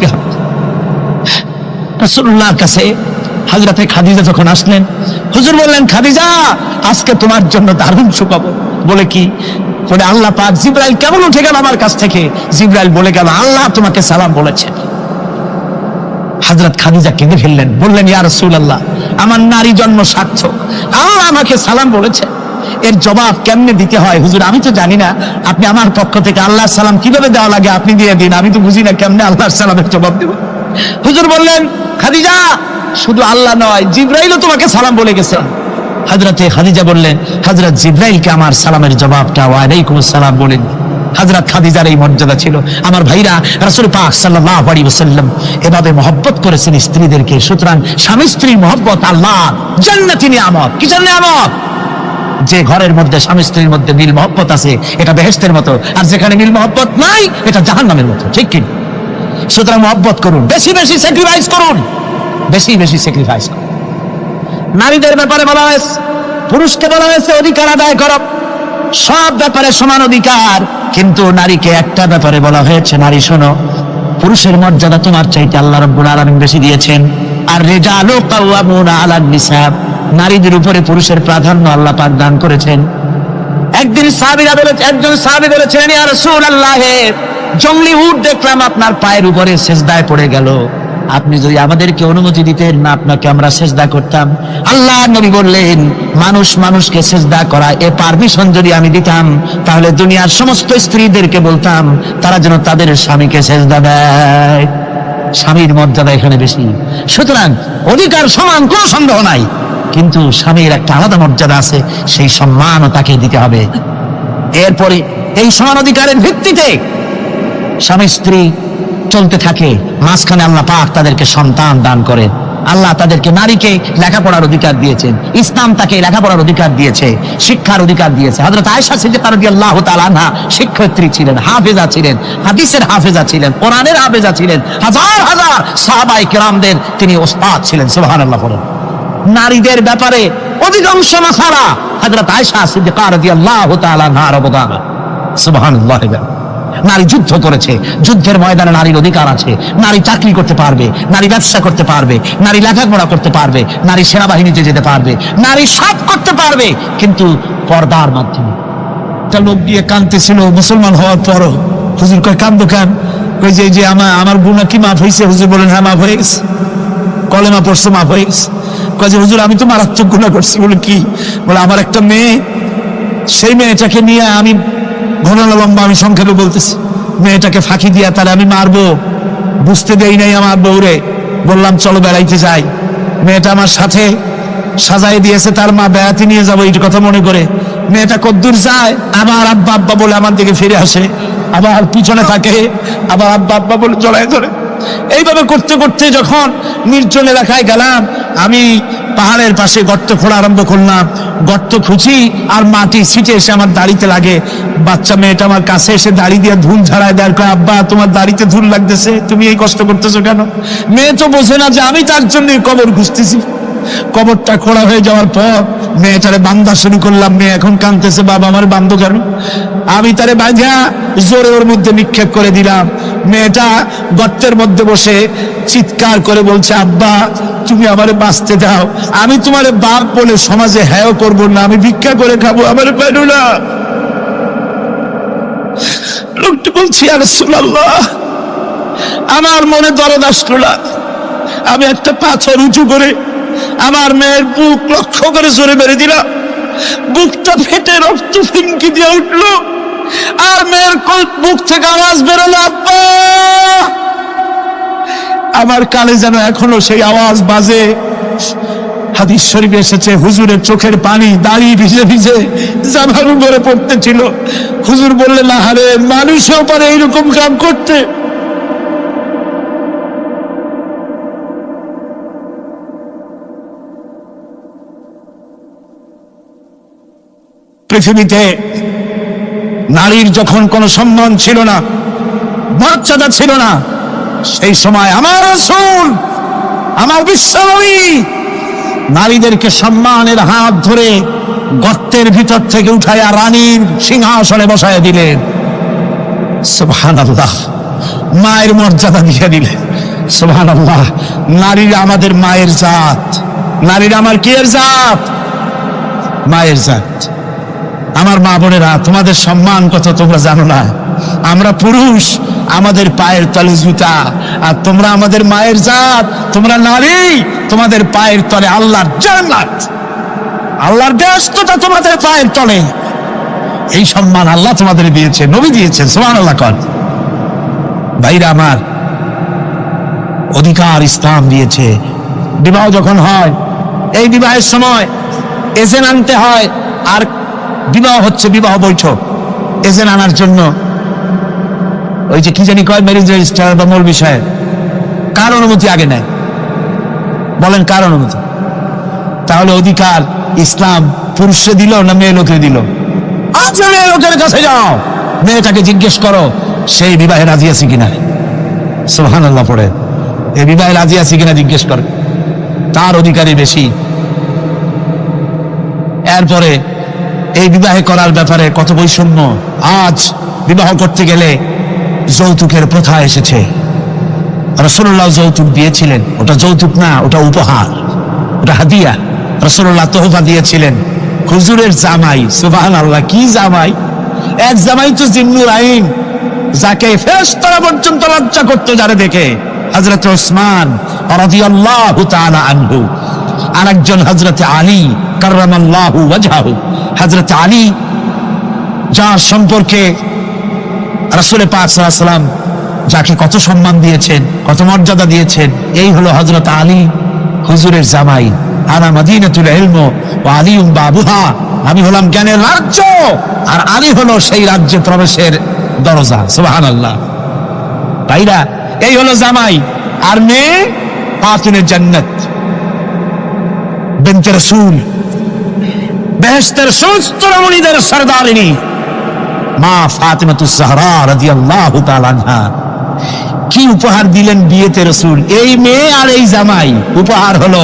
রাসূলুল্লাহর কাছে হযরতে খাদিজা যখন আসলেন, হুজুর বললেন, খাদিজা আজকে তোমার জন্য দারুণ সুখবর। বলে কি? বলে আল্লাহ পাক জিবরাইল কেমন উঠে গেল আমার কাছ থেকে। জিবরাইল বলে গেল আল্লাহ তোমাকে সালাম বলেছেন। হযরত খাদিজা কেঁদে ফেললেন, বললেন ইয়া রাসূলুল্লাহ, আমার নারী জন্ম সার্থক, আল্লাহ আমাকে সালাম বলেছে, এর জবাব কেমনে দিতে হয় হুজুর আমি তো জানি না, আপনি আমার পক্ষ থেকে আল্লাহর সালাম কিভাবে দেওয়া লাগে আপনি দিয়ে দিন, আমি তো বুঝি না কেমনে আল্লাহর সালামের জবাব দেব। হুজুর বললেন, খাদিজা শুধু আল্লাহ নয়, জিবরাইলও তোমাকে সালাম বলে গেছে। হযরতে খাদিজা বললেন, হযরত জিবরাইলকে আমার সালামের জবাবটা ওয়া আলাইকুমুস সালাম বলেন। হযরত খাদিজার এই মর্যাদা ছিল। আমার ভাইরা, রাসূল পাক সাল্লাল্লাহু আলাইহি ওয়াসাল্লাম এভাবে মহব্বত করেছেন স্ত্রীদেরকে। সুতরাং স্বামী স্ত্রীর মহব্বত আল্লাহ জান্নাতি নিয়ামত। কিসের নিয়ামত? যে ঘরের মধ্যে স্বামী স্ত্রীর মধ্যে মিল মহব্বত আছে এটা বেহেশতের মতো, আর যেখানে মিল মহব্বত নাই এটা জাহান্নামের মতো। ঠিক কি? সুতরাং মহব্বত করুন, বেশি বেশি স্যাক্রিফাইস করুন, বেশি বেশি স্যাক্রিফাইস করুন। নারীদের ব্যাপারে বলা হয়েছে, পুরুষকে বলা হয়েছে অধিকার আদায় করো, সব ব্যাপারে সমান অধিকার। কিন্তু নারীকে একটা ব্যাপারে বলা হয়েছে, নারী শোনো, পুরুষের মর্যাদা তোমার চাইতে আল্লাহ রাব্বুল আলামিন বেশি দিয়েছেন। আর রিজালু কাওয়ামুনা আলান নিসা, নারীদের উপরে পুরুষের প্রাধান্য আল্লাহ পাক দান করেছেন। একদিন একজন সাহাবী বলেছেন, ইয়া রাসূলুল্লাহ, জংলি উট দেখলাম আপনার পায়ের উপরে সিজদায় পড়ে গেল, আপনি যদি আমাদেরকে অনুমতি দিতেন না আপনাকে আমরা সিজদা করতাম। আল্লাহ নবী বললেন, মানুষ মানুষকে সিজদা করা এ পারমিশন যদি আমি দিতাম তাহলে দুনিয়ার সমস্ত স্ত্রীদেরকে বলতাম তারা যেন তাদের স্বামীকে সিজদা দেয়। স্বামীর মর্যাদা এখানে বেশি। সুতরাং অধিকার সমান, কোনো সন্দেহ নাই, কিন্তু স্বামীর একটা আলাদা মর্যাদা আছে, সেই সম্মানও তাকে দিতে হবে। এরপরে এই সমান অধিকারের ভিত্তিতে স্বামী স্ত্রী চলতে থাকে, মাঝখানে আল্লাহ পাক তাদেরকে সন্তান দান করে। আল্লাহ তাদেরকে, নারীকে লেখাপড়ার অধিকার দিয়েছেন, ইসলাম তাকে লেখাপড়ার অধিকার দিয়েছে, শিক্ষার অধিকার দিয়েছে। হযরত আয়েশা সিদ্দিকা রাদিয়াল্লাহু তাআলা আনহা শিক্ষয়িত্রী ছিলেন, হাফেজা ছিলেন, হাদিসের হাফেজা ছিলেন, কোরআনের হাফেজা ছিলেন, হাজার হাজার সাহাবায়ে কেরামদের তিনি ওস্তাদ ছিলেন। সুবহানাল্লাহ বলেন। নারীদের ব্যাপারে অধিকাংশ মাসালা হযরত আয়েশা সিদ্দিকা রাদিয়াল্লাহু তাআলা আনহার অবদান। সুবহানাল্লাহ। নারী যুদ্ধ করেছে, যুদ্ধের ময়দানে নারীর অধিকার আছে। নারী চাকরি করতে পারবে, নারী ব্যবসা করতে পারবে, নারী লেখাপড়া করতে পারবে, নারী সেনাবাহিনীতে যেতে পারবে, নারী সব করতে পারবে, কিন্তু পর্দার মাধ্যমে। একটা লোক গিয়ে কাঁদতেছিল মুসলমান হওয়ার পরও। হুজুর কয় কান্দো কেন? কই যে আমার গুনাহ কি মাফ হয়েছে? হুজুর বলেন হ্যাঁ মাফ হয়ে গেছে, কলেমা পড়ছে মাফ হয়ে গেছে। কয় যে হুজুর আমি তো মারাত্মক গুনাহ করছি। বলে কি? বলে আমার একটা মেয়ে, সেই মেয়েটাকে নিয়ে আমি, ঘটনা লম্বা আমি সংক্ষেপে বলতেছি, মেয়েটাকে ফাঁকি দিয়া তাহলে আমি মারবো, বুঝতে দেই নাই আমার বউরে, বললাম চলো বেড়াইতে যাই। মেয়েটা আমার সাথে সাজাই দিয়েছে, তার মা বেড়াতে নিয়ে যাবো এই কথা মনে করে। মেয়েটা কদ্দূর যায়, আবার আব্বা আব্বা বলে আমার দিকে ফিরে আসে, আবার পিছনে থাকে, আবার আব্বা আব্বা বলে জড়ায় ধরে। এইভাবে করতে করতে যখন নির্জন এলাকায় গেলাম, আমি পাহাড়ের পাশে গর্ত খোঁড়া আরম্ভ করলাম। গর্ত খুঁজি আর মাটি ছিটে এসে আমার দাড়িতে লাগে। বাচ্চা মেয়েটা আমার কাছে এসে দাড়ি দিয়ে ধুল ঝাড়ায় দেয়, কয় আব্বা তোমার দাড়িতে ধুল লাগতেছে, তুমি এই কষ্ট করতেছো কেন? মেয়ে তো বোঝে না যে আমি তার জন্য কবর খুঁজতেছি। কবরটা খোঁড়া হয়ে যাওয়ার পর মেয়েটারে বান্ধা শুরু করলাম। মেয়ে এখন কাঁদতেছে, বাবা আমার বান্ধব কেন? আমি তারে বাঁধা জোরে ওর মধ্যে নিক্ষেপ করে দিলাম। মেয়েটা গর্তের মধ্যে বসে চিৎকার করে বলছে, আব্বা তুমি আমারে বাঁচতে দাও, আমি তোমার বাপ বলে সমাজে হ্যাঁ করবো না, আমি ভিক্ষা করে খাবো, আমার পেরো না। লোকটি বলছি, ইয়া রাসূলুল্লাহ, আমার মনে দরদ আসলো না। আমি একটা পাথর উঁচু করে আমার মেয়ের বুক লক্ষ্য করে জোরে মেরে দিলাম। বুকটা ফেটে রক্ত ফিনকি দিয়ে উঠলো, আর মেয়ের বুক থেকে আওয়াজ বেরোলো, আব্বা। আমার কানে যেন এখনো সেই আওয়াজ বাজে। হাদিস শরীফে এসেছে, হুজুরের চোখের পানি দাড়ি ভিজে ভিজে জামার উপরে পড়তেছিল। হুজুর বললেন, আরে মানুষও পারে এইরকম কাম করতে। পৃথিবীতে নারীর যখন কোনো সম্মান ছিল না, মর্যাদা ছিল না, সেই সময় আমার রাসূল, আমার বিশ্বনবী নারীদেরকে সম্মানের হাত ধরে গর্তের ভিতর থেকে উঠাইয়া রানীর সিংহাসনে বসাইয়া দিলেন। সুবহানাল্লাহ, মায়ের মর্যাদা দিয়ে দিলেন। সুবহানাল্লাহ, নারীরা আমাদের মায়ের জাত, নারীরা আমার কি এর জাত? মায়ের জাত। আমার মা বোনেরা, তোমাদের সম্মান কত তোমরা জানো না। আমরা পুরুষ, আমাদের পায়ের তলে জুতা, আর তোমরা আমাদের মায়ের জাত, তোমরা নারী, তোমাদের পায়ের তলে আল্লাহর জান্নাত, আল্লাহর ব্যস্ততা তোমাদের পায়ের তলে। এই সম্মান আল্লাহ তোমাদের দিয়েছে, নবী দিয়েছেন। সুবহানাল্লাহ কর ভাইরা আমার, অধিকার ইসলাম দিয়েছে। বিবাহ যখন হয়, এই বিবাহের সময় এজেন্ট আনতে হয়। আর বিবাহ হচ্ছে বিবাহ বৈঠক, এজেন্ট আনার জন্য ওই যে কি জানি কয় ম্যারেজ রেজিস্ট্রার বা মূল বিষয়ে কার অনুমতি আগে নেয়? বলেন কার অনুমতি? তাহলে অধিকার ইসলাম পুরুষে দিল না মেয়ে লোকে দিল? আজ মেয়ে লোকের কাছে যাও, মেয়েটাকে জিজ্ঞেস করো সেই বিবাহে রাজি আছে কিনা। সুবহানাল্লাহ পড়ে, এই বিবাহে রাজি আছে কিনা জিজ্ঞেস করে, তার অধিকারই বেশি। এরপরে এই বিবাহে করার ব্যাপারে কত বৈষম্য। আজ বিবাহ করতে গেলে যৌতুকের প্রথা এসেছে। রাসূলুল্লাহ যৌতুক দিয়েছিলেন, ওটা যৌতুক না, ওটা উপহার, ওটা হাদিয়া। রাসূলুল্লাহ তোহফা দিয়েছিলেন হুজুরের জামাই। সুবহানাল্লাহ, কি জামাই! এক জামাই তো জিন্নুর আইন, যাকে ফেরেশতারা পর্যন্ত লজ্জা করতো যারা দেখে, হযরত ওসমান রাদিয়াল্লাহু তাআলা আনহু। আরেকজন হযরত আলী কাররামাল্লাহু ওয়াজহাহু। হযরত আলী, যার সম্পর্কে রাসূল পাক সাল্লাল্লাহু আলাইহি ওয়াসাল্লাম যাকে কত সম্মান দিয়েছেন, কত মর্যাদা দিয়েছেন, এই হলো হযরত আলী, হুজুরের জামাই। আনা মাদিনাতুল ইলম ওয়া আলিউম বাবুহা, আমি হলাম জ্ঞানের রাজ্য, আর আলী হলো সেই রাজ্যে প্রবেশের দরজা। সুবহানাল্লাহ ভাইরা, এই হলো জামাই। আর মেয়ে ফাতিমা জান্নাত বিনতে রাসূল, বেহেশতের সমস্ত রমণীদের সরদারিনী মা ফাতিমাতুজ জাহরা রাদিয়াল্লাহু তাআলা আনহা। কি উপহার দিলেন বিয়েতে রাসূল! এই মেয়ে আর এই জামাই, উপহার হলো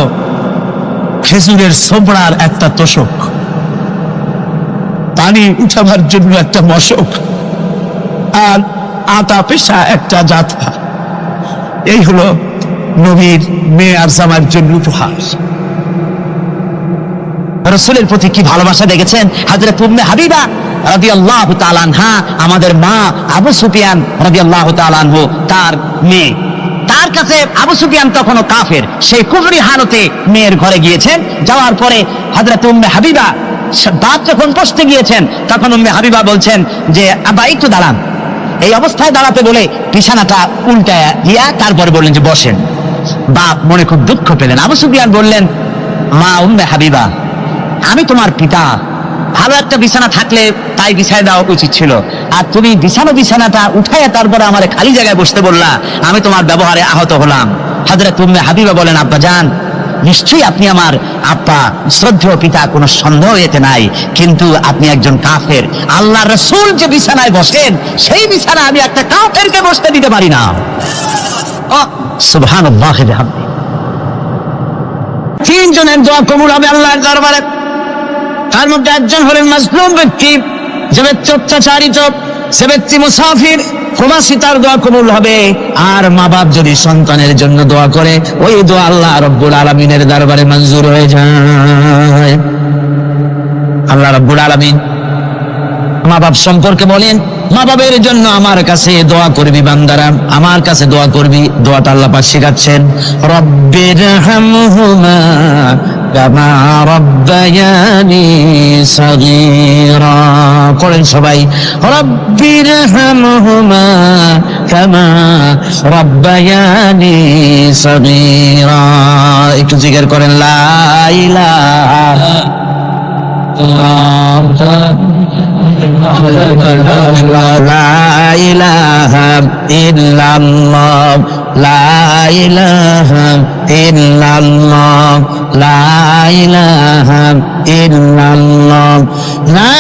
খেজুরের ছোবড়ার একটা তোশক, পানি উঠাবার জন্য একটা মশক, আর আতা পেশা একটা জাথা। এই হলো নবীর মেয়ে আর জামাইয়ের জন্য উপহার। রাসূলের প্রতি কি ভালোবাসা দেখেছেন! হযরত উম্মে হাবিবা রাদিয়াল্লাহু তাআলা আনহা, আমাদের মা আবু সুফিয়ান রাদিয়াল্লাহু তাআলা আনহু, তার মেয়ে। তার কাছে আবু সুফিয়ান তখনও কাফের, সেই কুফরি হালতে মেয়ের ঘরে গিয়েছেন। যাওয়ার পরে হযরত উম্মে হাবিবা দাঁত যখন কষতে গিয়েছেন, তখন উম্মে হাবিবা বলছেন যে আব্বা একটু দাঁড়ান। এই অবস্থায় দাঁড়াতে বলে বিছানাটা উল্টায়া দিয়া তারপরে বললেন যে বসেন। বাপ মনে খুব দুঃখ পেলেন। আবু সুফিয়ান বললেন, মা উম্মে হাবিবা, আমি তোমার পিতা, ভালো একটা বিছানা থাকলে তাই বিছায় দেওয়া উচিত ছিল, আর তুমি বিছানাটা উঠাইয়া তারপরে আমার খালি জায়গায় বসতে বললা, আমি তোমার ব্যবহারে আহত হলাম। হযরত উম্মে হাবিবা বলেন, আব্বা জান, নিশ্চয়ই আপনি আমার আব্বা, শ্রদ্ধেয় পিতা, কোনো সন্দেহ এতে নাই, কিন্তু আপনি একজন কাফের। আল্লাহ রাসূল যে বিছানায় বসেন, সেই বিছানা আমি একটা কাফেরকে বসতে দিতে পারি না। সুবহানাল্লাহ। তিনজনের দোয়া কবুল হবে আল্লাহর দরবারে। তার মধ্যে একজন হলেন মাজলুম ব্যক্তি, যে ব্যক্তি অত্যাচারিত, সে ব্যক্তি মুসাফির, প্রবাসী, তার দোয়া কবুল হবে। আর মা বাপ যদি সন্তানের জন্য দোয়া করে, ওই দোয়া আল্লাহ রাব্বুল আলামিনের দরবারে মঞ্জুর হয়ে যায়। আল্লাহ রাব্বুল আলামিন মা বাপ সম্পর্কে বলেন, মা বাবের জন্য আমার কাছে দোয়া করবি বান্দারা, আমার কাছে দোয়া করবি। দোয়াটা আল্লাহ পাক শেখাচ্ছেন, রব্বিরহামহুমা কামা রাব্বায়ানি সাগীরা। পড়েন সবাই, রব্বিরহামহুমা কামা রাব্বায়ানি সাগীরা। একটু জিকির করেন, লা ইলাহা লা ইলাহা ইল্লাল্লাহ, লা ইলাহা ইল্লাল্লাহ, লা ইলাহা ইল্লাল্লাহ, লা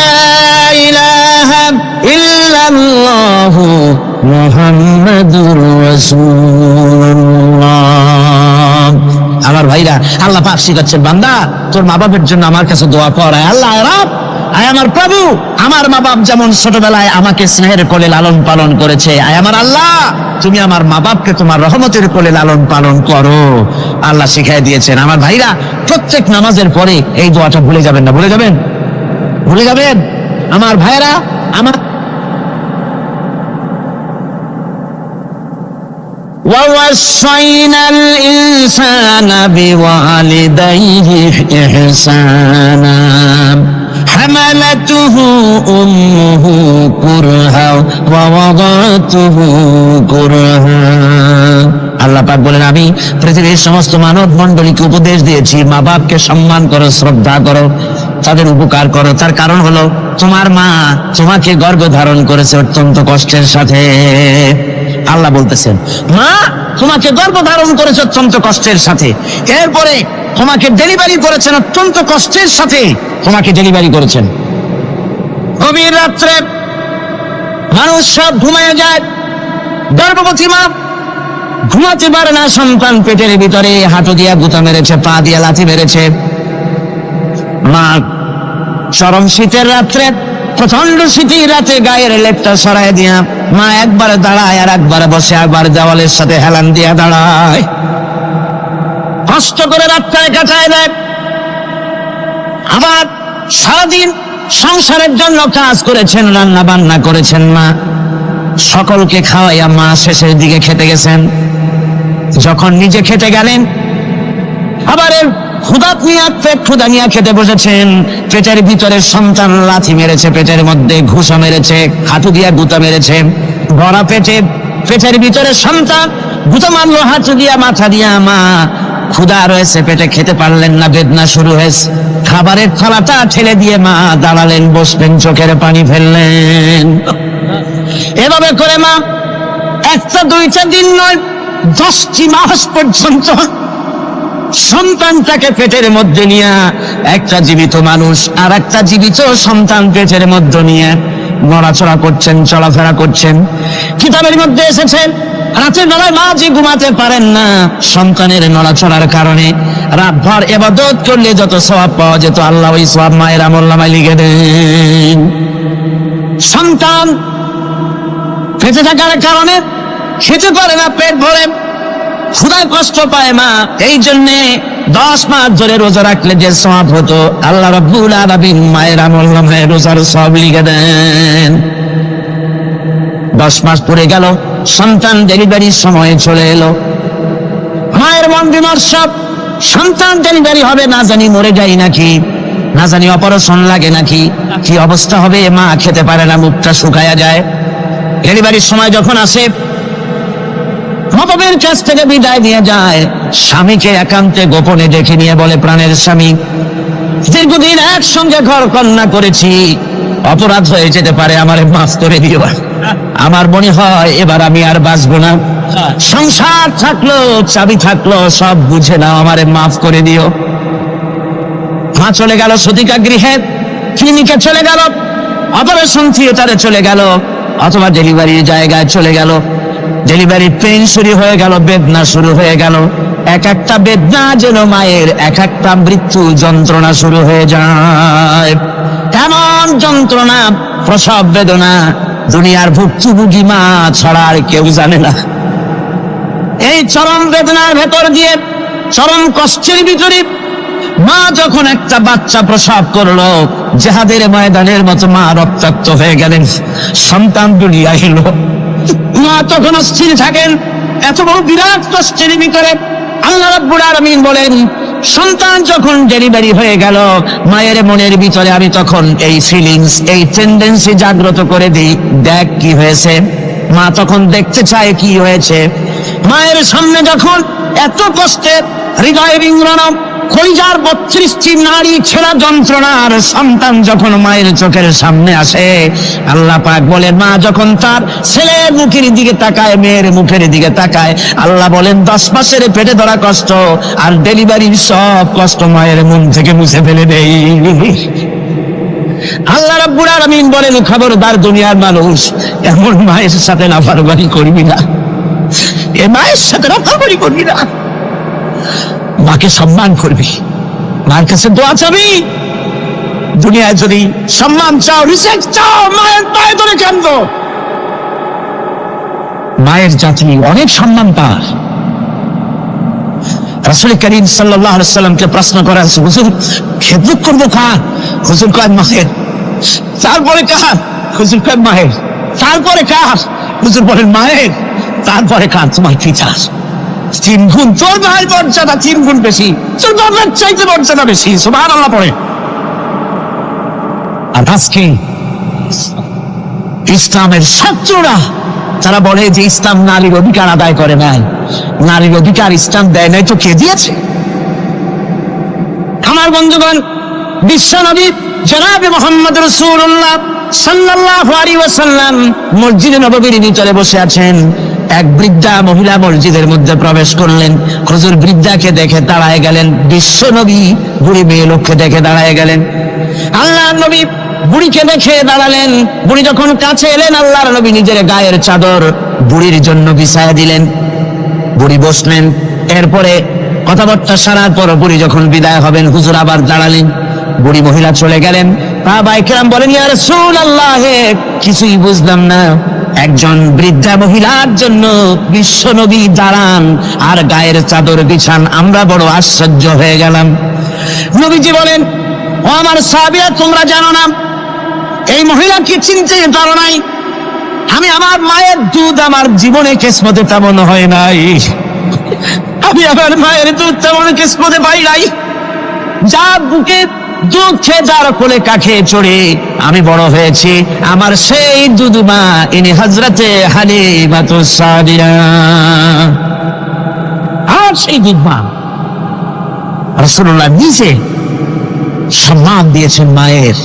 ইলাহা ইল্লাল্লাহ, মুহাম্মাদুর রাসূলুল্লাহ। আমার ভাইরা, আল্লাহ পাক শিখাচ্ছেন, বান্দা তোর মা বাপের জন্য আমার কাছে দোয়া কর। আল্লাহ রব, আয় আমার প্রভু, আমার মা বাপ যেমন ছোটবেলায় আমাকে স্নেহের কোলে লালন পালন করেছে, আয় আমার আল্লাহ তুমি আমার মা বাপকে তোমার রহমতের কোলে লালন পালন করো। আল্লাহ শিখাই দিয়েছেন। আমার ভাইরা, প্রত্যেক নামাজের পরে এই দোয়াটা ভুলে যাবেন না, ভুলে যাবেন, ভুলে যাবেন। আমার ভাইরা, আমার وَوَصَّيْنَا الْإِنسَانَ بِوَالِدَيْهِ إِحْسَانًا حَمَلَتْهُ أُمُّهُ كُرْهًا وَوَضَعَتْهُ كُرْهًا। আল্লাহ পাক বলেন, আমি পৃথিবীর সমস্ত মানব মণ্ডলীকে উপদেশ দিয়েছি, মা বাপকে সম্মান করো, শ্রদ্ধা করো, তাদের উপকার করো। তার কারণ হলো তোমার মা তোমাকে গর্ভে ধারণ করেছে অত্যন্ত কষ্টের সাথে। আল্লাহ বলতেছেন, মা তোমাকে গর্ভধারণ করেছে অত্যন্ত কষ্টের সাথে, এরপরে তোমাকে ডেলিভারি করেছেন অত্যন্ত কষ্টের সাথে, তোমাকে ডেলিভারি করেছেন। গভীর রাত্রে মানুষ সব ঘুমায় যায়, গর্ভবতী মা ঘুমাতে পারে না, সন্তান পেটের ভিতরে হাঁটু দিয়া গুঁতা মেরেছে, পা দিয়া লাথি মেরেছে। মা চরম শীতের রাত্রে, প্রচন্ড শীতের রাতে গায়ের লেপটা সরাই দিয়া মা একবার দাঁড়ায় আর একবার বসে, একবার দেওয়ালের সাথে হেলান দিয়া দাঁড়ায়, কষ্ট করে রাতটায় কাটায় দেয়। আবার সারাদিন সংসারের জন্য কাজ করেছেন, রান্না বান্না করেছেন, মা সকলকে খাওয়াইয়া মা শেষের দিকে খেতে গেছেন। যখন নিজে খেতে গেলেন, আবার ক্ষুদা নিয়ে খেতে বসেছেন, পেটের ভিতরে সন্তান লাথি মেরেছে, পেটের মধ্যে ঘুষা মেরেছে, হাঁটু দিয়া গুঁতা মেরেছে, ভরা পেটে পেটের ভিতরে সন্তান গুঁতা মারলো হাঁটু দিয়া, মাথা দিয়া। মা ক্ষুধা রয়েছে, পেটে খেতে পারলেন না, বেদনা শুরু হয়েছে। খাবারের থালাটা ঠেলে দিয়ে মা দাঁড়ালেন, বসলেন, চোখের পানি ফেললেন। এভাবে করে মা একটা দুইটা দিন নয়, 10টি মাস পর্যন্ত সন্তানটাকে পেটের মধ্যে নিয়ে, একটা জীবিত মানুষ আর একটা জীবিত সন্তান পেটের মধ্যে নিয়ে নড়াচড়া করছেন, চলাফেরা করছেন। কিতাবের মধ্যে এসেছে, রাতের বেলায় মা যে ঘুমাতে পারেন না, সন্তানের নড়াচড়ার কারণে রাতভর ইবাদত করলে যত সওয়াব পাওয়া যেত, আল্লাহ ওই সওয়াব মায়ের আমলনামায় লিখে দেন। সন্তান পেটে থাকার কারণে খেতে পারে না, পেট ভরে ক্ষুধায় কষ্ট পায় মা, এই জন্যে 10 মাস ধরে রোজা রাখলে যে সওয়াব হতো, আল্লাহ রাব্বুল আলামিন মায়ের আমলনামায় রোজার সওয়াব লিখে দেন। 10 মাস পরে গেল, সন্তান ডেলিভারির সময় চলে এলো। মায়ের মন বিমর্ষ, সন্তান ডেলিভারি হবে, না জানি মরে যাই নাকি, না জানি অপারেশন লাগে নাকি, কি অবস্থা হবে। মা খেতে পারে না, মুখটা শুকায়া যায়। ডেলিভারির সময় যখন আসে, বাবার কাছ থেকে বিদায় নিয়ে যায়, স্বামীকে একান্তে গোপনে ডেকে নিয়ে বলে, প্রাণের স্বামী, দীর্ঘদিন একসঙ্গে ঘর কন্যা করেছি, অপরাধ হয়ে যেতে পারে, আমারে মাফ করে দিও। আমার মনে হয় এবার আমি আর বাঁচবো না, সংসার থাকলো, চাবি থাকলো, সব বুঝে নাও, আমারে মাফ করে দিও। মা চলে গেল সতিকা গৃহে, ক্লিনিকে চলে গেল, অপারেশন থিয়েটারে চলে গেল, অথবা ডেলিভারির জায়গায় চলে গেল। ডেলিভারি পেইন শুরু হয়ে গেল, বেদনা শুরু হয়ে গেল। এক একটা বেদনা যেন মায়ের এক একটা মৃত্যু যন্ত্রণা শুরু হয়ে যায়। এমন যন্ত্রণা, প্রসব বেদনা দুনিয়ার ভুক্তভোগী মা ছাড়া আর কেউ জানে না। এই চরম বেদনার ভেতর দিয়ে, চরম কষ্টের ভিতরে মা যখন একটা বাচ্চা প্রসব করলো, জিহাদের ময়দানের মতো মা রক্তাক্ত হয়ে গেলেন, সন্তান দুনিয়ায় এলো। মা তখন অস্থির থাকেন, এত বড় বিরাট কষ্টের ভিতরে। আল্লাহ রাব্বুল আলামিন বলেন, সন্তান যখন ডেলিভারি হয়ে গেল, মায়ের মনের ভিতরে আমি তখন এই ফিলিংস, এই টেন্ডেন্সি জাগ্রত করে দিই, দেখ কি হয়েছে। মা তখন দেখতে চায় কি হয়েছে। মায়ের সামনে যখন এত কষ্টের, হৃদয় বিঙ্গড়ানো, কলিজার 32টি নাড়ি ছেঁড়া যন্ত্রণার সন্তান যখন মায়ের চোখের সামনে আসে, আল্লাহ পাক বলেন, মা যখন তার ছেলের মুখের দিকে তাকায়, মেয়ের মুখের দিকে তাকায়, আল্লাহ বলেন 10 মাসের পেটে ধরা কষ্ট আর ডেলিভারির সব কষ্ট মায়ের মন থেকে মুছে ফেলে দেই। আল্লাহ রাব্বুল আলামিন বলেন, খবরদার দুনিয়ার মানুষ, এমন মায়ের সাথে নাফরমানি করবি না, এ মায়ের সাথে নাফরমানি করবি না, মাকে সম্মান করবি, মার কাছে দোয়া চাবি। দুনিয়ায় যদি সম্মান চাও, রিসেক্ট চাও, মায়ের পায়ে ধরে কাঁদো। মায়ের জাতি অনেক সম্মান পায়। রাসূল করিম সাল্লাল্লাহু আলাইহি ওয়াসাল্লামকে প্রশ্ন করা হয়েছে, হুজুর খেদমত করবো কার? হুজুর কয় মায়ের। তারপরে কার? হুজুর কয় মায়ের। তারপরে কার? হুজুর বলেন মায়ের। তারপরে কার? তোমার পিতার। 3 গুণ। তোর মায়ের মর্যাদা 3 গুণ বেশি, তোর বাবার চাইতে মর্যাদা বেশি। সুবহানাল্লাহ পড়ে। আর আজকে ইসলামের শত্রুরা তারা বলে যে ইসলাম নারীর অধিকার আদায় করে নাই। নারীর অধিকার ইসলাম দেয় নাই তো কে দিয়েছে? আমার বন্ধুগণ, বিশ্বনবী জনাবে মুহাম্মদ রাসূলুল্লাহ সাল্লাল্লাহু আলাইহি ওয়াসাল্লাম মসজিদে নববীর ভিতরে বসে আছেন। এক বৃদ্ধা মহিলা মসজিদের মধ্যে প্রবেশ করলেন। হুজুর বৃদ্ধাকে দেখে দাঁড়ায় গেলেন। বিশ্বনবী বুড়ি মেয়ে লোককে দেখে দাঁড়ায় গেলেন। আল্লাহর নবী বুড়িকে দেখে দাঁড়ালেন। বুড়ি যখন কাছে এলেন, আল্লাহর নবী নিজের গায়ের চাদর বুড়ির জন্য বিছায়া দিলেন। বুড়ি বসলেন। এরপরে কথাবার্তা সারার পর বুড়ি যখন বিদায় হবেন, হুজুর আবার দাঁড়ালেন। বুড়ি মহিলা চলে গেলেন। সাহাবায়ে কেরাম বলেন, ইয়া রাসূলুল্লাহ, কিছুই বুঝলাম না, একজন বৃদ্ধা মহিলার জন্য বিশ্বনবী দাঁড়ান আর গায়ের চাদর বিছান, আমরা বড় আশ্চর্য হয়ে গেলাম। নবীজি বলেন, ও আমার সাহাবীরা, তোমরা জানো না এই মহিলাকে চিনতে পারো নাই? আমি আমার মায়ের দুধ আমার জীবনে কিসমতে তেমন হয় নাই। আমি আমার মায়ের দুধ তেমন কিসমতে পাই নাই। যার বুকে দুঃখে, যার কোলে কাখে চড়ে আমি বড় হয়েছি, আমার সেই দুধমা ইনি হযরতে হালিমাতুস সাদিয়া। আর সেই দুধমা রাসূলুল্লাহ নিজে সম্মান দিয়েছেন মায়ের।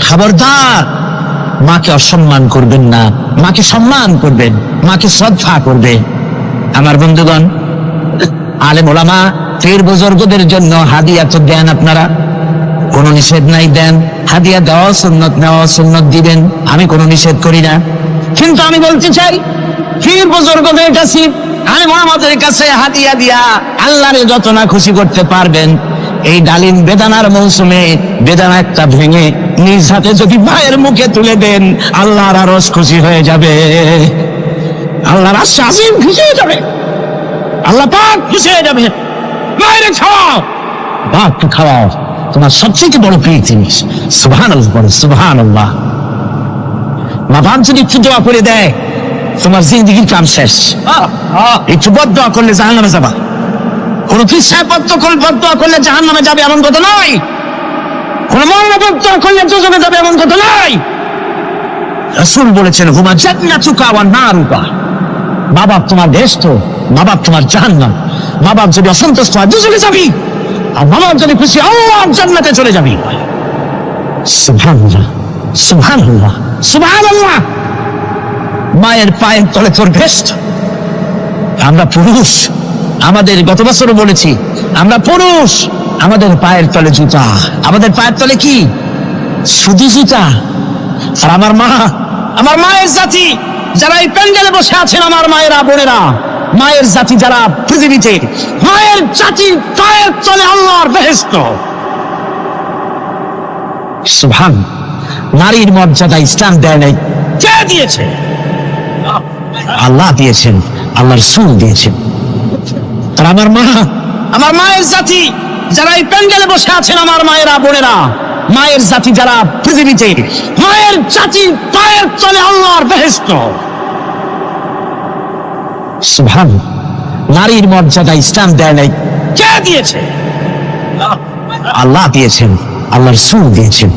খবরদার, মাকে অসম্মান করবেন না, মাকে সম্মান করবেন, মাকে শ্রদ্ধা করবে। আমার বন্ধুগণ, আলেম ওলামা পীর বুজুর্গদের জন্য হাদিয়া তো দেন, আপনারা কোনো নিষেধ নাই, দেন। হাদিয়া দেওয়া সুন্নত, নেওয়া সুন্নত, দিবেন, আমি কোনো নিষেধ করি না। কিন্তু আমি বলতে চাই, পীর বুজুর্গদের কাছে, আলেম ওলামাদের কাছে হাদিয়া দিয়া আল্লাহরে যত না খুশি করতে পারবেন, এই ডালিম বেদানার মৌসুমে বেদানা একটা ভেঙে নিজ হাতে যদি মায়ের মুখে তুলে দেন, আল্লাহর আরশ খুশি হয়ে যাবে, আল্লাহর আরশ আজিম খুশি হয়ে যাবে, আল্লাহ পাক খুশি হয়ে যাবে। মায়ের খাওয়াও, বাপকে খাওয়াও, তোমার সবচেয়ে বড় প্রিয় জিনিস। সুবহানাল্লাহ, বলো সুবহানাল্লাহ। মা বাপ যদি একটু দোয়া করে দেয়, তোমার জিন্দেগির কাম শেষ। একটু বদদোয়া করলে জাহান্নামে যাবা। কোন ফিসায় বদদোয়া করলে জাহান্নামে যাবে এমন কথা নয়। কোন মহিলা বদদোয়া করলে দুজনে যাবে এমন কথা নয়। রাসূল বলেছেন, হুমা জান্নাতুকা ওয়া নারুকা। মা বাপ তোমার বেহেশত, মা বাপ তোমার জাহান্নাম। মা বাপ যদি অসন্তুষ্ট হয়, দুজনে যাবি, আর মা বাপ যদি খুশি, আল্লাহর জান্নাতে চলে যাবি। সুবহানাল্লাহ, সুবহানাল্লাহ, সুবহানাল্লাহ। মায়ের পায়ের তলে তোর বেহেশত। আমরা পুরুষ, আমাদের গত বছরও বলেছি, আমরা পুরুষ, আমাদের পায়ের তলে জুতা। আমাদের পায়ের তলে কি? শুধু জুতা। আর আমার মা, আমার মায়ের জাতি যারা এই প্যান্ডেলে বসে আছেন, আমার মায়েরা, বোনেরা, মায়ের জাতি যারা পৃথিবীতে, মায়ের জাতি পায়ের তলে আল্লাহর বেহেশত। সুবহান। নারীর মর্যাদা ইসলাম দেয় নাই, কে দিয়েছে? আল্লাহ দিয়েছেন, আল্লাহর রাসূল দিয়েছেন। আর আমার মা, আমার মায়ের জাতি যারা এই প্যান্ডেলে বসে আছেন, আমার মায়েরা, বোনেরা, মায়ের জাতি যারা পৃথিবীতে, মায়ের জাতি পায়ের তলে আল্লাহর বেহেশত। সুবহান। নারীর মর্যাদা ইসলাম দেয় নাই, কে দিয়েছে? আল্লাহ দিয়েছেন, আল্লাহর রাসূল দিয়েছেন।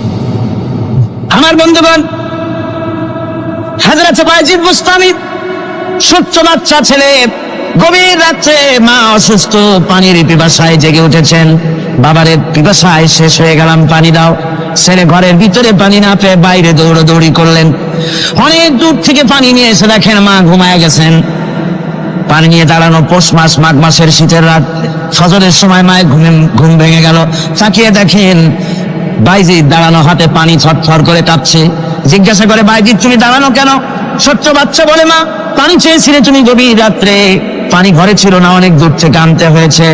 আমার বন্ধুগণ, হযরত বায়জিদ বুস্তামি, ছোট্ট বাচ্চা ছেলে, গভীর রাত্রে মা অসুস্থ, পানির পিপাসায় জেগে উঠেছেন। বাবারে, পিপাসায় শেষ হয়ে গেলাম, পানি দাও। ছেলে ঘরের ভিতরে পানি না পেয়ে বাইরে দৌড়াদৌড়ি করলেন। অনেক দূর থেকে পানি নিয়ে এসে দেখেন মা ঘুমায় গেছেন। পানি নিয়ে দাঁড়ানো পৌষ মাস, মাঘ মাসের শীতের রাত, ফজরের সময় মায়ের ঘুম ভেঙে গেল। তাকিয়ে দেখেন বাইজিদ দাঁড়ানো, হাতে পানি ছটফট করে কাঁপছে। জিজ্ঞাসা করে, বাইজিদ তুমি দাঁড়ানো কেন? ছোট্ট বাচ্চা বলে, মা পানি চেয়েছিলে তুমি গভীর রাত্রে, পানি ঘরে ছিল না, অনেক দূর থেকে আনতে হয়েছে।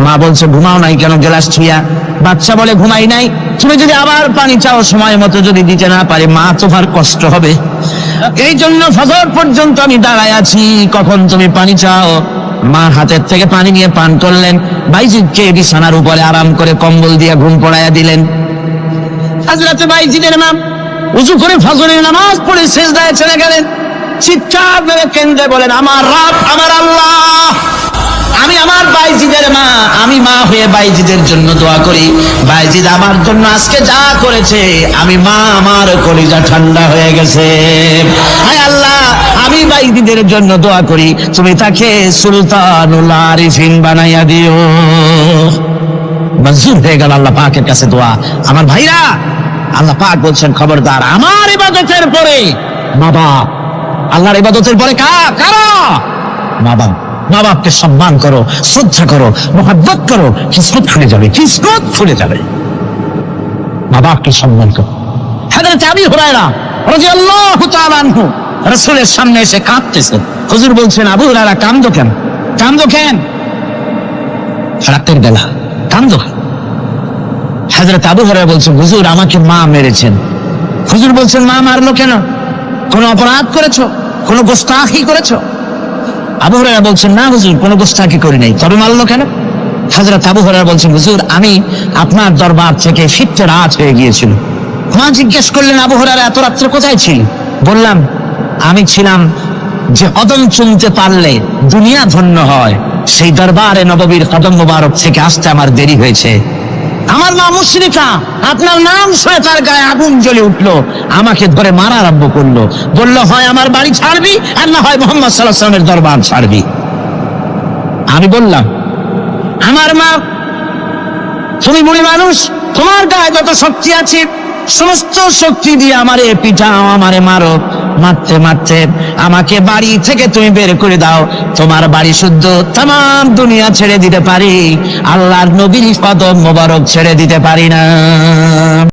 মা বলছে, ঘুমাও নাই কেন গ্লাস ছুঁয়া? বাচ্চা বলে, ঘুমাই নাই, তুমি যদি আবার পানি চাও সময় মতো যদি দিতে না পারে মা তোমার কষ্ট হবে, এই জন্য ফজর পর্যন্ত আমি দাঁড়ায় আছি, কখন তুমি পানি চাও। মা হাতের থেকে পানি নিয়ে পান করলেন, বাইজিদকে বিছানার উপরে আরাম করে কম্বল দিয়ে ঘুম পড়াইয়া দিলেন। হযরত বাইজিদের মা উযু করে ফজরের নামাজ পড়ে সিজদায় চলে গেলেন। চিৎকার করে কেঁদে বলেন, আমার রব, আমার আল্লাহ, আমি আমার বাইজিদের মা, আমি মা হয়ে বাইজিদের জন্য দোয়া করি। বাইজিদ আমার জন্য আজকে যা করেছে, আমি মা, আমার কলিজা ঠান্ডা হয়ে গেছে। হায় আল্লাহ, আমি বাইজিদের জন্য দোয়া করি, তুমি তাকে সুলতানুল আরিফিন বানাইয়া দিও। মঞ্জুর হয়ে গেল আল্লাহ পাকের কাছে দোয়া। আমার ভাইরা, আল্লাহ পাক বলছেন, খবরদার আমার ইবাদতের পরে মা বাপ, আল্লাহর ইবাদতের পরে কারা? মা বাপ। মা বাপকে সম্মান করো, শ্রদ্ধা করো, মহব্বত করো, কিসমত খুলে যাবে, কিসমত খুলে যাবে। মা বাপকে সম্মান করো। হযরত আবু হুরায়রা রাদিয়াল্লাহু তাআলা আনহু রাসূলের সামনে এসে কাঁদতেছেন। হুজুর বলছেন, আবু হুরায়রা কাঁদো কেন? কাঁদো কেন? রাতের বেলা কাঁদো। হযরত আবু হুরায়রা বলছেন, হুজুর আমাকে মা মেরেছেন। হুজুর বলছেন, মা মারলো কেন? কোন অপরাধ করেছো? কোন গোস্তাখি করেছো? আবু হুরায়রা বলছেন, না হুজুর, কোন গোস্তাখি করি নাই, তবে মারলো কেন? হযরত আবু হুরায়রা বলছেন, হুজুর আমি আপনার দরবার থেকে ফিরতে রাত হয়ে গিয়েছিল। মা জিজ্ঞেস করলেন, আবু হুরায়রা এত রাত্রে কোথায় ছিল? বললাম, আমি ছিলাম যে কদম চুমতে পারলে দুনিয়া ধন্য হয়, সেই দরবারে নববীর কদম মোবারক থেকে আসতে আমার দেরি হয়েছে। আমার মা মুশরিকা, আপনার নাম শুনে তার গায়ে আগুন জ্বলে উঠলো, আমাকে ধরে মারা আরম্ভ করলো, বললো হয় আমার বাড়ি ছাড়বি আর না হয় মুহাম্মদ সাল্লাল্লাহু আলাইহি ওয়াসাল্লামের দরবার ছাড়বি। আমি বললাম, আমার মা, তুমি বুড়ি মানুষ, তোমার গায়ে যত শক্তি আছে সমস্ত শক্তি দিয়ে আমারে পিটাও, আমারে মারো, মারতে মারতে আমাকে বাড়ি থেকে তুমি বের করে দাও, তোমার বাড়ি শুদ্ধ তামাম দুনিয়া ছেড়ে দিতে পারি, আল্লাহর নবীর কদম মোবারক ছেড়ে দিতে পারি না।